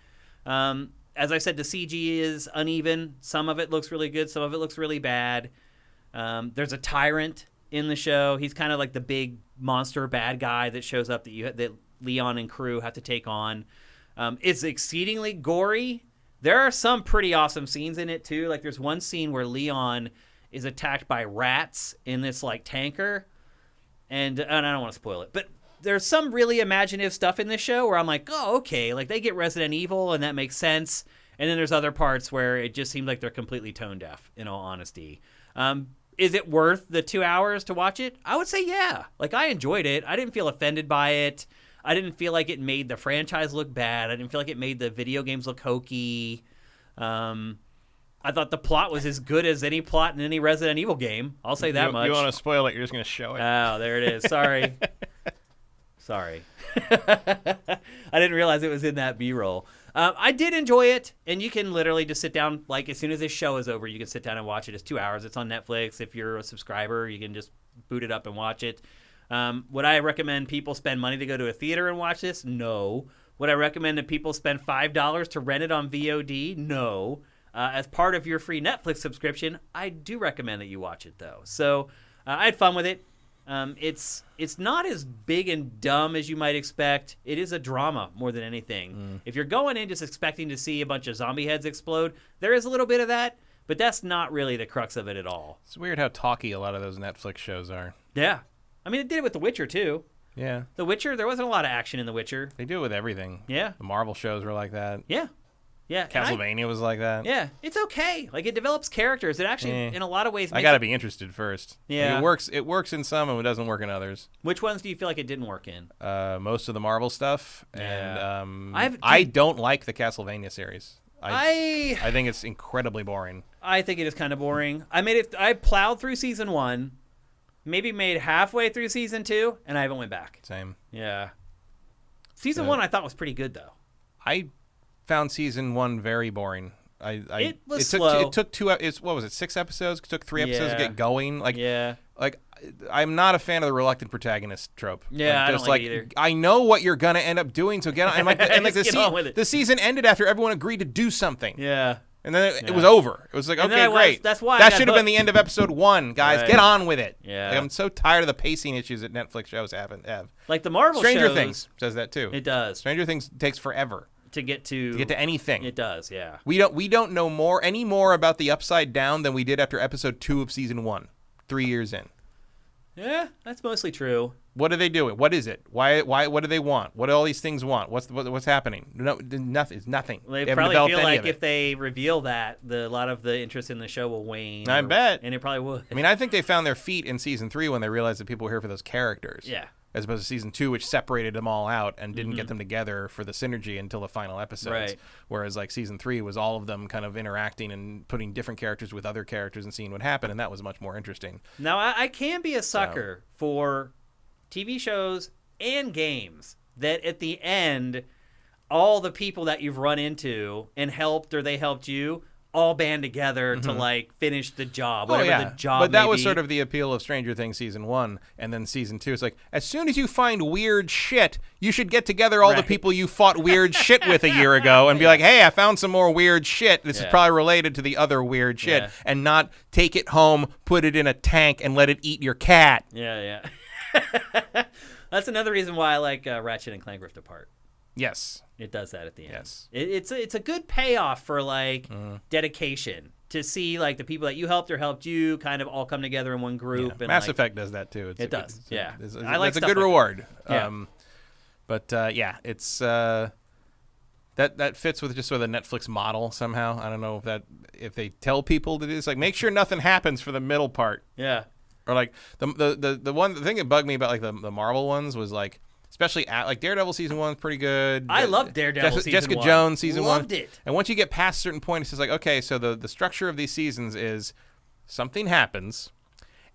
As I said, the CG is uneven. Some of it looks really good. Some of it looks really bad. There's a tyrant in the show. He's kind of like the big monster bad guy that shows up that Leon and crew have to take on. It's exceedingly gory. There are some pretty awesome scenes in it, too. Like, there's one scene where Leon is attacked by rats in this, like, tanker. And I don't want to spoil it, but there's some really imaginative stuff in this show where I'm like, oh, okay, like, they get Resident Evil, and that makes sense. And then there's other parts where it just seems like they're completely tone deaf, in all honesty. Is it worth the 2 hours to watch it? I would say yeah. Like, I enjoyed it. I didn't feel offended by it. I didn't feel like it made the franchise look bad. I didn't feel like it made the video games look hokey. I thought the plot was as good as any plot in any Resident Evil game. I'll say that much. You want to spoil it, you're just going to show it. Oh, there it is. Sorry. Sorry. I didn't realize it was in that B-roll. I did enjoy it, and you can literally just sit down, like, as soon as this show is over, you can sit down and watch it. It's 2 hours. It's on Netflix. If you're a subscriber, you can just boot it up and watch it. Would I recommend people spend money to go to a theater and watch this? No. Would I recommend that people spend $5 to rent it on VOD? No. As part of your free Netflix subscription, I do recommend that you watch it, though. So I had fun with it. It's not as big and dumb as you might expect. It is a drama more than anything. If you're going in just expecting to see a bunch of zombie heads explode, there is a little bit of that, but that's not really the crux of it at all. It's weird how talky a lot of those Netflix shows are. Yeah. I mean, it did it with The Witcher, too. Yeah. The Witcher, there wasn't a lot of action in The Witcher. They do it with everything. Yeah. The Marvel shows were like that. Yeah. Yeah. Castlevania was like that. Yeah. It's okay. Like, it develops characters. It actually, in a lot of ways, makes I got to be interested first. Yeah. Like, it works in some and it doesn't work in others. Which ones do you feel like it didn't work in? Most of the Marvel stuff. Yeah. And I don't like the Castlevania series. I think it's incredibly boring. I think it is kind of boring. I plowed through season 1, maybe made halfway through season 2, and I haven't went back. Same. Yeah. Season 1 I thought was pretty good, though. I found season 1 very boring. It was slow. It took 6 episodes? It took 3 episodes to get going. Like I'm not a fan of the reluctant protagonist trope. Yeah, I don't like it either. I know what you're gonna end up doing, so get on. And the season ended after everyone agreed to do something. Yeah. And then it was over. It was like, okay, great. That's why that should have been the end of episode 1, guys. Right. Get on with it. Yeah. Like, I'm so tired of the pacing issues that Netflix shows have. Like the Marvel Stranger shows, Things says that too. It does. Stranger Things takes forever to get to anything. It does, yeah. We don't know any more about the Upside Down than we did after episode 2 of season 1, 3 years in. Yeah, that's mostly true. What are they doing? What is it? Why? What do they want? What do all these things want? What's happening? No, nothing. It's nothing. They probably feel like if they reveal that, a lot of the interest in the show will wane. I bet. And it probably would. I mean, I think they found their feet in season 3 when they realized that people were here for those characters. Yeah. As opposed to season 2, which separated them all out and didn't get them together for the synergy until the final episodes. Right. Whereas like season 3 was all of them kind of interacting and putting different characters with other characters and seeing what happened, and that was much more interesting. Now, I can be a sucker for TV shows and games that at the end, all the people that you've run into and helped or they helped you all band together to like finish the job, whatever the job But that may was be. sort of the appeal of Stranger Things season 1, and then season 2. It's like, as soon as you find weird shit, you should get together all the people you fought weird shit with a year ago and be like, hey, I found some more weird shit. This is probably related to the other weird shit, and not take it home, put it in a tank, and let it eat your cat. Yeah. That's another reason why I like Ratchet and Clank Rift Apart. Yes. It does that at the end. Yes. It's a good payoff for like dedication to see like the people that you helped or helped you kind of all come together in one group. Yeah. And Mass Effect does that too. It does. I like it's a good like reward. Yeah. But it's that fits with just sort of the Netflix model somehow. I don't know if they tell people to do this, like make sure nothing happens for the middle part. Yeah. Or like the thing that bugged me about like the Marvel ones was like, especially like Daredevil season 1 is pretty good. I love Daredevil season 1. Jessica Jones season 1. Loved it. And once you get past a certain point, it's just like, okay, so the structure of these seasons is something happens,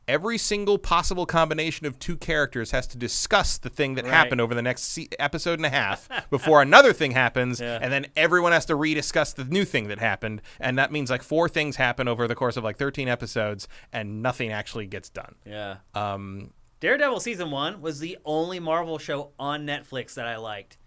every single possible combination of two characters has to discuss the thing that happened over the next episode and a half before another thing happens, and then everyone has to rediscuss the new thing that happened, and that means like 4 things happen over the course of like 13 episodes, and nothing actually gets done. Yeah. Daredevil Season 1 was the only Marvel show on Netflix that I liked.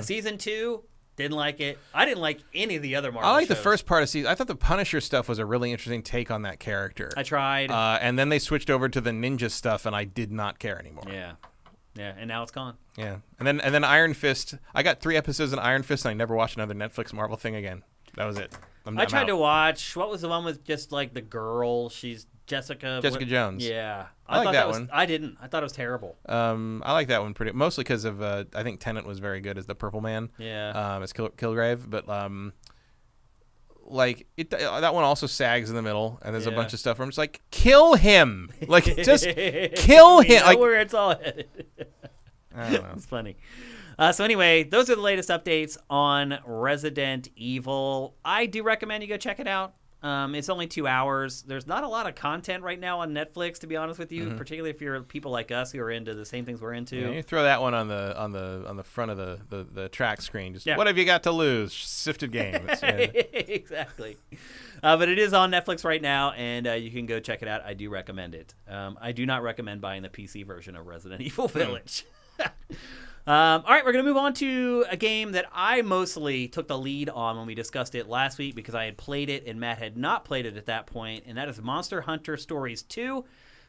Season 2, didn't like it. I didn't like any of the other Marvel shows. I like the first part of season. I thought the Punisher stuff was a really interesting take on that character. I tried. And then they switched over to the ninja stuff, and I did not care anymore. Yeah, and now it's gone. Yeah, and then Iron Fist. I got 3 episodes in Iron Fist, and I never watched another Netflix Marvel thing again. That was it. I tried to watch. What was the one with just like the girl? She's Jessica Jones. Yeah, I like that one. I didn't. I thought it was terrible. I like that one mostly because of I think Tennant was very good as the Purple Man. Yeah. As Kilgrave, but like that one also sags in the middle, and there's a bunch of stuff where I'm just like, kill him, like just kill him. Like where it's all headed. I don't know. It's funny. So anyway, those are the latest updates on Resident Evil. I do recommend you go check it out. It's only 2 hours. There's not a lot of content right now on Netflix, to be honest with you, particularly if you're people like us who are into the same things we're into. Yeah, you throw that one on the front of the track screen. Just what have you got to lose? Sifted game. Exactly. But it is on Netflix right now, and you can go check it out. I do recommend it. I do not recommend buying the PC version of Resident Evil Village. All right, we're going to move on to a game that I mostly took the lead on when we discussed it last week because I had played it and Matt had not played it at that point, and that is Monster Hunter Stories 2.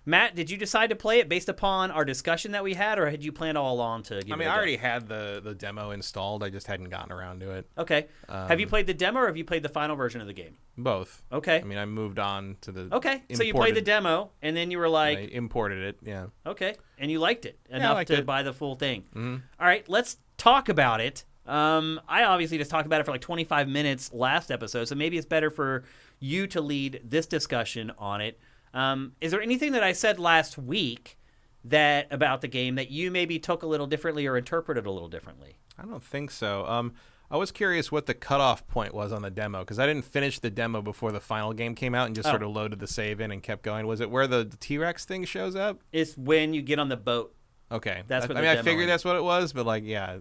Matt, did you decide to play it based upon our discussion that we had, or had you planned all along to give it a go? I already had the demo installed. I just hadn't gotten around to it. Okay. Have you played the demo, or have you played the final version of the game? Both. Okay. I mean, I moved on to the so you played the demo, and then you were like... I imported it, yeah. Okay, and you liked it enough to buy the full thing. Mm-hmm. All right, let's talk about it. I obviously just talked about it for like 25 minutes last episode, so maybe it's better for you to lead this discussion on it. Is there anything that I said last week about the game that you maybe took a little differently or interpreted a little differently? I don't think so. I was curious what the cutoff point was on the demo, because I didn't finish the demo before the final game came out and just sort of loaded the save in and kept going. Was it where the T-Rex thing shows up? It's when you get on the boat. Okay. That's what I figured that's what it was, but like, yeah.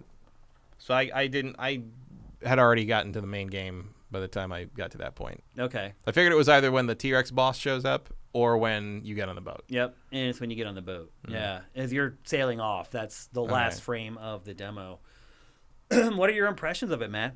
So I had already gotten to the main game by the time I got to that point. Okay. I figured it was either when the T-Rex boss shows up or when you get on the boat. Yep, and it's when you get on the boat. Mm-hmm. Yeah, as you're sailing off, that's the last frame of the demo. What are your impressions of it, Matt?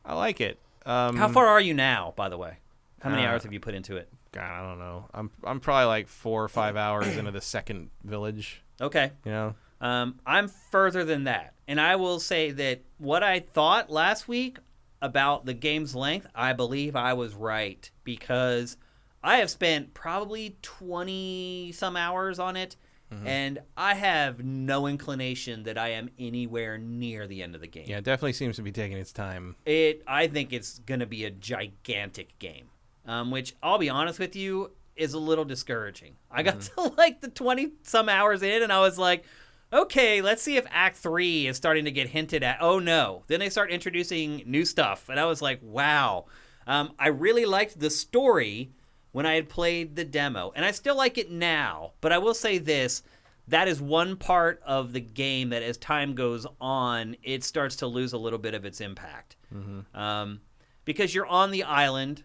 I like it. How far are you now, by the way? How many hours have you put into it? God, I don't know. I'm probably like 4 or 5 hours into the second village. Okay. You know? I'm further than that. And I will say that what I thought last week about the game's length, I believe I was right, because I have spent probably 20-some hours on it, and I have no inclination that I am anywhere near the end of the game. Yeah, it definitely seems to be taking its time. I think it's going to be a gigantic game, which, I'll be honest with you, is a little discouraging. I got to like the 20-some hours in, and I was like, okay, let's see if Act 3 is starting to get hinted at. Oh, no. Then they start introducing new stuff, and I was like, wow. I really liked the story when I had played the demo, and I still like it now, but I will say this, that is one part of the game that as time goes on, it starts to lose a little bit of its impact. Because you're on the island,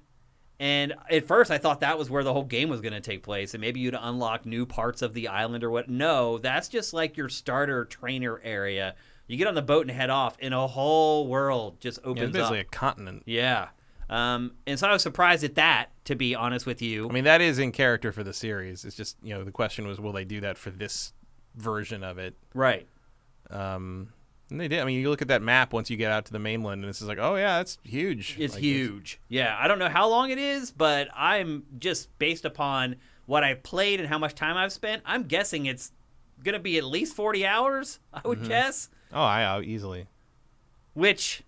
and at first I thought that was where the whole game was going to take place, and maybe you'd unlock new parts of the island or what. No, that's just like your starter trainer area. You get on the boat and head off, and a whole world just opens up. It's basically a continent. Yeah. And so I was surprised at that, to be honest with you. I mean, that is in character for the series. It's just, the question was, will they do that for this version of it? Right. And they did. I mean, you look at that map once you get out to the mainland, and it's just like, oh, yeah, that's huge. It's huge. Yeah, I don't know how long it is, but I'm just based upon what I've played and how much time I've spent, I'm guessing it's going to be at least 40 hours, I would guess. Oh, I easily. Which,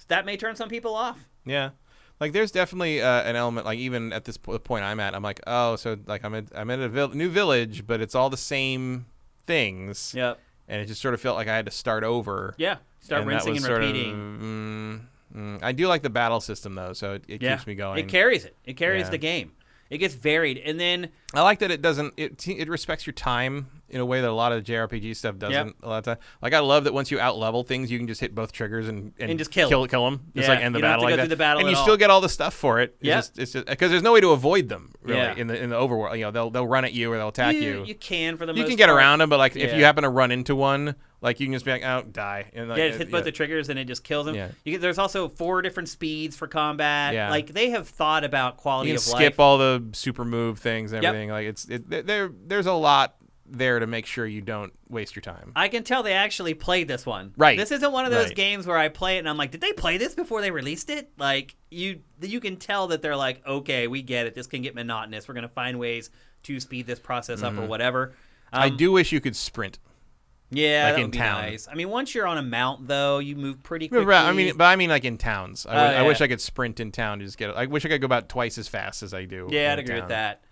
that may turn some people off. Yeah. Like, there's definitely an element, like, even at this point I'm at, I'm like, oh, so, like, I'm at a new village, but it's all the same things. Yep. And it just sort of felt like I had to start over. Yeah, start rinsing and repeating. I do like the battle system, though, so it keeps me going. It carries it. It carries the game. It gets varied, and then I like that it respects your time in a way that a lot of JRPG stuff doesn't. A lot of time, like I love that once you out level things, you can just hit both triggers and just kill them. Just like end the battle like that. The battle and you still get all the stuff for it. It's just because there's no way to avoid them really in the overworld. You know, they'll run at you or they'll attack you. You can for the most part. You can get around them, but like if you happen to run into one. Like, you can just be like, oh, die. And like, just hit both the triggers and it just kills them. Yeah. There's also 4 different speeds for combat. Yeah. Like, they have thought about quality of life. You can skip all the super move things and everything. Like, there's a lot there to make sure you don't waste your time. I can tell they actually played this one. Right. This isn't one of those games where I play it and I'm like, did they play this before they released it? Like, you can tell that they're like, okay, we get it. This can get monotonous. We're going to find ways to speed this process up or whatever. I do wish you could sprint. Yeah, like that in would be town. Nice. I mean, once you're on a mount, though, you move pretty quickly. Right. I mean, like in towns. I wish I could sprint in town to just get it. I wish I could go about twice as fast as I do. Yeah, I'd agree with that.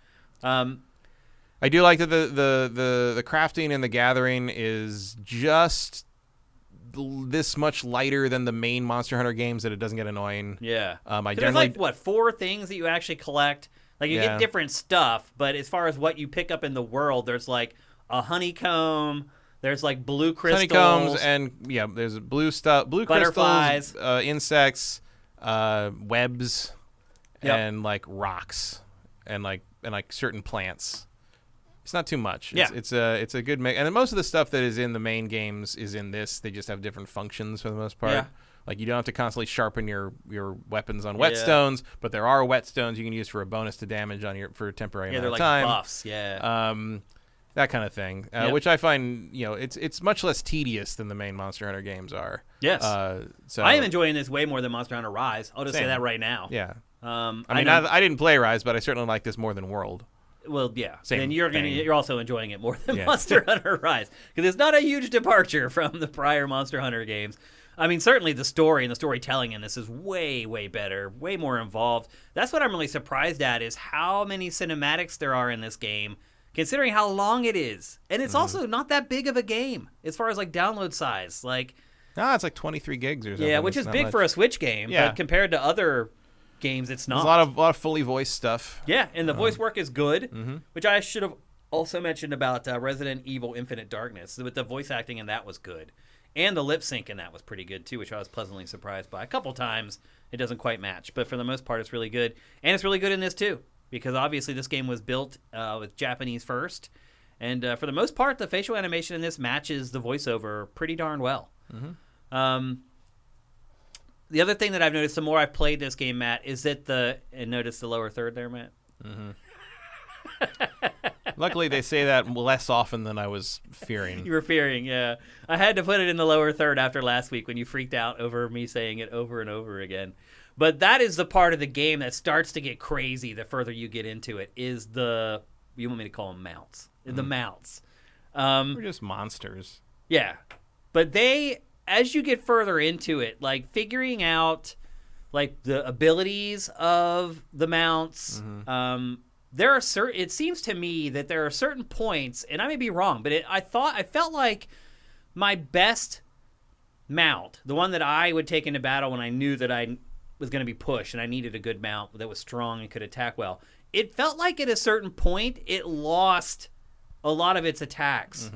I do like that the crafting and the gathering is just this much lighter than the main Monster Hunter games that it doesn't get annoying. Yeah. I there's like 4 things that you actually collect. Like you get different stuff, but as far as what you pick up in the world, there's like a honeycomb. There's like blue crystals. Honeycombs and there's blue stuff, blue butterflies, crystals, insects, webs, and like rocks, and like certain plants. It's not too much. It's a good mix. And most of the stuff that is in the main games is in this. They just have different functions for the most part. Yeah. Like you don't have to constantly sharpen your weapons on whetstones, but there are whetstones you can use for a bonus to damage on for a temporary amount of time. Yeah, they're like buffs. Yeah. That kind of thing, which I find, it's much less tedious than the main Monster Hunter games are. Yes. So I am enjoying this way more than Monster Hunter Rise. I'll just say that right now. Yeah. I didn't play Rise, but I certainly like this more than World. Well, yeah. And you're also enjoying it more than Monster Hunter Rise because it's not a huge departure from the prior Monster Hunter games. I mean, certainly the story and the storytelling in this is way, way better, way more involved. That's what I'm really surprised at is how many cinematics there are in this game. Considering how long it is. And it's also not that big of a game as far as like download size. Like it's like 23 gigs or something. Yeah, which is big for a Switch game, but compared to other games it's not. There's a lot of fully voiced stuff. Yeah, and the voice work is good, which I should have also mentioned about Resident Evil Infinite Darkness. With the voice acting in that was good. And the lip sync in that was pretty good too, which I was pleasantly surprised by. A couple times it doesn't quite match, but for the most part it's really good. And it's really good in this too. Because obviously this game was built with Japanese first. And for the most part, the facial animation in this matches the voiceover pretty darn well. The other thing that I've noticed, the more I've played this game, Matt, is that and notice the lower third there, Matt? Luckily, they say that less often than I was fearing. You were fearing, yeah. I had to put it in the lower third after last week when you freaked out over me saying it over and over again. But that is the part of the game that starts to get crazy the further you get into it, is you want me to call them mounts. The mounts. They're just monsters. Yeah. But as you get further into it, like figuring out like the abilities of the mounts, it seems to me that there are certain points, and I may be wrong, but I felt like my best mount, the one that I would take into battle when I knew that I was going to be pushed and I needed a good mount that was strong and could attack well, it felt like at a certain point it lost a lot of its attacks.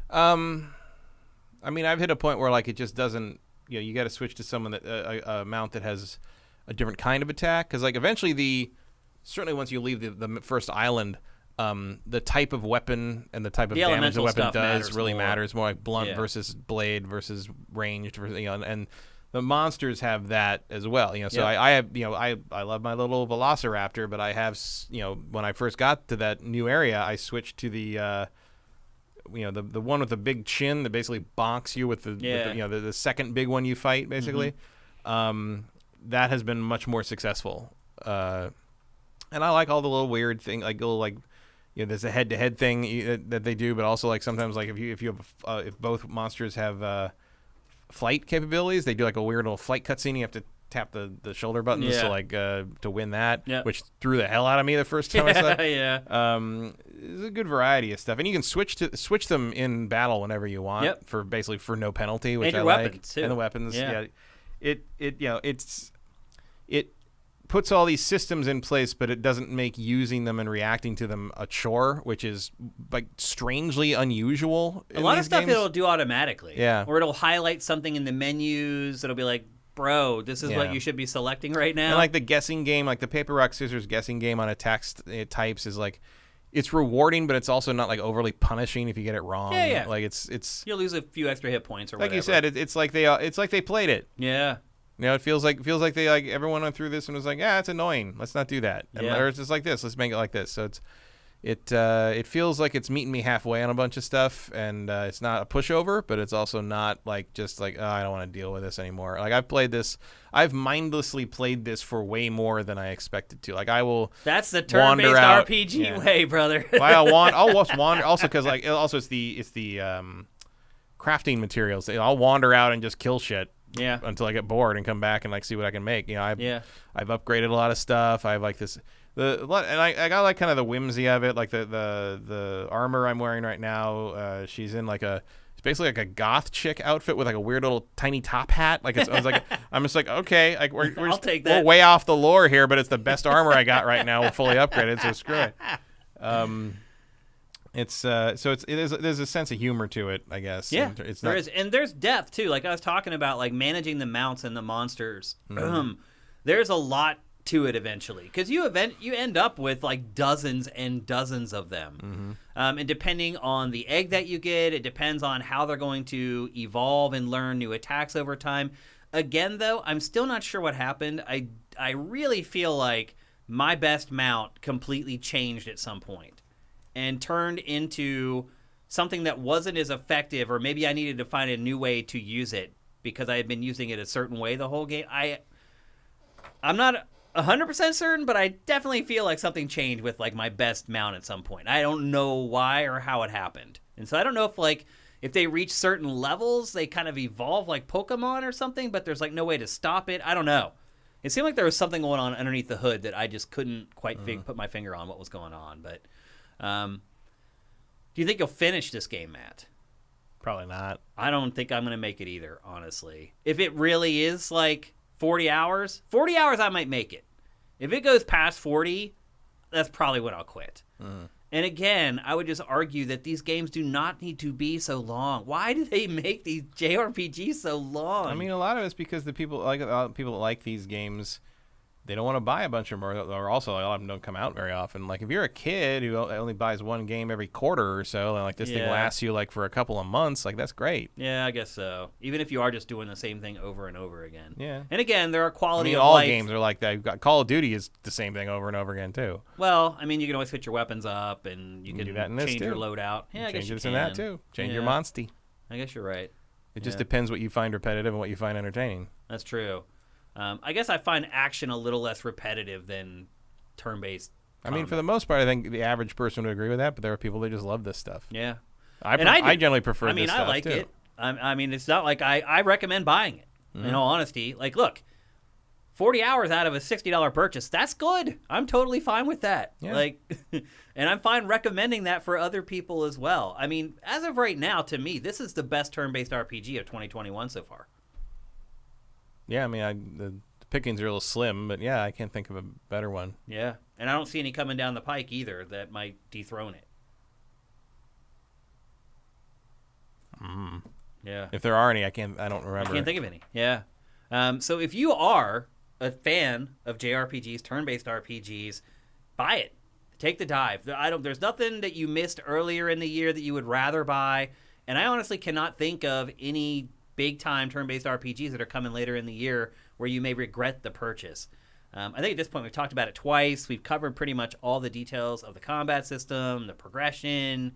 I mean, I've hit a point where like it just doesn't, you got to switch to someone that a mount that has a different kind of attack, because like eventually certainly once you leave the first island, the type of weapon and the type of damage the weapon does really matters more, like blunt versus blade versus ranged, and the monsters have that as well, So I have, I love my little Velociraptor, but I have, when I first got to that new area, I switched to the one with the big chin that basically bonks you with the second big one you fight, basically. That has been much more successful, and I like all the little weird thing, like little there's a head-to-head thing that they do, but also like sometimes like if both monsters have flight capabilities, they do like a weird little flight cutscene. You have to tap the shoulder buttons to win that, which threw the hell out of me the first time I saw it. There's a good variety of stuff, and you can switch them in battle whenever you want for no penalty, which and I like. And the weapons, it puts all these systems in place, but it doesn't make using them and reacting to them a chore, which is like strangely unusual. A lot of stuff games. it'll do automatically. Yeah. Or it'll highlight something in the menus. It'll be like, bro, this is what you should be selecting right now. And like the guessing game, like the paper, rock, scissors guessing game on a text it types is like, it's rewarding, but it's also not like overly punishing if you get it wrong. Yeah. Like it's you'll lose a few extra hit points or like whatever. you said, it's like they played it. Yeah. You know, it feels like they like everyone went through this and was like, yeah, it's annoying. Let's not do that. Or it's just like this. Let's make it like this. So it feels like it's meeting me halfway on a bunch of stuff, and it's not a pushover, but it's also not like just like, oh, I don't want to deal with this anymore. Like I've mindlessly played this for way more than I expected to. Like I will. That's the turn-based RPG way, brother. I'll just wander. Also, because like it's the crafting materials. I'll wander out and just kill shit. Yeah. Until I get bored and come back and like see what I can make. You know, I've upgraded a lot of stuff. I have like this and I got like kind of the whimsy of it. Like the armor I'm wearing right now. She's in like it's basically like a goth chick outfit with like a weird little tiny top hat. Like I'm just like okay, like I'll take that. We're way off the lore here, but it's the best armor I got right now, fully upgraded. So screw it. There's a sense of humor to it, I guess. Yeah, there is, and there's depth too. Like I was talking about, like managing the mounts and the monsters. There's a lot to it eventually, because you end up with like dozens and dozens of them, and depending on the egg that you get, it depends on how they're going to evolve and learn new attacks over time. Again, though, I'm still not sure what happened. I really feel like my best mount completely changed at some point and turned into something that wasn't as effective, or maybe I needed to find a new way to use it because I had been using it a certain way the whole game. I'm not 100% certain, but I definitely feel like something changed with like my best mount at some point. I don't know why or how it happened. And so I don't know if they reach certain levels, they kind of evolve like Pokemon or something, but there's like no way to stop it. I don't know. It seemed like there was something going on underneath the hood that I just couldn't quite put my finger on what was going on, but do you think you'll finish this game, Matt? Probably not. I don't think I'm going to make it either, honestly. If it really is like 40 hours I might make it. If it goes past 40, that's probably when I'll quit. And again, I would just argue that these games do not need to be so long. Why do they make these JRPGs so long? I mean, a lot of it's because the people that like these games, they don't want to buy a bunch of them, or also a lot of them don't come out very often. Like if you're a kid who only buys one game every quarter or so, and like this thing lasts you like for a couple of months, like that's great. Yeah, I guess so. Even if you are just doing the same thing over and over again. Yeah. And again, there are quality of all life. games are like that. You've got Call of Duty is the same thing over and over again too. Well, I mean, you can always switch your weapons up, and you can do that in this change too. your loadout. Yeah, I guess you can. in that too. Change your monsty. I guess you're right. It just depends what you find repetitive and what you find entertaining. That's true. I guess I find action a little less repetitive than turn-based combat. I mean, for the most part, I think the average person would agree with that, but there are people that just love this stuff. Yeah. I generally prefer this stuff, I like too. it. I mean, it's not like I recommend buying it, in all honesty. Like, look, 40 hours out of a $60 purchase, that's good. I'm totally fine with that. Yeah. Like, and I'm fine recommending that for other people as well. I mean, as of right now, to me, this is the best turn-based RPG of 2021 so far. Yeah, I mean, the pickings are a little slim, but yeah, I can't think of a better one. Yeah, and I don't see any coming down the pike either that might dethrone it. Yeah. If there are any, I don't remember. I can't think of any. Yeah. So if you are a fan of JRPGs, turn-based RPGs, buy it. Take the dive. There's nothing that you missed earlier in the year that you would rather buy, and I honestly cannot think of any big-time turn-based RPGs that are coming later in the year where you may regret the purchase. I think at this point we've talked about it twice. We've covered pretty much all the details of the combat system, the progression,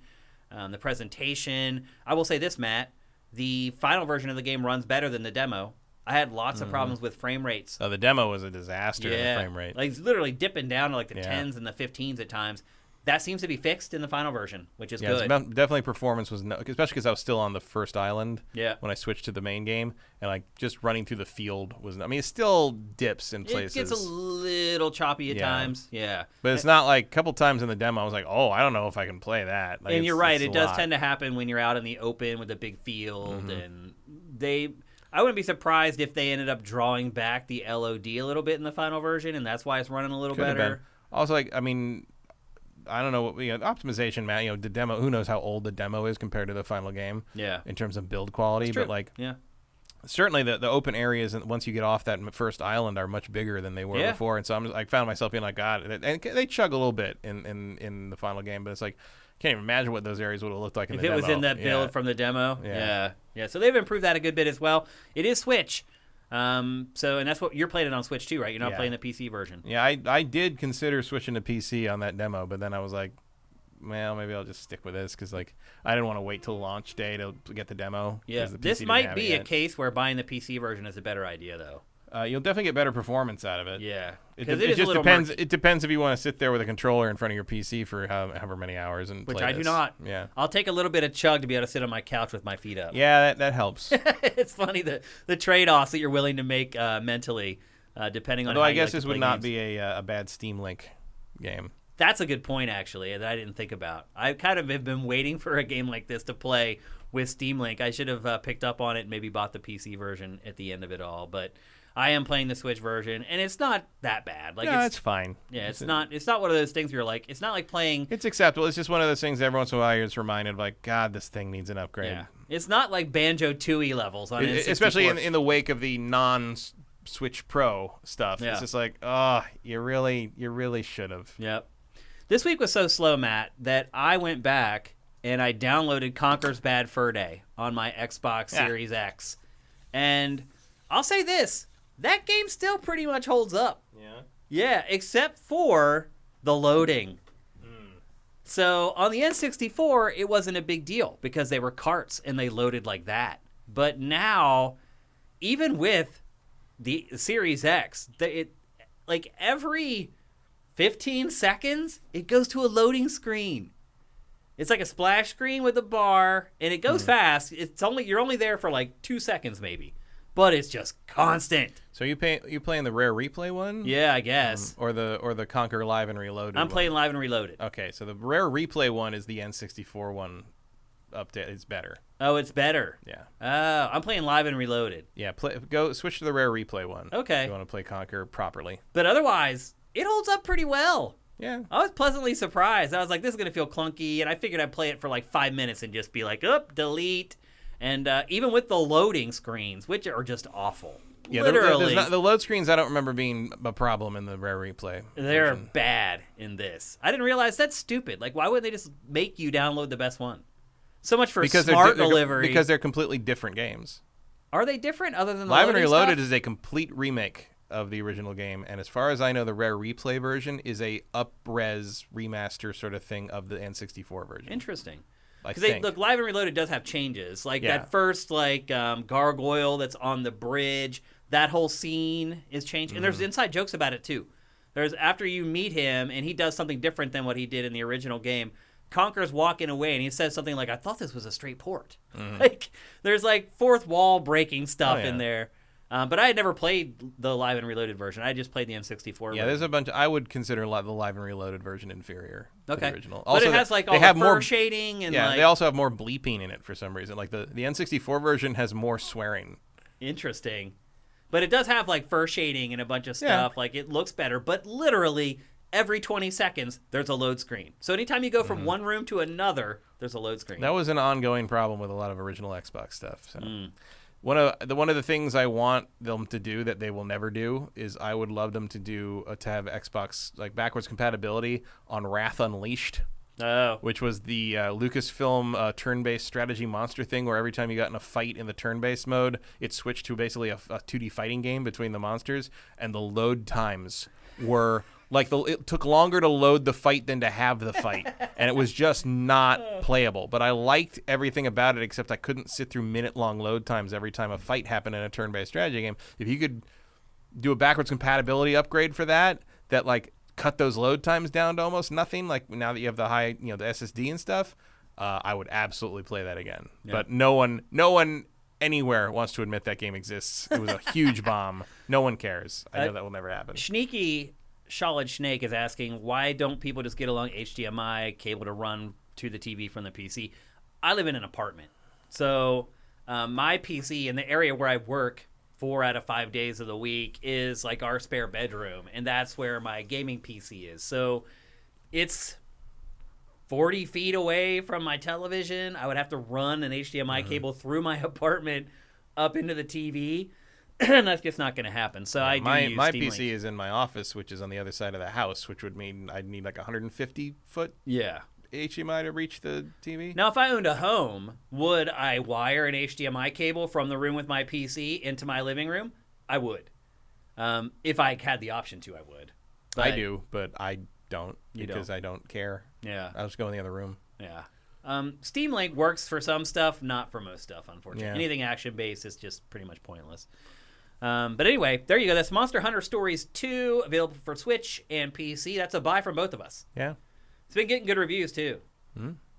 the presentation. I will say this, Matt. The final version of the game runs better than the demo. I had lots of problems with frame rates. Oh, the demo was a disaster in the frame rate. Like it's literally dipping down to like the 10s and the 15s at times. That seems to be fixed in the final version, which is good. Definitely performance was especially because I was still on the first island. Yeah. When I switched to the main game, and like just running through the field was. I mean, it still dips in places. It gets a little choppy at times. Yeah. But it's not like a couple times in the demo. I was like, oh, I don't know if I can play that. Like, and you're right. It does tend to happen when you're out in the open with a big field, and I wouldn't be surprised if they ended up drawing back the LOD a little bit in the final version, and that's why it's running a little better. Also, like, I mean, I don't know what optimization, man. The demo. Who knows how old the demo is compared to the final game? Yeah. In terms of build quality, but like, yeah. Certainly, the open areas, and once you get off that first island, are much bigger than they were before. And so I found myself being like, God, and they chug a little bit in the final game, but it's like, can't even imagine what those areas would have looked like in the demo. If it was in that build from the demo. Yeah. So they've improved that a good bit as well. It is Switch. And that's what you're playing it on Switch too, right? You're not playing the PC version. Yeah, I did consider switching to PC on that demo, but then I was like, well, maybe I'll just stick with this because, like, I didn't want to wait till launch day to get the demo. Yeah, this might be a case where buying the PC version is a better idea, though. You'll definitely get better performance out of it. Yeah, it just depends. It depends if you want to sit there with a controller in front of your PC for however many hours and which play I do not. Yeah, I'll take a little bit of chug to be able to sit on my couch with my feet up. Yeah, that helps. It's funny the trade-offs that you're willing to make mentally, depending on. Although how I guess you like this would not be a bad Steam Link game. That's a good point, actually, that I didn't think about. I kind of have been waiting for a game like this to play with Steam Link. I should have picked up on it and maybe bought the PC version at the end of it all. But I am playing the Switch version, and it's not that bad. Like, it's fine. Yeah, it's not one of those things where you're like, it's not like playing. It's acceptable. It's just one of those things every once in a while you're just reminded of, like, God, this thing needs an upgrade. Yeah. It's not like Banjo-Tooie levels on N64. Especially in the wake of the non-Switch Pro stuff. Yeah. It's just like, oh, you really should have. Yep. This week was so slow, Matt, that I went back and I downloaded Conker's Bad Fur Day on my Xbox Series X. And I'll say this, that game still pretty much holds up. Yeah? Yeah, except for the loading. So on the N64, it wasn't a big deal because they were carts and they loaded like that. But now, even with the Series X, like every 15 seconds, it goes to a loading screen. It's like a splash screen with a bar, and it goes fast. You're only there for like 2 seconds maybe, but it's just constant. So you playing the Rare Replay one? Yeah, I guess. Or the Conquer Live and Reloaded. I'm playing Live and Reloaded. Okay, so the Rare Replay one is the N64 one. Update. It's better. Oh, it's better. Yeah. Oh, I'm playing Live and Reloaded. Yeah, switch to the Rare Replay one. Okay. If you want to play Conquer properly. But otherwise, it holds up pretty well. Yeah. I was pleasantly surprised. I was like, this is going to feel clunky, and I figured I'd play it for like 5 minutes and just be like, delete. And even with the loading screens, which are just awful. Yeah, literally. The load screens I don't remember being a problem in the Rare Replay. They're version. bad in this. I didn't realize that's stupid. Like, why wouldn't they just make you download the best one? So much for smart delivery. Because they're completely different games. Are they different other than the Live and Reloaded stuff? Is a complete remake of the original game, and as far as I know, the Rare Replay version is a up-res remaster sort of thing of the N64 version. Interesting. Because look, Live and Reloaded does have changes, like that first gargoyle that's on the bridge. That whole scene is changed, and there's inside jokes about it too. There's after you meet him, and he does something different than what he did in the original game. Conker's walking away, and he says something like, "I thought this was a straight port." Like there's like fourth wall breaking stuff in there. But I had never played the Live and Reloaded version. I just played the N64 version. There's a bunch. I would consider the Live and Reloaded version inferior to the original. But also, it has like all the fur shading. And they also have more bleeping in it for some reason. Like the N64 version has more swearing. Interesting. But it does have like fur shading and a bunch of stuff. Yeah. Like it looks better. But literally every 20 seconds, there's a load screen. So anytime you go from one room to another, there's a load screen. That was an ongoing problem with a lot of original Xbox stuff. So. One of the things I want them to do that they will never do is I would love them to do to have Xbox like backwards compatibility on Wrath Unleashed, which was the Lucasfilm turn-based strategy monster thing where every time you got in a fight in the turn-based mode, it switched to basically a 2D fighting game between the monsters, and the load times were like it took longer to load the fight than to have the fight, and it was just not playable. But I liked everything about it, except I couldn't sit through minute-long load times every time a fight happened in a turn-based strategy game. If you could do a backwards compatibility upgrade for that like cut those load times down to almost nothing, like now that you have the high, the SSD and stuff, I would absolutely play that again. Yeah. But no one anywhere wants to admit that game exists. It was a huge bomb. No one cares. I know that will never happen. Sneaky Solid Snake is asking, why don't people just get along HDMI cable to run to the TV from the PC? I live in an apartment, so My PC in the area where I work 4 out of 5 days of the week is like our spare bedroom, and that's where my gaming PC is. So it's 40 feet away from my television. I would have to run an HDMI cable through my apartment up into the TV. And that's just not going to happen. So I do use my Steam PC Link. is in my office, which is on the other side of the house, which would mean I'd need like 150-foot HDMI to reach the TV. Now, if I owned a home, would I wire an HDMI cable from the room with my PC into my living room? I would. If I had the option to, I would. But I do, but I don't because don't. I don't care. Yeah. I'll just go in the other room. Yeah. Steam Link works for some stuff, not for most stuff, unfortunately. Yeah. Anything action-based is just pretty much pointless. But anyway, there you go. That's Monster Hunter Stories 2, available for Switch and PC. That's a buy from both of us. Yeah. It's been getting good reviews, too.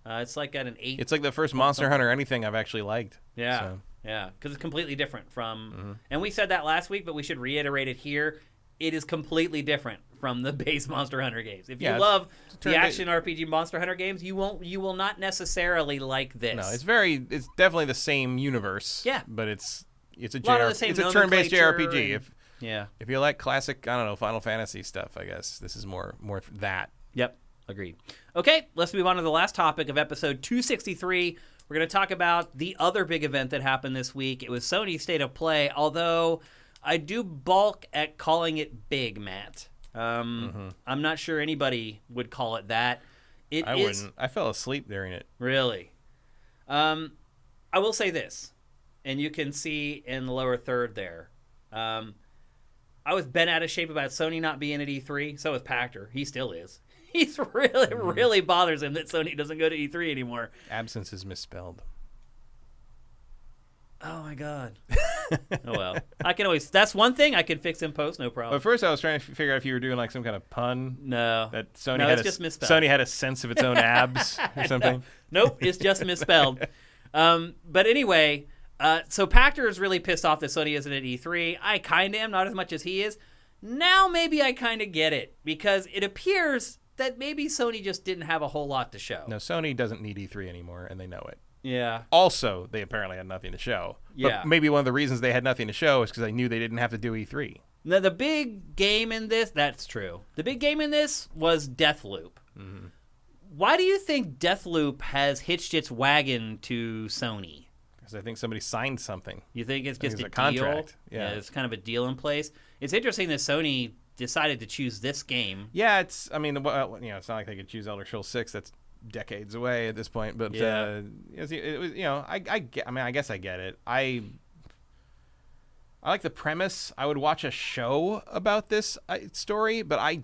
It's like at an 8. It's like the first Monster Hunter anything I've actually liked. Yeah. So. Yeah, because it's completely different from... And we said that last week, but we should reiterate it here. It is completely different from the base Monster Hunter games. If you love the action RPG Monster Hunter games, you will not necessarily like this. No, it's definitely the same universe. Yeah. But it's a turn-based JRPG. If you like classic, I don't know, Final Fantasy stuff, I guess this is more that. Yep, agreed. Okay, let's move on to the last topic of episode 263. We're going to talk about the other big event that happened this week. It was Sony's State of Play, although I do balk at calling it big, Matt. I'm not sure anybody would call it that. I wouldn't. I fell asleep during it. Really? I will say this, and you can see in the lower third there. I was bent out of shape about Sony not being at E3. So was Pactor. He still is. He's really bothers him that Sony doesn't go to E3 anymore. Absence is misspelled. Oh my God. Oh well. I can always. That's one thing I can fix in post, no problem. But first, I was trying to figure out if you were doing like some kind of pun. No. That Sony no, had it's just misspelled. Sony had a sense of its own abs or something. Nope, it's just misspelled. But anyway, so Pactor is really pissed off that Sony isn't at E3. I kind of am, not as much as he is. Now maybe I kind of get it, because it appears that maybe Sony just didn't have a whole lot to show. No, Sony doesn't need E3 anymore, and they know it. Yeah. Also, they apparently had nothing to show. Yeah. But maybe one of the reasons they had nothing to show is because they knew they didn't have to do E3. Now, the big game in this, that's true. The big game in this was Deathloop. Mm-hmm. Why do you think Deathloop has hitched its wagon to Sony? Because I think somebody signed something. You think it's just a contract? Deal? Yeah, it's kind of a deal in place. It's interesting that Sony decided to choose this game. Yeah, it's not like they could choose Elder Scrolls 6. That's decades away at this point. But yeah. It was, I guess I get it. I like the premise. I would watch a show about this story, but I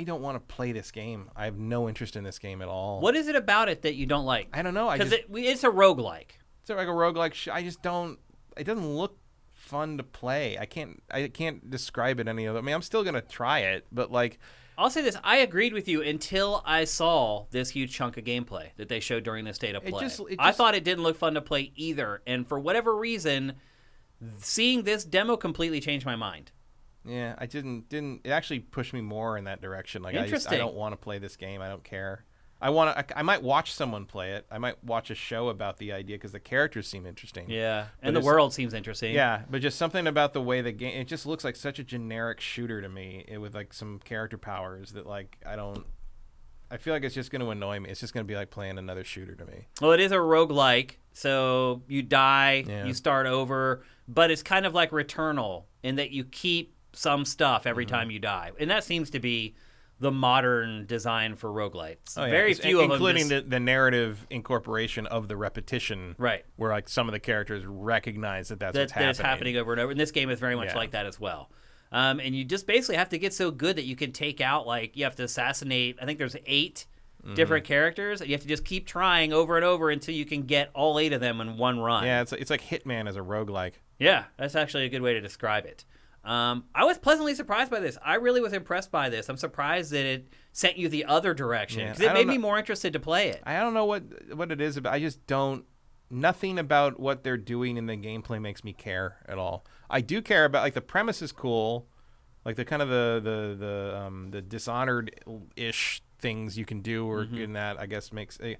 don't want to play this game. I have no interest in this game at all. What is it about it that you don't like? I don't know. Because it's a roguelike. It's like a roguelike. I just don't. It doesn't look fun to play. I can't describe it any other. I mean, I'm still gonna try it, but like. I'll say this: I agreed with you until I saw this huge chunk of gameplay that they showed during the State of Play. I thought it didn't look fun to play either, and for whatever reason, seeing this demo completely changed my mind. Yeah, I didn't. It actually pushed me more in that direction. Like, interesting. I don't want to play this game. I don't care. I might watch someone play it. I might watch a show about the idea because the characters seem interesting. Yeah, and the world seems interesting. Yeah, but just something about the way the game, it just looks like such a generic shooter to me with like some character powers that like I feel like it's just going to annoy me. It's just going to be like playing another shooter to me. Well, it is a roguelike, so you die, you start over, but it's kind of like Returnal in that you keep some stuff every time you die. And that seems to be the modern design for roguelites. Oh, yeah. Very few of them. Including the narrative incorporation of the repetition. Right. Where like some of the characters recognize that's what's happening. That it's happening over and over. And this game is very much like that as well. And you just basically have to get so good that you can take out, like, you have to assassinate, I think there's 8 different characters. And you have to just keep trying over and over until you can get all 8 of them in one run. Yeah, it's like Hitman as a roguelike. Yeah, that's actually a good way to describe it. I was pleasantly surprised by this. I really was impressed by this. I'm surprised that it sent you the other direction because it made me more interested to play it. I don't know what it is about. I just don't. Nothing about what they're doing in the gameplay makes me care at all. I do care about like the premise is cool, like the kind of the Dishonored-ish things you can do or in that I guess makes. But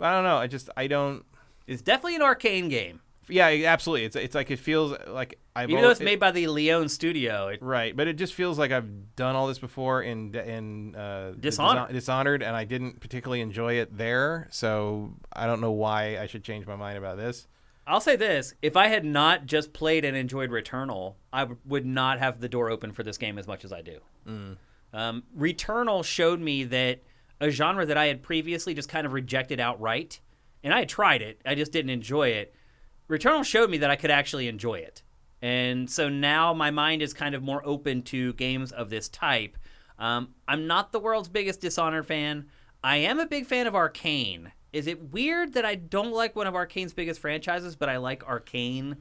I don't know. I don't. It's definitely an arcane game. Yeah, absolutely. It's like it feels like even though it's made by the Leone studio, right? But it just feels like I've done all this before in Dishonored, and I didn't particularly enjoy it there. So I don't know why I should change my mind about this. I'll say this: if I had not just played and enjoyed Returnal, I would not have the door open for this game as much as I do. Returnal showed me that a genre that I had previously just kind of rejected outright, and I had tried it, I just didn't enjoy it. Returnal showed me that I could actually enjoy it. And so now my mind is kind of more open to games of this type. I'm not the world's biggest Dishonored fan. I am a big fan of Arcane. Is it weird that I don't like one of Arcane's biggest franchises, but I like Arcane?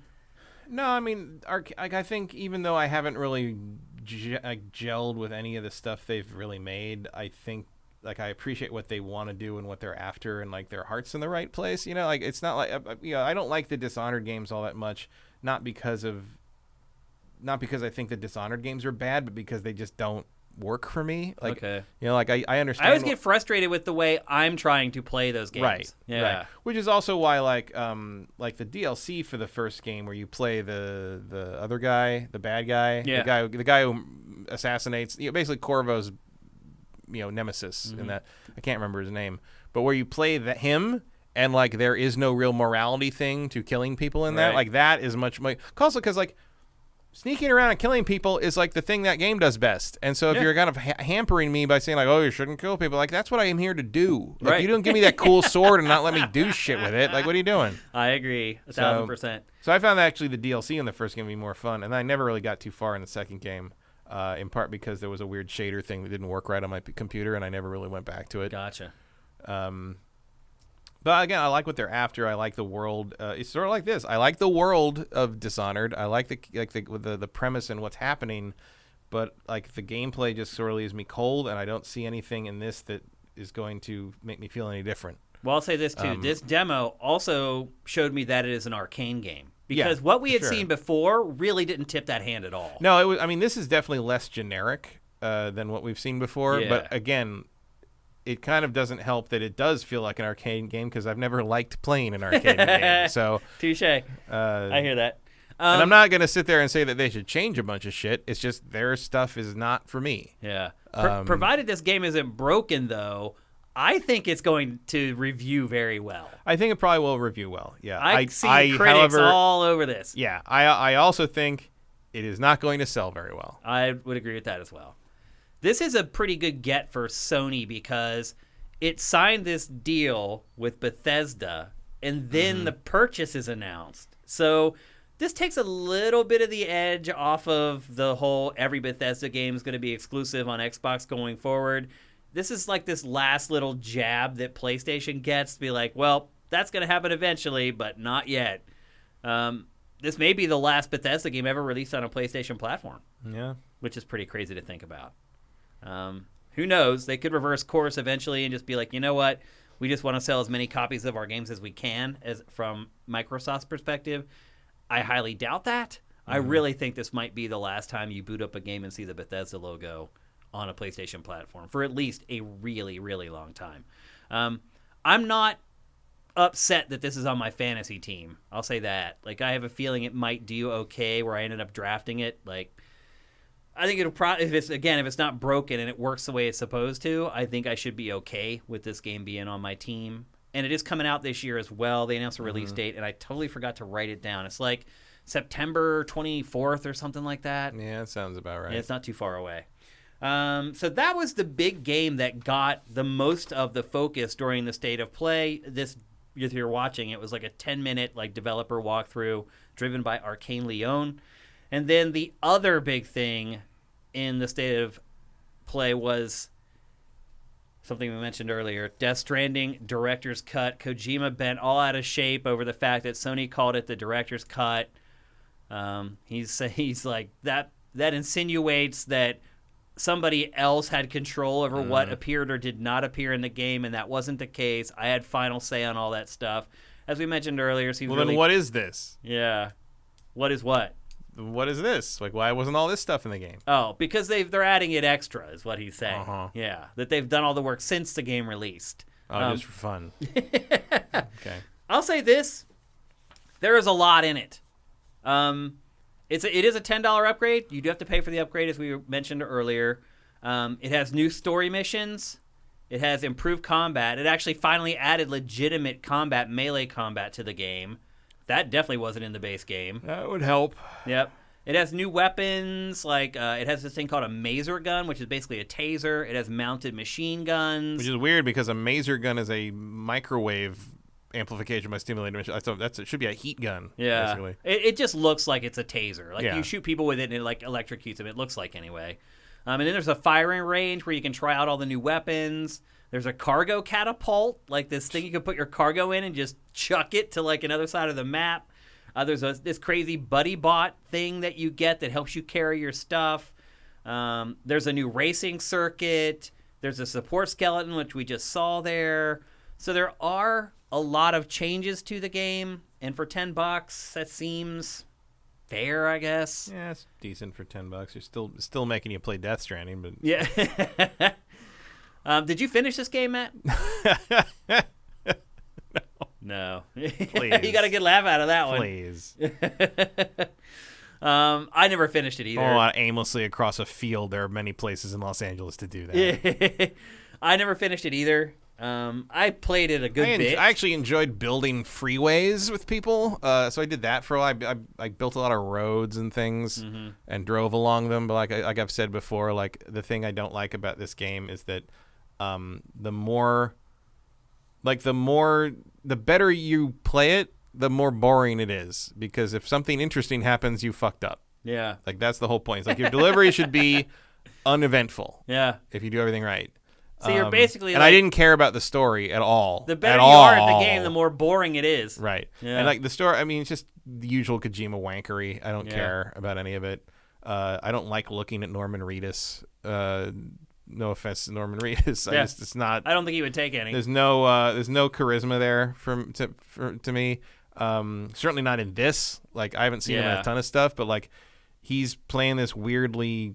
No, I mean, I think even though I haven't really gelled with any of the stuff they've really made, I think like I appreciate what they want to do and what they're after, and like their heart's in the right place. You know, like it's not like I don't like the Dishonored games all that much, not because I think the Dishonored games are bad, but because they just don't work for me. Like, okay. You know, like I understand. I always get frustrated with the way I'm trying to play those games. Right. Yeah. Right. Which is also why like the DLC for the first game where you play the other guy, the bad guy, the guy who assassinates, basically Corvo's nemesis in that. I can't remember his name, but where you play him and like there is no real morality thing to killing people in that. Like that is much more also because like sneaking around and killing people is like the thing that game does best. And so if you're kind of hampering me by saying like, oh, you shouldn't kill people, like that's what I am here to do. Like you don't give me that cool sword and not let me do shit with it. Like what are you doing? I agree 1,000%. So I found that actually the DLC in the first game to be more fun, and I never really got too far in the second game. In part because there was a weird shader thing that didn't work right on my computer, and I never really went back to it. Gotcha. But again, I like what they're after. I like the world. It's sort of like this. I like the world of Dishonored. I like the premise and what's happening, but like the gameplay just sort of leaves me cold, and I don't see anything in this that is going to make me feel any different. Well, I'll say this too. This demo also showed me that it is an Arcane game. Because what we had seen before really didn't tip that hand at all. No, it was. I mean, this is definitely less generic than what we've seen before. Yeah. But again, it kind of doesn't help that it does feel like an arcade game because I've never liked playing an arcade game. So touche. I hear that. And I'm not going to sit there and say that they should change a bunch of shit. It's just their stuff is not for me. Yeah. Provided this game isn't broken, though, I think it's going to review very well. I think it probably will review well. Yeah, I see critics all over this. Yeah, I also think it is not going to sell very well. I would agree with that as well. This is a pretty good get for Sony because it signed this deal with Bethesda, and then the purchase is announced. So this takes a little bit of the edge off of the whole every Bethesda game is going to be exclusive on Xbox going forward. This is like this last little jab that PlayStation gets to be like, well, that's going to happen eventually, but not yet. This may be the last Bethesda game ever released on a PlayStation platform. Yeah. Which is pretty crazy to think about. Who knows? They could reverse course eventually and just be like, you know what? We just want to sell as many copies of our games as we can from Microsoft's perspective. I highly doubt that. I really think this might be the last time you boot up a game and see the Bethesda logo on a PlayStation platform for at least a really, really long time. I'm not upset that this is on my fantasy team. I'll say that. Like, I have a feeling it might do okay where I ended up drafting it. Like, I think it'll probably, if it's not broken and it works the way it's supposed to, I think I should be okay with this game being on my team. And it is coming out this year as well. They announced a release date, and I totally forgot to write it down. It's like September 24th or something like that. Yeah, that sounds about right. Yeah, it's not too far away. So that was the big game that got the most of the focus during the State of Play. This, if you're watching, it was like a 10-minute like developer walkthrough driven by Arcane Leone. And then the other big thing in the State of Play was something we mentioned earlier, Death Stranding Director's Cut. Kojima bent all out of shape over the fact that Sony called it the Director's Cut. He's like, that insinuates that somebody else had control over what appeared or did not appear in the game, and that wasn't the case. I had final say on all that stuff. As we mentioned earlier, then what is this? Yeah. What is what? What is this? Like, why wasn't all this stuff in the game? Oh, because they're adding it extra, is what he's saying. Yeah, that they've done all the work since the game released. Oh, just for fun. Okay. I'll say this. There is a lot in it. It is a $10 upgrade. You do have to pay for the upgrade, as we mentioned earlier. It has new story missions. It has improved combat. It actually finally added legitimate combat, melee combat to the game. That definitely wasn't in the base game. That would help. Yep. It has new weapons, like it has this thing called a mazer gun, which is basically a taser. It has mounted machine guns. Which is weird because a mazer gun is a microwave amplification by stimulated emission. It should be a heat gun. Yeah. Basically. It just looks like it's a taser. Like, yeah. You shoot people with it and it, like, electrocutes them. It looks like, anyway. And then there's a firing range where you can try out all the new weapons. There's a cargo catapult, like this thing you can put your cargo in and just chuck it to, like, another side of the map. There's this crazy buddy bot thing that you get that helps you carry your stuff. There's a new racing circuit. There's a support skeleton, which we just saw there. So there are a lot of changes to the game, and for $10, that seems fair, I guess. Yeah, it's decent for $10. You're still making you play Death Stranding, but yeah. Did you finish this game, Matt? No. Please. You got a good laugh out of that one. Please. I never finished it either. Aimlessly across a field. There are many places in Los Angeles to do that. I never finished it either. I played it a good bit. I actually enjoyed building freeways with people. So I did that for a while. I built a lot of roads and things and drove along them. But like I've said before, like the thing I don't like about this game is that the better you play it, the more boring it is. Because if something interesting happens, you fucked up. Yeah. Like that's the whole point. It's like your delivery should be uneventful. Yeah. If you do everything right. So you're basically and I didn't care about the story at all. The better you are at the game, the more boring it is. Right. Yeah. And like the story, I mean, it's just the usual Kojima wankery. I don't care about any of it. I don't like looking at Norman Reedus. No offense to Norman Reedus. It's not. I don't think he would take any. There's no charisma there to me. Certainly not in this. Like I haven't seen him in a ton of stuff, but like he's playing this weirdly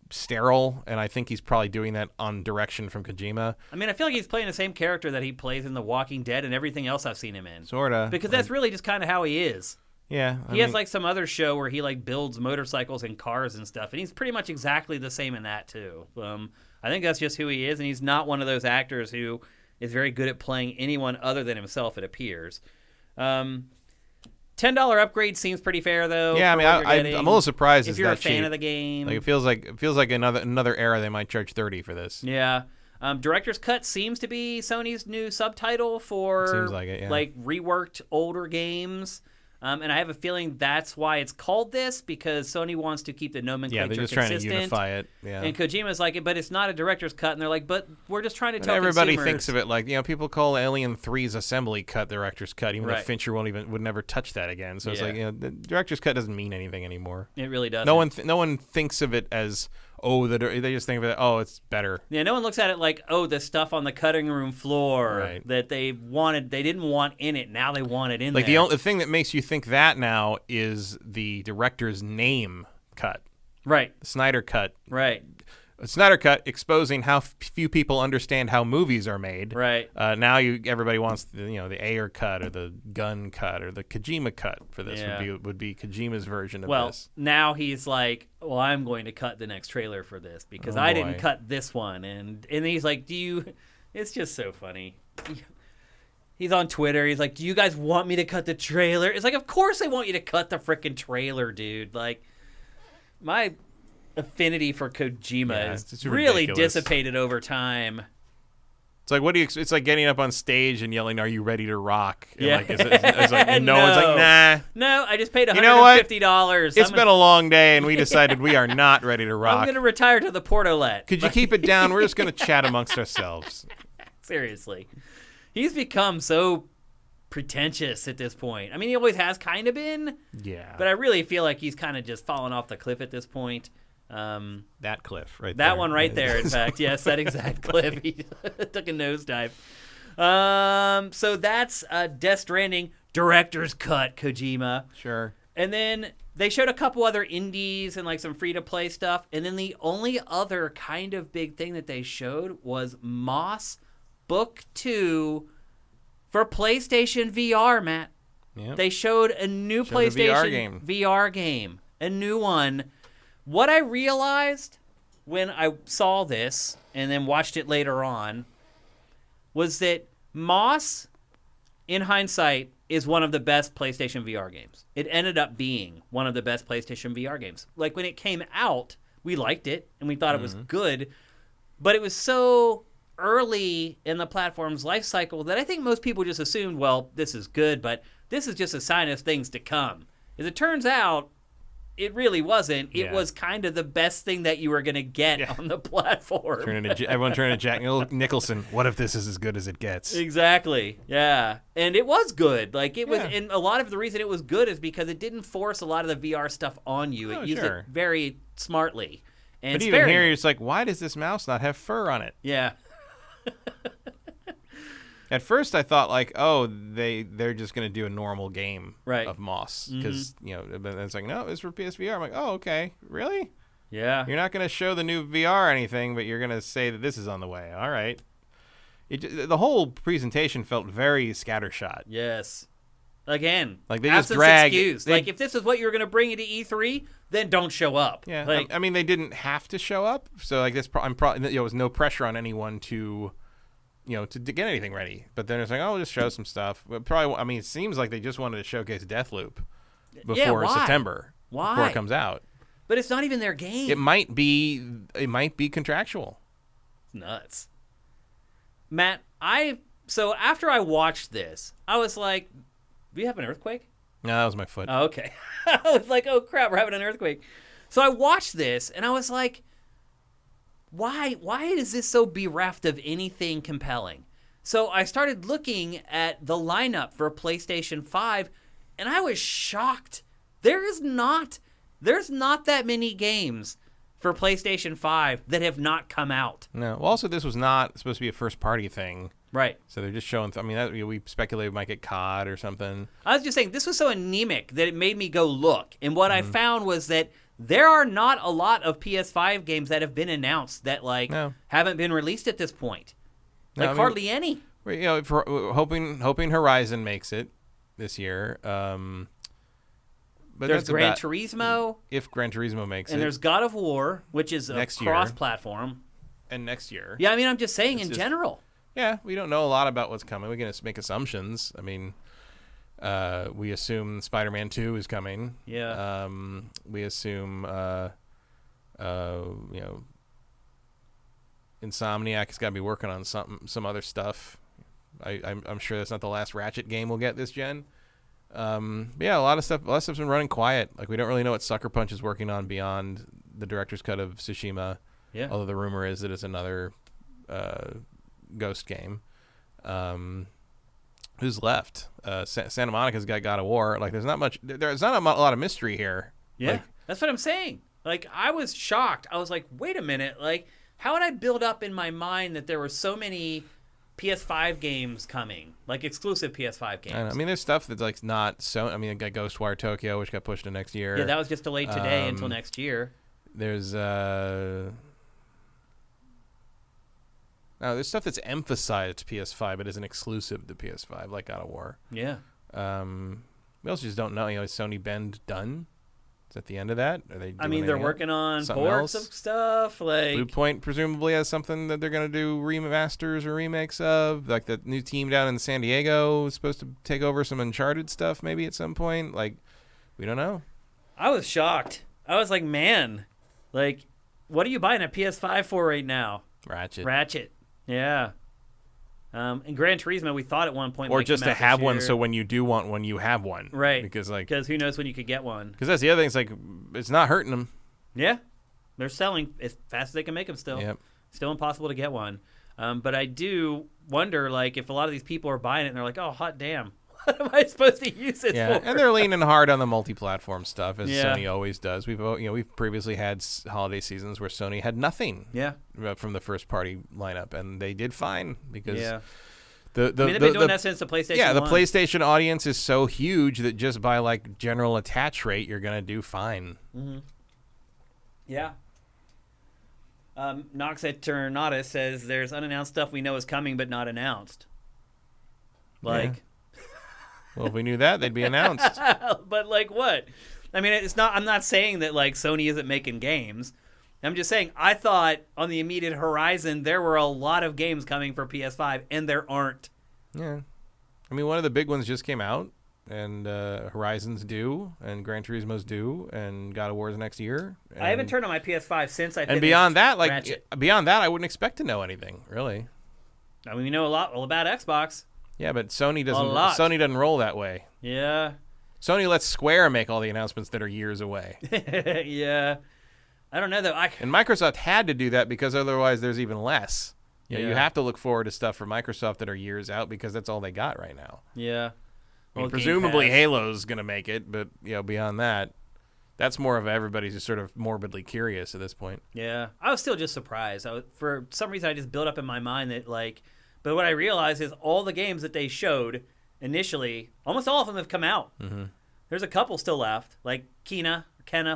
sterile, and I think he's probably doing that on direction from Kojima. I mean, I feel like he's playing the same character that he plays in The Walking Dead and everything else I've seen him in. Sorta. Because that's really just kind of how he is. Yeah. He has like some other show where he like builds motorcycles and cars and stuff, and he's pretty much exactly the same in that too. I think that's just who he is, and he's not one of those actors who is very good at playing anyone other than himself, it appears. $10 upgrade seems pretty fair, though. Yeah, I mean, I'm a little surprised if you're a that fan cheap. of the game. Like it feels like another era they might charge $30 for this. Yeah, Director's Cut seems to be Sony's new subtitle for seems like it, yeah. like reworked older games. And I have a feeling that's why it's called this, because Sony wants to keep the nomenclature consistent. Yeah, they're just consistent. trying to unify it. Yeah. And Kojima's like, but it's not a director's cut. And they're like, but we're just trying to tell everybody consumers. thinks of it like, people call Alien 3's assembly cut director's cut, even though Right. Fincher would never touch that again. So it's like, the director's cut doesn't mean anything anymore. It really doesn't. No one thinks of it as, they just think of it, it's better. Yeah, no one looks at it like, the stuff on the cutting room floor that they didn't want in it. Now they want it in there. Like the thing that makes you think that now is the director's name cut. Right. The Snyder cut. Right. A Snyder cut exposing how few people understand how movies are made. Right. Now everybody wants the Ayer cut or the Gunn cut or the Kojima cut for this would be Kojima's version of this. Well, now he's like, I'm going to cut the next trailer for this because I didn't cut this one, and he's like, it's just so funny. He's on Twitter. He's like, do you guys want me to cut the trailer? It's like, of course they want you to cut the freaking trailer, dude. Like, my affinity for Kojima is really dissipated over time. It's like, it's like getting up on stage and yelling, "Are you ready to rock?" And yeah. Like, it's like, no one's like, nah. No, I just paid $150. You know what? It's been a long day, and we decided we are not ready to rock. I'm going to retire to the Portolet. Could you keep it down? We're just going to chat amongst ourselves. Seriously. He's become so pretentious at this point. I mean, he always has kind of been. Yeah. But I really feel like he's kind of just fallen off the cliff at this point. That cliff right there. That one right there, in fact. Yes, that exact cliff. He took a nosedive. So that's Death Stranding, director's cut, Kojima. Sure. And then they showed a couple other indies and like some free-to-play stuff. And then the only other kind of big thing that they showed was Moss Book 2 for PlayStation VR, Matt. Yep. They showed a new PlayStation VR game, a new one. What I realized when I saw this and then watched it later on was that Moss, in hindsight, is one of the best PlayStation VR games. It ended up being one of the best PlayStation VR games. Like, when it came out, we liked it and we thought it was good, but it was so early in the platform's life cycle that I think most people just assumed, well, this is good, but this is just a sign of things to come. As it turns out, it really wasn't. It was kind of the best thing that you were going to get on the platform. Everyone turned to Jack Nicholson. What if this is as good as it gets? Exactly. Yeah. And it was good. Like, it was, and a lot of the reason it was good is because it didn't force a lot of the VR stuff on you. It used it very smartly. And but even here, it's like, why does this mouse not have fur on it? Yeah. At first, I thought, like, oh, they're just going to do a normal game of Moss. Because, but it's like, no, it's for PSVR. I'm like, oh, okay. Really? Yeah. You're not going to show the new VR or anything, but you're going to say that this is on the way. All right. The whole presentation felt very scattershot. Yes. Again, like they just dragged. Like, if this is what you're going to bring into E3, then don't show up. Yeah. Like, I mean, they didn't have to show up. So, like, this, there was no pressure on anyone to get anything ready. But then it's like, oh, we'll just show some stuff. But probably, I mean, it seems like they just wanted to showcase Deathloop before September. Why? Before it comes out. But it's not even their game. It might be contractual. It's nuts. Matt, so after I watched this, I was like, do you have an earthquake? No, that was my foot. Oh, okay. I was like, oh, crap, we're having an earthquake. So I watched this, and I was like, why is this so bereft of anything compelling? So I started looking at the lineup for PlayStation 5, and I was shocked. There's not that many games for PlayStation 5 that have not come out. No. Well, also, this was not supposed to be a first-party thing. Right. So they're just showing... we speculated we might get COD or something. I was just saying, this was so anemic that it made me go look. And what I found was that there are not a lot of PS5 games that have been announced that, haven't been released at this point. Hardly any. Hoping Horizon makes it this year. But there's Gran Turismo. If Gran Turismo makes it. And there's God of War, which is a cross-platform. And next year. Yeah, I mean, I'm just saying in general. Yeah, we don't know a lot about what's coming. We can just make assumptions. I mean, we assume Spider-Man 2 is coming. Yeah. We assume, Insomniac has got to be working on some other stuff. I'm sure that's not the last Ratchet game we'll get this gen. Yeah, a lot of stuff's been running quiet. Like, we don't really know what Sucker Punch is working on beyond the director's cut of Tsushima. Yeah. Although the rumor is that it's another Ghost game. Who's left? Santa Monica's got God of War. Like, there's not a lot of mystery here. Yeah, that's what I'm saying. Like, I was shocked. I was like, wait a minute. Like, how would I build up in my mind that there were so many PS5 games coming, like exclusive PS5 games? I mean, there's stuff that's like not so. I mean, I got Ghostwire Tokyo, which got pushed to next year. Yeah, that was just delayed today until next year. There's there's stuff that's emphasized PS5 but isn't exclusive to PS5, like God of War. Yeah. We also just don't know. Is Sony Bend done? Is that the end of that? Are they? They're working on ports of stuff. Like Bluepoint presumably has something that they're gonna do remasters or remakes of. Like the new team down in San Diego is supposed to take over some Uncharted stuff maybe at some point. Like, we don't know. I was shocked. I was like, man, like, what are you buying a PS5 for right now? Ratchet. Yeah. And Gran Turismo, we thought at one point, or just to have one, so when you do want one, you have one, right? Because who knows when you could get one? Because that's the other thing. It's like, it's not hurting them. Yeah, they're selling as fast as they can make them. Still, still impossible to get one. But I do wonder, like, if a lot of these people are buying it and they're like, oh, hot damn, what am I supposed to use it for? And they're leaning hard on the multi-platform stuff, as Sony always does. We've previously had holiday seasons where Sony had nothing from the first-party lineup, and they did fine because they've been doing that since the PlayStation 1. The PlayStation audience is so huge that just by like general attach rate, you're gonna do fine. Mm-hmm. Yeah. Nox Eternata says there's unannounced stuff we know is coming but not announced. Like. Well, if we knew that, they'd be announced. But like what? I mean, it's not. I'm not saying that like Sony isn't making games. I'm just saying I thought on the immediate horizon there were a lot of games coming for PS5, and there aren't. Yeah, I mean, one of the big ones just came out, and Horizon's due, and Gran Turismo's due, and God of War's next year. I haven't turned on my PS5 since I finished and beyond that, like Ratchet. beyond that, I wouldn't expect to know anything really. I mean, we know a lot about Xbox. Yeah, but Sony doesn't. A lot. Sony doesn't roll that way. Yeah. Sony lets Square make all the announcements that are years away. Yeah. I don't know though. And Microsoft had to do that because otherwise there's even less. You know, you Yeah. have to look forward to stuff from Microsoft that are years out because that's all they got right now. Yeah. I mean, Well, Game presumably Pass. Halo's going to make it, but beyond that, that's more of everybody's just sort of morbidly curious at this point. Yeah. I was still just surprised. For some reason, I just built up in my mind that like, but what I realized is all the games that they showed initially, almost all of them have come out. Mm-hmm. There's a couple still left, like Kenna,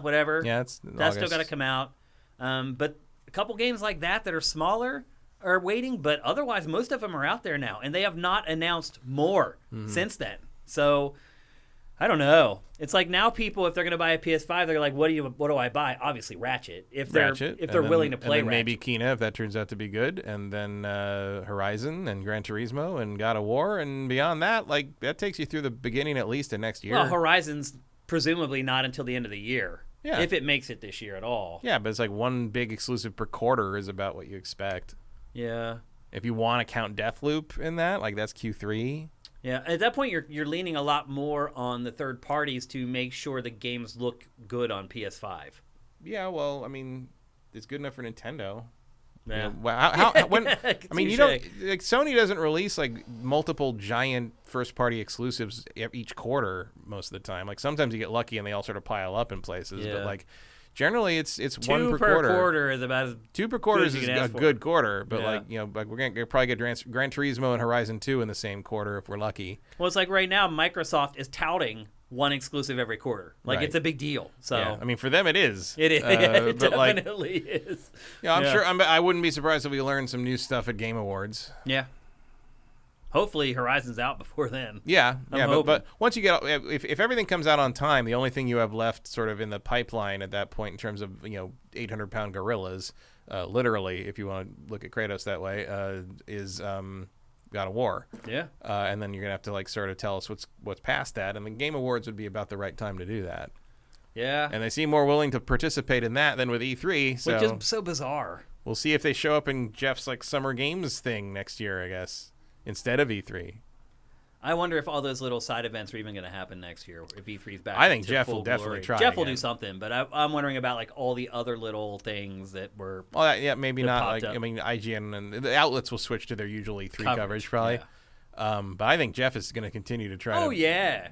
whatever. Yeah, that's still got to come out. But a couple games like that are smaller are waiting, but otherwise most of them are out there now, and they have not announced more since then. So I don't know. It's like now people, if they're going to buy a PS5, they're like, what do I buy? Obviously Ratchet. If they're willing to play and then Ratchet. maybe Kena if that turns out to be good, and then Horizon and Gran Turismo and God of War, and beyond that, like that takes you through the beginning at least of next year. Well, Horizon's presumably not until the end of the year. Yeah. If it makes it this year at all. Yeah, but it's like one big exclusive per quarter is about what you expect. Yeah. If you want to count Deathloop in that, like that's Q3. Yeah, at that point you're leaning a lot more on the third parties to make sure the games look good on PS5. Yeah, well, I mean, it's good enough for Nintendo. Yeah. You know, when I mean, you don't Touche. like Sony doesn't release like multiple giant first-party exclusives each quarter most of the time. Like sometimes you get lucky and they all sort of pile up in places, Yeah. but like generally it's Two one per per quarter. is about as Two per quarter as is you can a ask for. good quarter, but Yeah. like like we're gonna probably get Gran Turismo and Horizon 2 in the same quarter if we're lucky. well. It's like right now Microsoft is touting one exclusive every quarter. Like Right. it's a big deal. So Yeah, I mean for them it is. it is. It but like, definitely is. yeah, I'm Yeah. sure. I wouldn't be surprised if we learned some new stuff at Game Awards. Yeah. Hopefully Horizon's out before then. Yeah, I'm but once you get if everything comes out on time, the only thing you have left sort of in the pipeline at that point in terms of 800-pound gorillas, literally, if you want to look at Kratos that way, is God of War. Yeah. And then you're gonna have to like sort of tell us what's past that, and the Game Awards would be about the right time to do that. Yeah. And they seem more willing to participate in that than with E3. So Which is so bizarre. we'll see if they show up in Jeff's like Summer Games thing next year, I guess, instead of E3. I wonder if all those little side events are even going to happen next year. If E3's back, I think into Jeff full will definitely glory. try Jeff will again. do something, but I'm wondering about like all the other little things that were. Well, yeah, maybe That not. popped Like up. I mean, IGN and the outlets will switch to their usually E3 coverage probably. Yeah. But I think Jeff is going to continue to try Oh to yeah.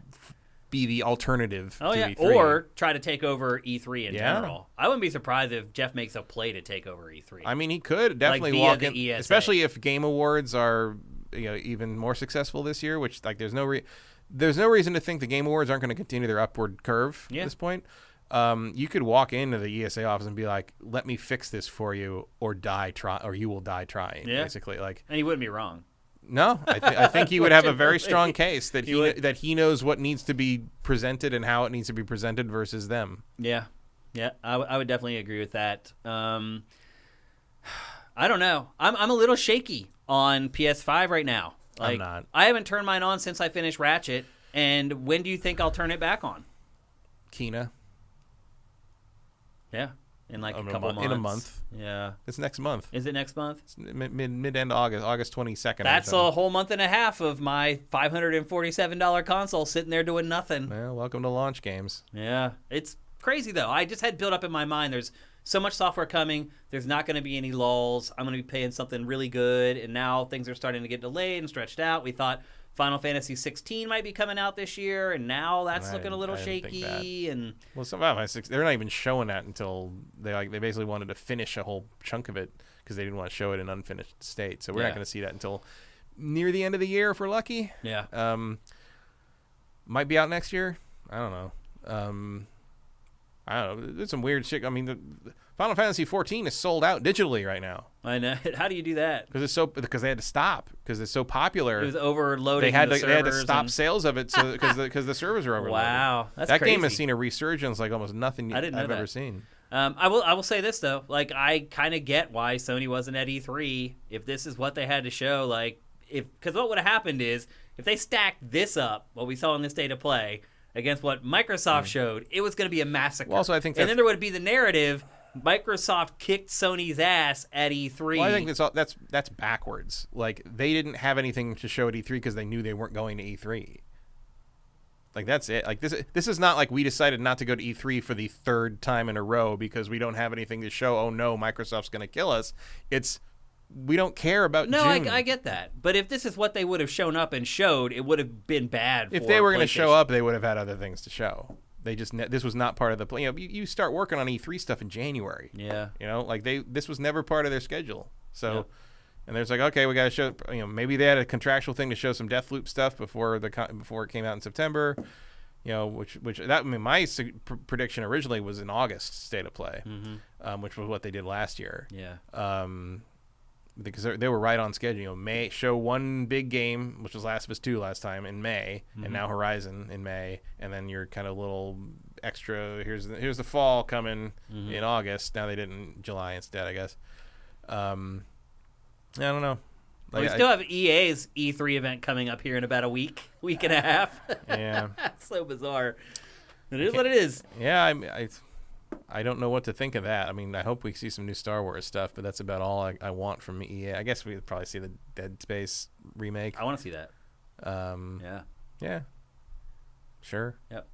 be the alternative Oh to yeah. E3. Or try to take over E3 in Yeah. general. I wouldn't be surprised if Jeff makes a play to take over E3. I mean, he could definitely via walk the in, ESA. especially if Game Awards are even more successful this year. Which like there's no reason to think the Game Awards aren't going to continue their upward curve Yeah. at this point. You could walk into the ESA office and be like, "Let me fix this for you, or you will die trying." Yeah. Basically, like. and he wouldn't be wrong. No, I think he would have a very strong Unfortunately. case that He would. that he knows what needs to be presented and how it needs to be presented versus them. Yeah. Yeah. I would definitely agree with that. I don't know. I'm a little shaky on PS5 right now. I'm not. I haven't turned mine on since I finished Ratchet. And when do you think I'll turn it back on? Kena, Yeah. In like a In a couple mo- months. in a month. Yeah. it's next month. Is it next month? It's mid end August 22nd. That's a whole month and a half of my $547 console sitting there doing nothing. Well, welcome to launch games. Yeah. It's crazy, though. I just had built up in my mind. There's so much software coming. There's not going to be any lulls. I'm going to be paying something really good. And now things are starting to get delayed and stretched out. We thought Final Fantasy 16 might be coming out this year, and now that's looking a little I didn't think shaky. And Well, some of us they're not even showing that until they basically wanted to finish a whole chunk of it because they didn't want to show it in unfinished state. So we're not Yeah. going to see that until near the end of the year if we're lucky. yeah, Might be out next year. I don't know. I don't know. There's some weird shit. I mean, the Final Fantasy 14 is sold out digitally right now. I know. How do you do that? Because they had to stop because it's so popular. It was overloading. They had to stop sales of it because the servers are overloaded. Wow, that game has seen a resurgence like almost nothing I've ever seen. I will say this though, like I kind of get why Sony wasn't at E3 if this is what they had to show. Like because what would have happened is if they stacked this up, what we saw in this State of Play, against what Microsoft showed, it was going to be a massacre. Well, also, I think and then there would be the narrative. Microsoft kicked Sony's ass at E3. Well, I think that's backwards. Like they didn't have anything to show at E3 because they knew they weren't going to E3. Like that's it. Like this is not like we decided not to go to E3 for the third time in a row because we don't have anything to show. Oh no, Microsoft's going to kill us. It's we don't care about June. I get that. But if this is what they would have shown up and showed, it would have been bad. If they were going to show up, they would have had other things to show. They just this was not part of the plan. You know, you start working on E3 stuff in January. Yeah. You know, like this was never part of their schedule. So, and there's like, okay, we got to show. You know, maybe they had a contractual thing to show some Deathloop stuff before it came out in September. You know, which my prediction originally was in August State of Play, which was what they did last year. Yeah. Because they were right on schedule. You know, May show one big game, which was Last of Us 2 last time in May, and now Horizon in May, and then your kind of little extra. Here's the fall coming in August. Now they did in July instead, I guess. I don't know. Like, we still have EA's E3 event coming up here in about a week and a half. Yeah, so bizarre. It is what it is. Yeah, I don't know what to think of that. I mean, I hope we see some new Star Wars stuff, but that's about all I want from EA. I guess we'd probably see the Dead Space remake. I want to see that. Yeah. Sure. Yep.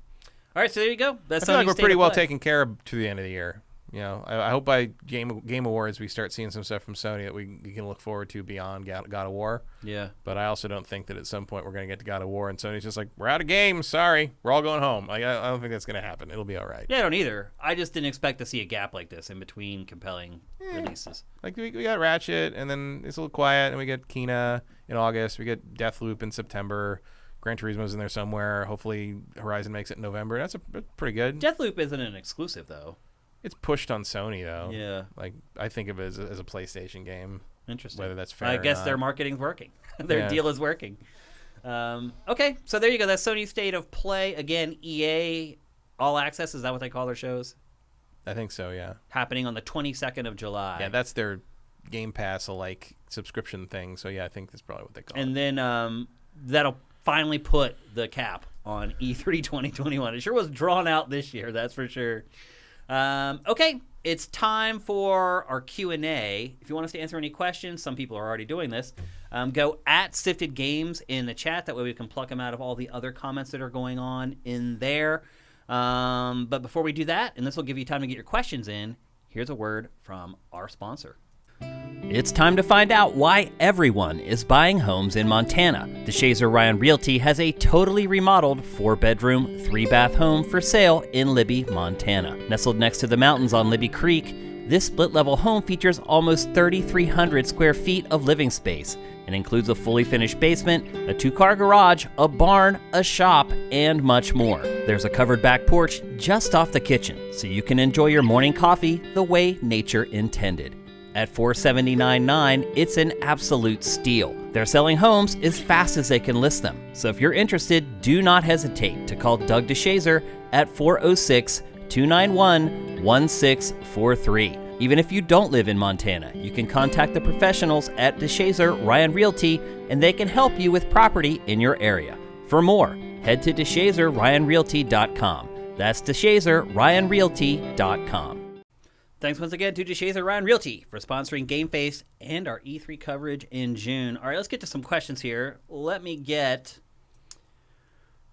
All right, so there you go. I feel like we're pretty well taken care of to the end of the year. You know, I hope by Game Awards we start seeing some stuff from Sony that we can look forward to beyond God of War. Yeah. But I also don't think that at some point we're going to get to God of War and Sony's just like, we're out of games. Sorry, we're all going home. Like I don't think that's going to happen. It'll be all right. Yeah, I don't either. I just didn't expect to see a gap like this in between compelling releases. Like we got Ratchet, and then it's a little quiet, and we get Kena in August. We get Deathloop in September. Gran Turismo's in there somewhere. Hopefully Horizon makes it in November. That's pretty good. Deathloop isn't an exclusive though. It's pushed on Sony though. Yeah. Like I think of it as a PlayStation game. Interesting. Whether that's fair. I guess or not. their marketing's working. Their deal is working. Okay, so there you go. That's Sony State of Play. Again, EA All Access. Is that what they call their shows? I think so. Yeah. Happening on the 22nd of July. Yeah, that's their Game Pass like subscription thing. So yeah, I think that's probably what they call it. And then that'll finally put the cap on E3 2021. It sure was drawn out this year. That's for sure. Okay, it's time for our Q&A. If you want us to answer any questions, some people are already doing this, go at Sifted Games in the chat. That way we can pluck them out of all the other comments that are going on in there. But before we do that, and this will give you time to get your questions in, here's a word from our sponsor. It's time to find out why everyone is buying homes in Montana. DeShazer Ryan Realty has a totally remodeled 4-bedroom, 3-bath home for sale in Libby, Montana. Nestled next to the mountains on Libby Creek, this split-level home features almost 3,300 square feet of living space and includes a fully finished basement, a 2-car garage, a barn, a shop, and much more. There's a covered back porch just off the kitchen, so you can enjoy your morning coffee the way nature intended. At $479.9, it's an absolute steal. They're selling homes as fast as they can list them. So if you're interested, do not hesitate to call Doug DeShazer at 406-291-1643. Even if you don't live in Montana, you can contact the professionals at DeShazer Ryan Realty, and they can help you with property in your area. For more, head to DeShazerRyanRealty.com. That's DeShazerRyanRealty.com. Thanks once again to DeShazer Ryan Realty for sponsoring GameFace and our E3 coverage in June. All right, let's get to some questions here. Let me get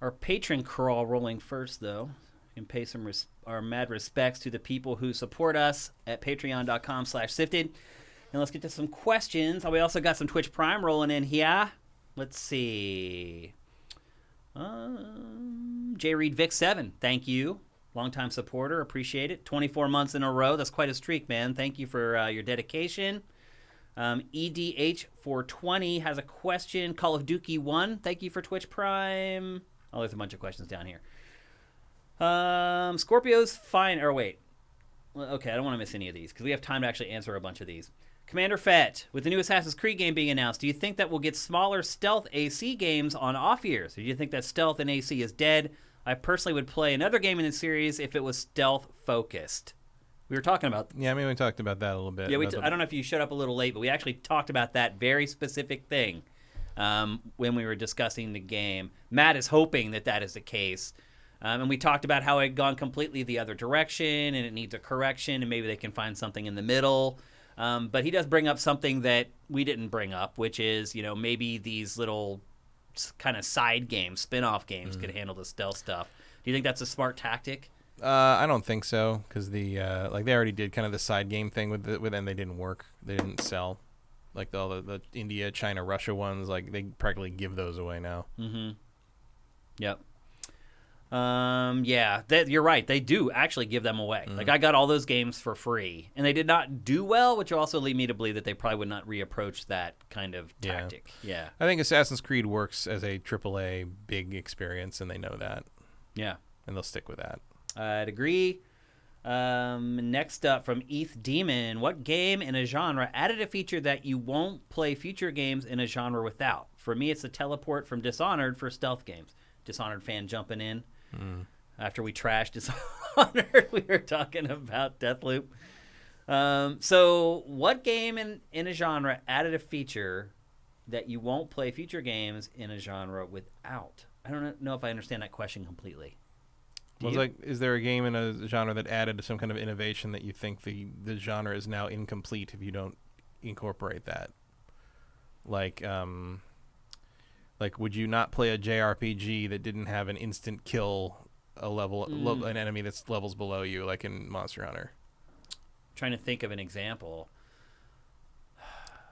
our patron crawl rolling first, though. We can pay our mad respects to the people who support us at patreon.com/sifted. And let's get to some questions. We also got some Twitch Prime rolling in here. Let's see. J. Reed Vic 7, thank you. Longtime supporter, appreciate it. 24 months in a row. That's quite a streak, man. Thank you for your dedication. EDH420 has a question. Call of Duty 1, thank you for Twitch Prime. Oh, there's a bunch of questions down here. Scorpio's fine. Or wait. Okay, I don't want to miss any of these because we have time to actually answer a bunch of these. Commander Fett, with the new Assassin's Creed game being announced, do you think that we'll get smaller stealth AC games on off years? Or do you think that stealth in AC is dead? I personally would play another game in the series if it was stealth focused. We were talking about. Yeah, I mean, we talked about that a little bit. Yeah, I don't know if you showed up a little late, but we actually talked about that very specific thing when we were discussing the game. Matt is hoping that is the case. And we talked about how it had gone completely the other direction and it needs a correction and maybe they can find something in the middle. But he does bring up something that we didn't bring up, which is, maybe these little kind of side games, spin-off games could handle the stealth stuff. Do you think that's a smart tactic? I don't think so because they already did kind of the side game thing with them. They didn't work. They didn't sell. Like all the India, China, Russia ones, like they practically give those away now. Mm-hmm. Yep. Yeah, you're right. They do actually give them away. Like I got all those games for free, and they did not do well, which will also lead me to believe that they probably would not reapproach that kind of tactic. Yeah. I think Assassin's Creed works as a AAA big experience, and they know that. Yeah, and they'll stick with that. I'd agree. Next up from Eth Demon, what game in a genre added a feature that you won't play future games in a genre without? For me, it's the teleport from Dishonored for stealth games. Dishonored fan jumping in. After we trashed Dishonored, we were talking about Deathloop. So what game in a genre added a feature that you won't play future games in a genre without? I don't know if I understand that question completely. Is there a game in a genre that added some kind of innovation that you think the genre is now incomplete if you don't incorporate that? Like, would you not play a JRPG that didn't have an instant kill an enemy that's levels below you, like in Monster Hunter? I'm trying to think of an example.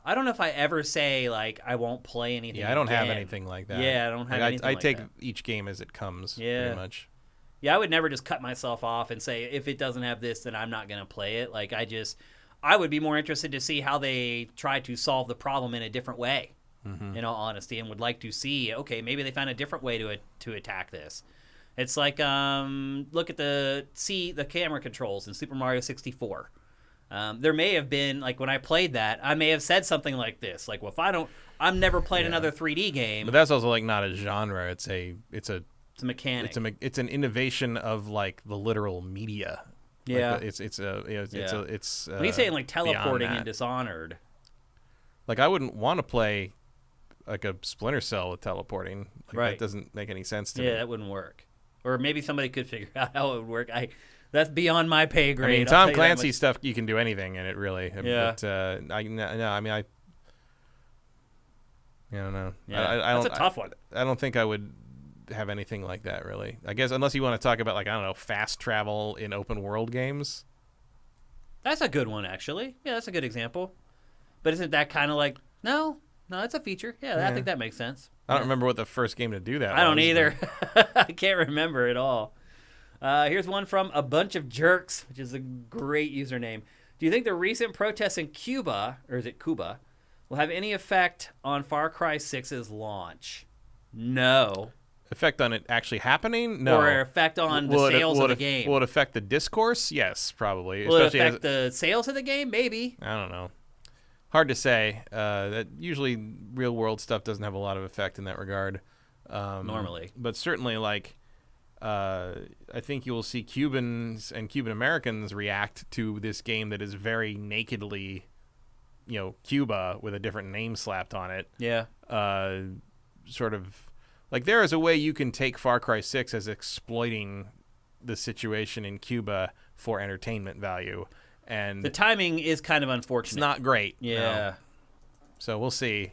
I don't know if I ever say, like, I won't play anything I don't have anything like that. Yeah, I don't have anything like that. I take each game as it comes, pretty much. Yeah, I would never just cut myself off and say, if it doesn't have this, then I'm not going to play it. Like, I would be more interested to see how they try to solve the problem in a different way, in all honesty, and would like to see, okay, maybe they found a different way to attack this. It's like, look at the camera controls in Super Mario 64. There may have been, like, when I played that, I may have said something like this, like, well, if I'm never played another 3D game. But that's also, like, not a genre. It's a mechanic. It's an innovation of, like, the literal media. Yeah. Like it's when you say like teleporting in Dishonored, like I wouldn't want to play like a Splinter Cell with teleporting. Like, right. That doesn't make any sense to me. Yeah, that wouldn't work. Or maybe somebody could figure out how it would work. That's beyond my pay grade. I mean, Tom Clancy stuff, you can do anything in it, really. Yeah. But I don't know. Yeah. That's a tough one. I don't think I would have anything like that, really. I guess unless you want to talk about, like, I don't know, fast travel in open world games. That's a good one, actually. Yeah, that's a good example. But isn't that kind of like, no, that's a feature. Yeah, I think that makes sense. I don't remember what the first game to do that was. I don't either. I can't remember at all. Here's one from A Bunch of Jerks, which is a great username. Do you think the recent protests in Cuba, or is it Cuba, will have any effect on Far Cry 6's launch? No. Effect on it actually happening? No. Or effect on the sales of the game? Will it affect the discourse? Yes, probably. Will it affect the sales of the game? Maybe. I don't know. Hard to say. That usually real world stuff doesn't have a lot of effect in that regard. Normally. But certainly, like, I think you will see Cubans and Cuban Americans react to this game that is very nakedly, Cuba with a different name slapped on it. Yeah. Sort of. Like, there is a way you can take Far Cry 6 as exploiting the situation in Cuba for entertainment value. And the timing is kind of unfortunate. It's not great. Yeah. No. So we'll see.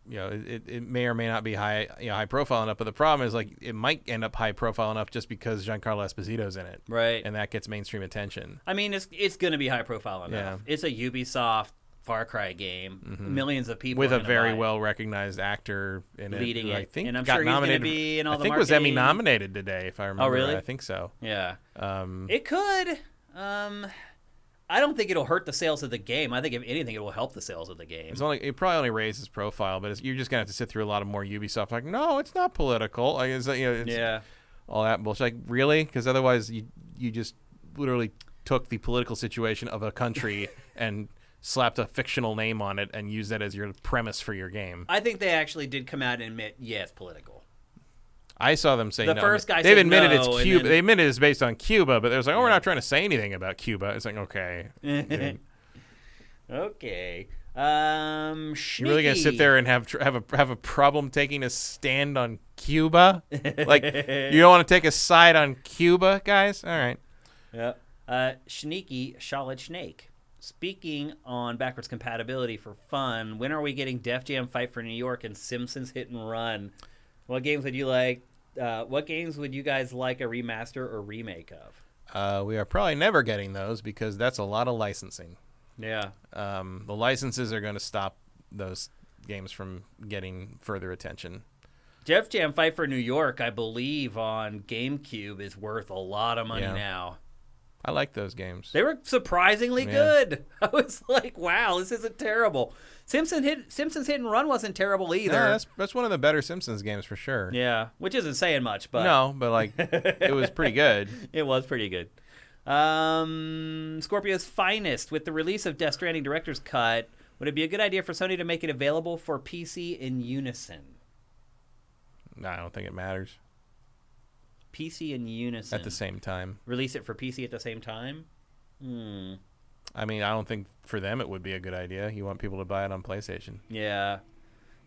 It may or may not be high profile enough, but the problem is, like, it might end up high profile enough just because Giancarlo Esposito's in it. Right. And that gets mainstream attention. I mean, it's going to be high profile enough. Yeah. It's a Ubisoft Far Cry game. Mm-hmm. Millions of people with a very well recognized actor in leading it. I think and I'm sure he's going to be in all the I think was Emmy nominated today, if I remember. Oh, really? I think so. Yeah. It could. I don't think it'll hurt the sales of the game. I think if anything, it will help the sales of the game. It probably only raises profile, but you're just gonna have to sit through a lot of more Ubisoft. Like, no, it's not political. Like, yeah. all that bullshit. Like, really? Because otherwise you just literally took the political situation of a country and slapped a fictional name on it and used that as your premise for your game. I think they actually did come out and admit, yeah, it's political. I saw them say the no. First guy They've said admitted no, it's Cuba. They admitted it's based on Cuba, but there's like, we're not trying to say anything about Cuba. It's like, okay. Okay. You really gonna sit there and have a problem taking a stand on Cuba? Like, you don't want to take a side on Cuba, guys? All right. Yep. Sneaky Solid Snake. Speaking on backwards compatibility for fun, when are we getting Def Jam Fight for New York and Simpsons Hit and Run? What games would you like? What games would you guys like a remaster or remake of? We are probably never getting those because that's a lot of licensing. Yeah. The licenses are going to stop those games from getting further attention. Def Jam Fight for New York, I believe, on GameCube is worth a lot of money now. I like those games. They were surprisingly good. I was like, wow, this isn't terrible. Simpsons Hit and Run wasn't terrible either. No, that's one of the better Simpsons games for sure. Yeah, which isn't saying much, but no, but like it was pretty good. It was pretty good. Scorpio's Finest, with the release of Death Stranding Director's Cut, would it be a good idea for Sony to make it available for PC in unison? No, I don't think it matters. PC in unison. At the same time. Release it for PC at the same time? I mean, I don't think for them it would be a good idea. You want people to buy it on PlayStation. Yeah.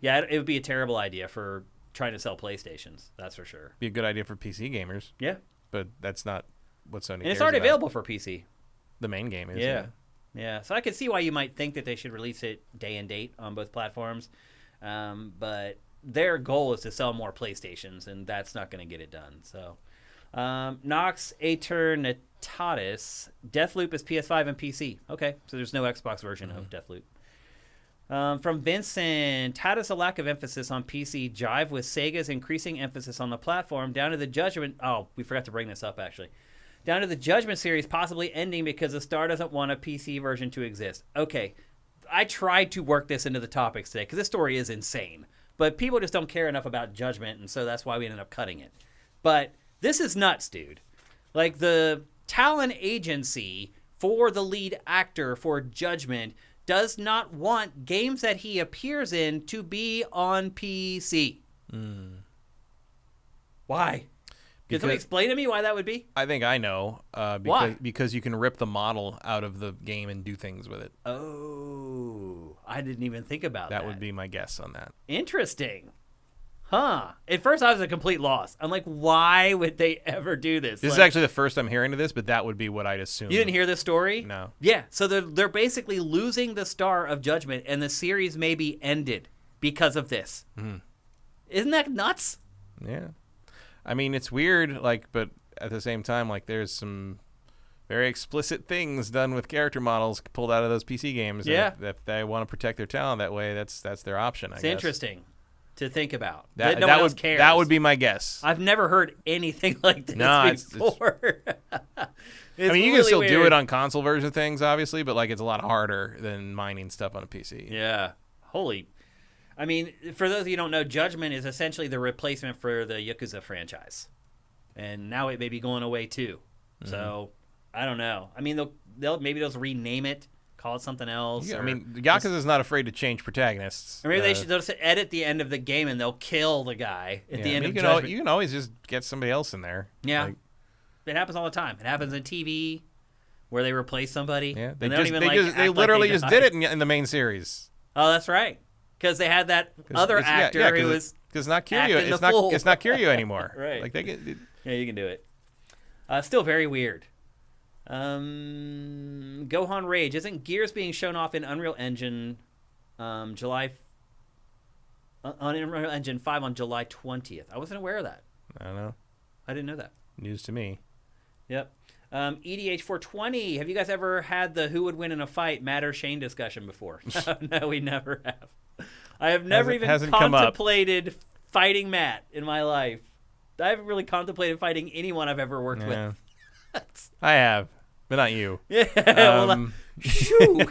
Yeah, it would be a terrible idea for trying to sell PlayStations. That's for sure. Be a good idea for PC gamers. Yeah. But that's not what Sony cares about. And it's already available for PC. The main game is. Yeah. Yeah. So I could see why you might think that they should release it day and date on both platforms. But their goal is to sell more PlayStations, and that's not going to get it done. So, Nox Aeternitatis, Deathloop is PS5 and PC. Okay, so there's no Xbox version of Deathloop. From Vincent, how does a lack of emphasis on PC jive with Sega's increasing emphasis on the platform down to the Judgment? Oh, we forgot to bring this up, actually. Down to the Judgment series possibly ending because the Star doesn't want a PC version to exist. Okay, I tried to work this into the topics today because this story is insane. But people just don't care enough about Judgment, and so that's why we ended up cutting it. But this is nuts, dude. Like, the talent agency for the lead actor for Judgment does not want games that he appears in to be on PC. Why? Can somebody explain to me why that would be? I think I know. Why? Because you can rip the model out of the game and do things with it. Oh, I didn't even think about that. That would be my guess on that. Interesting. Huh. At first, I was a complete loss. I'm like, why would they ever do this? This is actually the first I'm hearing of this, but that would be what I'd assume. You didn't hear this story? No. Yeah. So they're basically losing the star of Judgment, and the series may be ended because of this. Isn't that nuts? Yeah. I mean, it's weird, like, but at the same time, like, there's some very explicit things done with character models pulled out of those PC games. Yeah. If they want to protect their talent that way, that's their option, I guess. It's interesting to think about. That no one else cares. That would be my guess. I've never heard anything like this before. I mean, you can still do it on console version of things, obviously, but, like, it's a lot harder than mining stuff on a PC. Yeah. Holy. I mean, for those of you who don't know, Judgment is essentially the replacement for the Yakuza franchise. And now it may be going away, too. So, I don't know. I mean, maybe they'll rename it, call it something else. Yeah, I mean, Yakuza is not afraid to change protagonists. Or maybe they'll just edit the end of the game and they'll kill the guy at the end of Judgment. You can always just get somebody else in there. Yeah. Like, it happens all the time. It happens in TV where they replace somebody. Yeah, they literally just did it in the main series. Oh, that's right. Because they had that other actor who was because not Kiryu. It's not Kiryu anymore. Right. Like yeah, you can do it. Still very weird. Gohan Rage, isn't Gears being shown off in Unreal Engine on Unreal Engine 5 on July 20th? I wasn't aware of that. I don't know. I didn't know that. News to me. Yep. EDH420, have you guys ever had the who would win in a fight, Matt or Shane discussion before? No, we never have. I have never even contemplated fighting Matt in my life. I haven't really contemplated fighting anyone I've ever worked with. I have, but not you. Yeah. Shoo.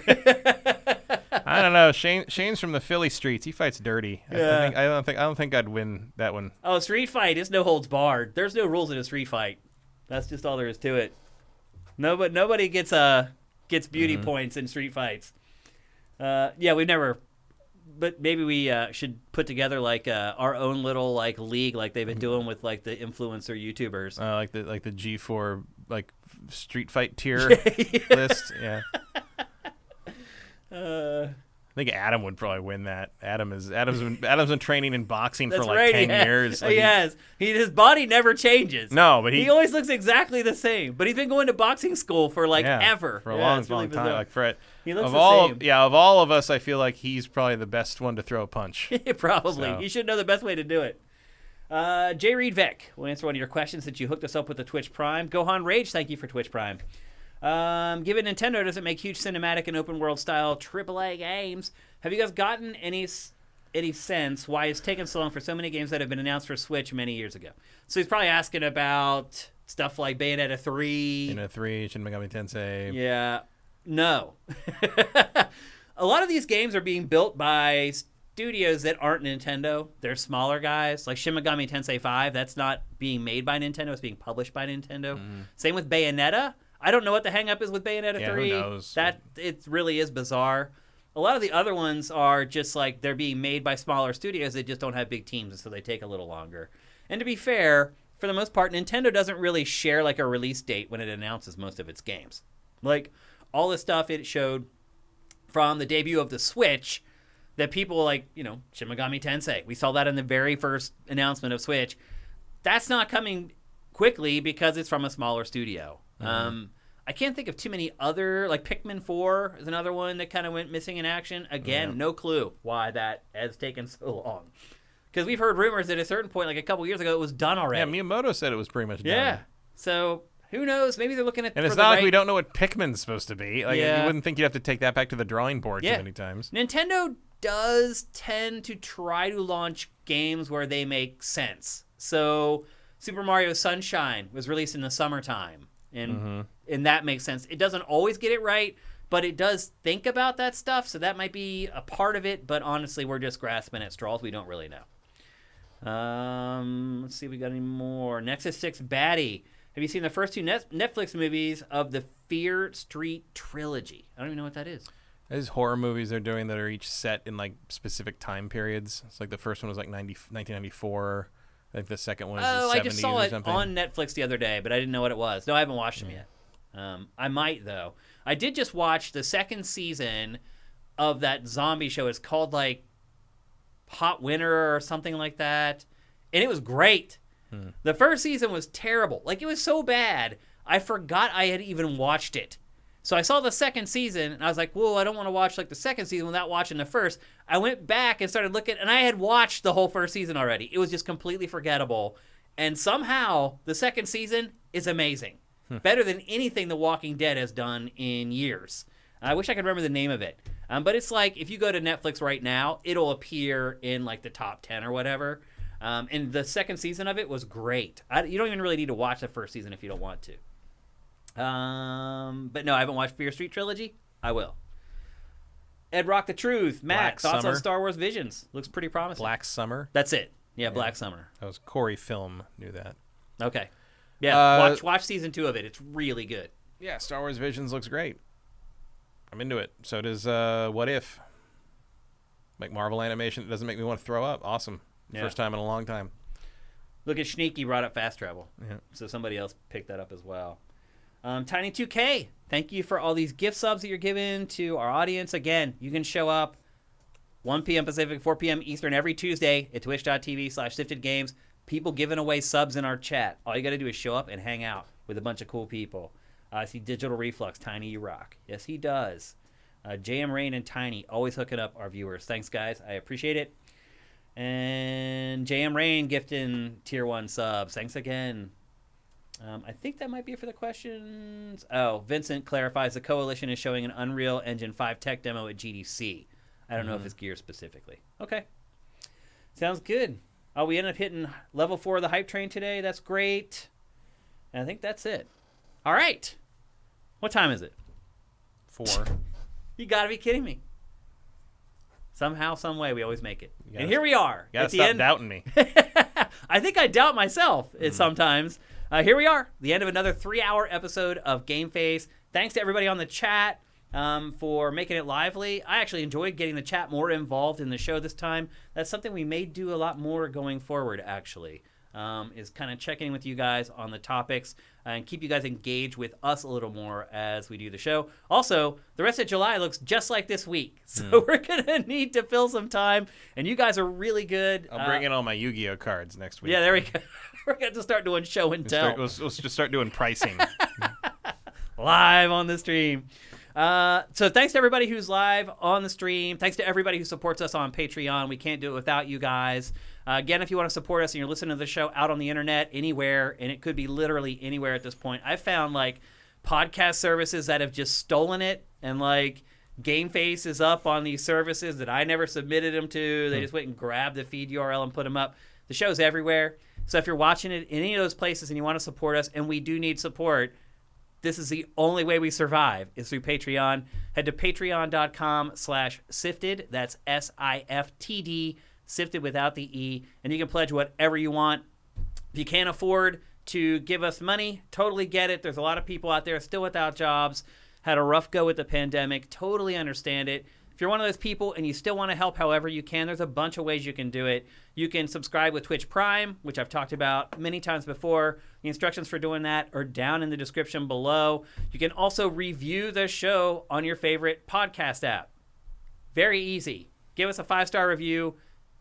I don't know. Shane's from the Philly streets. He fights dirty. Yeah. I don't think I'd win that one. Oh, street fight is no holds barred. There's no rules in a street fight. That's just all there is to it. Nobody gets beauty points in street fights. Yeah, we've never. But maybe we should put together like our own little like league, like they've been doing with like the influencer YouTubers. Like the G4 like street fight tier list. Yeah. I think Adam would probably win that. Adam's been training in boxing for like 10 years. Like he has. His body never changes. No, but he always looks exactly the same. But he's been going to boxing school for like ever. For a long time. Like Fred. He looks the same. Of all of us, I feel like he's probably the best one to throw a punch. Probably. So. He should know the best way to do it. J. Reed Vick will answer one of your questions that you hooked us up with the Twitch Prime. Gohan Rage, thank you for Twitch Prime. Given Nintendo doesn't make huge cinematic and open world style AAA games, have you guys gotten any sense why it's taken so long for so many games that have been announced for Switch many years ago? So he's probably asking about stuff like Bayonetta 3. Bayonetta 3, Shin Megami Tensei. Yeah. No. A lot of these games are being built by studios that aren't Nintendo. They're smaller guys. Like Shin Megami Tensei 5, that's not being made by Nintendo. It's being published by Nintendo. Same with Bayonetta. I don't know what the hang-up is with Bayonetta 3. Who knows? It really is bizarre. A lot of the other ones are just like they're being made by smaller studios. They just don't have big teams, and so they take a little longer. And to be fair, for the most part, Nintendo doesn't really share like a release date when it announces most of its games. Like all the stuff it showed from the debut of the Switch that people like, Shin Megami Tensei. We saw that in the very first announcement of Switch. That's not coming quickly because it's from a smaller studio. I can't think of too many other, like Pikmin 4 is another one that kind of went missing in action. Again, no clue why that has taken so long. Because we've heard rumors that at a certain point, like a couple years ago, it was done already. Yeah, Miyamoto said it was pretty much done. Yeah. So who knows? Maybe they're looking at. And it's not like we don't know what Pikmin's supposed to be. Like you wouldn't think you'd have to take that back to the drawing board too many times. Nintendo does tend to try to launch games where they make sense. So Super Mario Sunshine was released in the summertime. And that makes sense. It doesn't always get it right, but it does think about that stuff, so that might be a part of it, but honestly, we're just grasping at straws. We don't really know. Let's see if we got any more. Nexus 6 Baddie. Have you seen the first two Netflix movies of the Fear Street trilogy? I don't even know what that is. There's horror movies they're doing that are each set in like specific time periods. It's like the first one was like 1994. I think the second one is the 70s or something. I just saw it on Netflix the other day, but I didn't know what it was. No, I haven't watched them yet. I might, though. I did just watch the second season of that zombie show. It's called, like, Hot Winter or something like that. And it was great. The first season was terrible. Like, it was so bad, I forgot I had even watched it. So I saw the second season, and I was like, whoa, I don't want to watch, like, the second season without watching the first. I went back and started looking, and I had watched the whole first season already. It was just completely forgettable. And somehow, the second season is amazing. Better than anything The Walking Dead has done in years. I wish I could remember the name of it. But it's like, if you go to Netflix right now, it'll appear in, like, the top 10 or whatever. And the second season of it was great. You don't even really need to watch the first season if you don't want to. But no, I haven't watched Fear Street Trilogy. I will. Ed Rock the Truth. Matt, Black thoughts Summer. on Star Wars Visions? Looks pretty promising. Black Summer. That's it. Yeah, Black Summer. That was Corey Film knew that. Okay. Yeah, watch season 2 of it. It's really good. Yeah, Star Wars Visions looks great. I'm into it. So does What If. Like Marvel animation that doesn't make me want to throw up. Awesome. Yeah. First time in a long time. Look at Sneaky brought up fast travel. Yeah. So somebody else picked that up as well. Tiny2K, thank you for all these gift subs that you're giving to our audience. Again, you can show up 1 p.m. Pacific, 4 p.m. Eastern every Tuesday at twitch.tv/SiftedGames. People giving away subs in our chat. All you got to do is show up and hang out with a bunch of cool people. I see Digital Reflux, Tiny, you rock. Yes, he does. JM Rain and Tiny always hooking up our viewers. Thanks, guys. I appreciate it. And JM Rain gifting tier 1 subs. Thanks again. I think that might be it for the questions. Oh, Vincent clarifies the Coalition is showing an Unreal Engine 5 tech demo at GDC. I don't know if it's gear specifically. Okay. Sounds good. Oh, we ended up hitting level 4 of the hype train today. That's great. And I think that's it. All right. What time is it? 4. You got to be kidding me. Somehow, some way, we always make it. And here we are. You gotta stop doubting me. I think I doubt myself sometimes. Here we are, the end of another 3-hour episode of GameFace. Thanks to everybody on the chat for making it lively. I actually enjoyed getting the chat more involved in the show this time. That's something we may do a lot more going forward, actually, is kind of checking in with you guys on the topics and keep you guys engaged with us a little more as we do the show. Also, the rest of July looks just like this week, so we're going to need to fill some time, and you guys are really good. I'll bring in all my Yu-Gi-Oh cards next week. Yeah, there we go. We're going to start doing show and tell. We'll just start doing pricing. Live on the stream. So thanks to everybody who's live on the stream. Thanks to everybody who supports us on Patreon. We can't do it without you guys. Again, if you want to support us and you're listening to the show out on the internet, anywhere, and it could be literally anywhere at this point, I found like podcast services that have just stolen it, and like GameFace is up on these services that I never submitted them to. They just went and grabbed the feed URL and put them up. The show's everywhere. So if you're watching it in any of those places and you want to support us, and we do need support, this is the only way we survive, is through Patreon. Head to patreon.com/sifted. That's SIFTD, sifted without the E. And you can pledge whatever you want. If you can't afford to give us money, totally get it. There's a lot of people out there still without jobs, had a rough go with the pandemic. Totally understand it. If you're one of those people and you still want to help however you can, there's a bunch of ways you can do it. You can subscribe with Twitch Prime, which I've talked about many times before. The instructions for doing that are down in the description below. You can also review the show on your favorite podcast app. Very easy. Give us a 5-star review.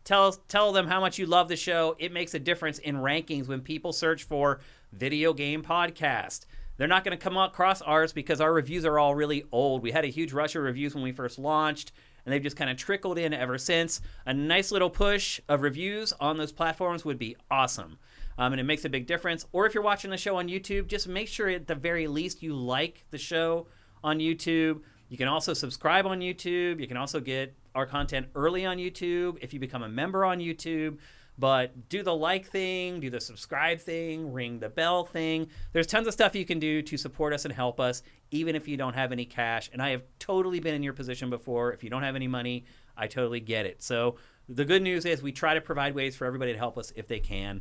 Tell them how much you love the show. It makes a difference in rankings when people search for video game podcast. They're not going to come across ours because our reviews are all really old. We had a huge rush of reviews when we first launched, and they've just kind of trickled in ever since. A nice little push of reviews on those platforms would be awesome, and it makes a big difference. Or if you're watching the show on YouTube, just make sure at the very least you like the show on YouTube. You can also subscribe on YouTube. You can also get our content early on YouTube if you become a member on YouTube. But do the like thing, do the subscribe thing, ring the bell thing. There's tons of stuff you can do to support us and help us, even if you don't have any cash. And I have totally been in your position before. If you don't have any money, I totally get it. So the good news is we try to provide ways for everybody to help us if they can.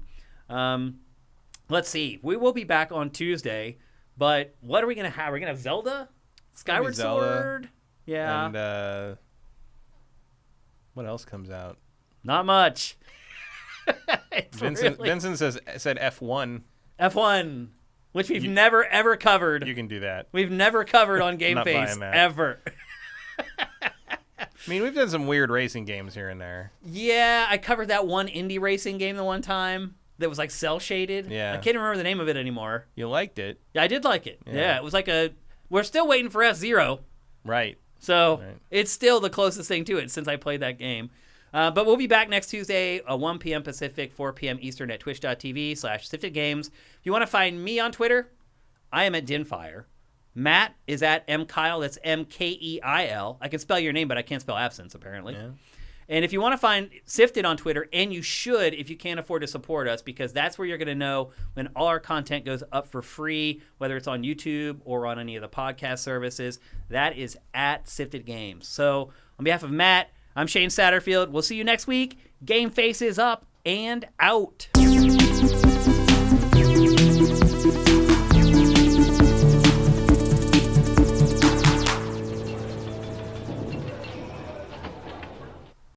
Let's see. We will be back on Tuesday. But what are we going to have? We're going to have Zelda? Skyward Sword? Yeah. And what else comes out? Not much. Vincent said F1. F1, which we've never, ever covered. You can do that. We've never covered on GameFace, ever. I mean, we've done some weird racing games here and there. Yeah, I covered that one indie racing game the one time that was like cell-shaded. Yeah. I can't remember the name of it anymore. You liked it. Yeah, I did like it. Yeah, it was like we're still waiting for F-Zero. Right. So it's still the closest thing to it since I played that game. But we'll be back next Tuesday, 1 p.m. Pacific, 4 p.m. Eastern at twitch.tv/SiftedGames. If you want to find me on Twitter, I am at Dinfire. Matt is at MKeil. That's MKEIL. I can spell your name, but I can't spell absence, apparently. Yeah. And if you want to find Sifted on Twitter, and you should if you can't afford to support us, because that's where you're going to know when all our content goes up for free, whether it's on YouTube or on any of the podcast services. That is at Sifted Games. So on behalf of Matt, I'm Shane Satterfield. We'll see you next week. GameFace is up and out.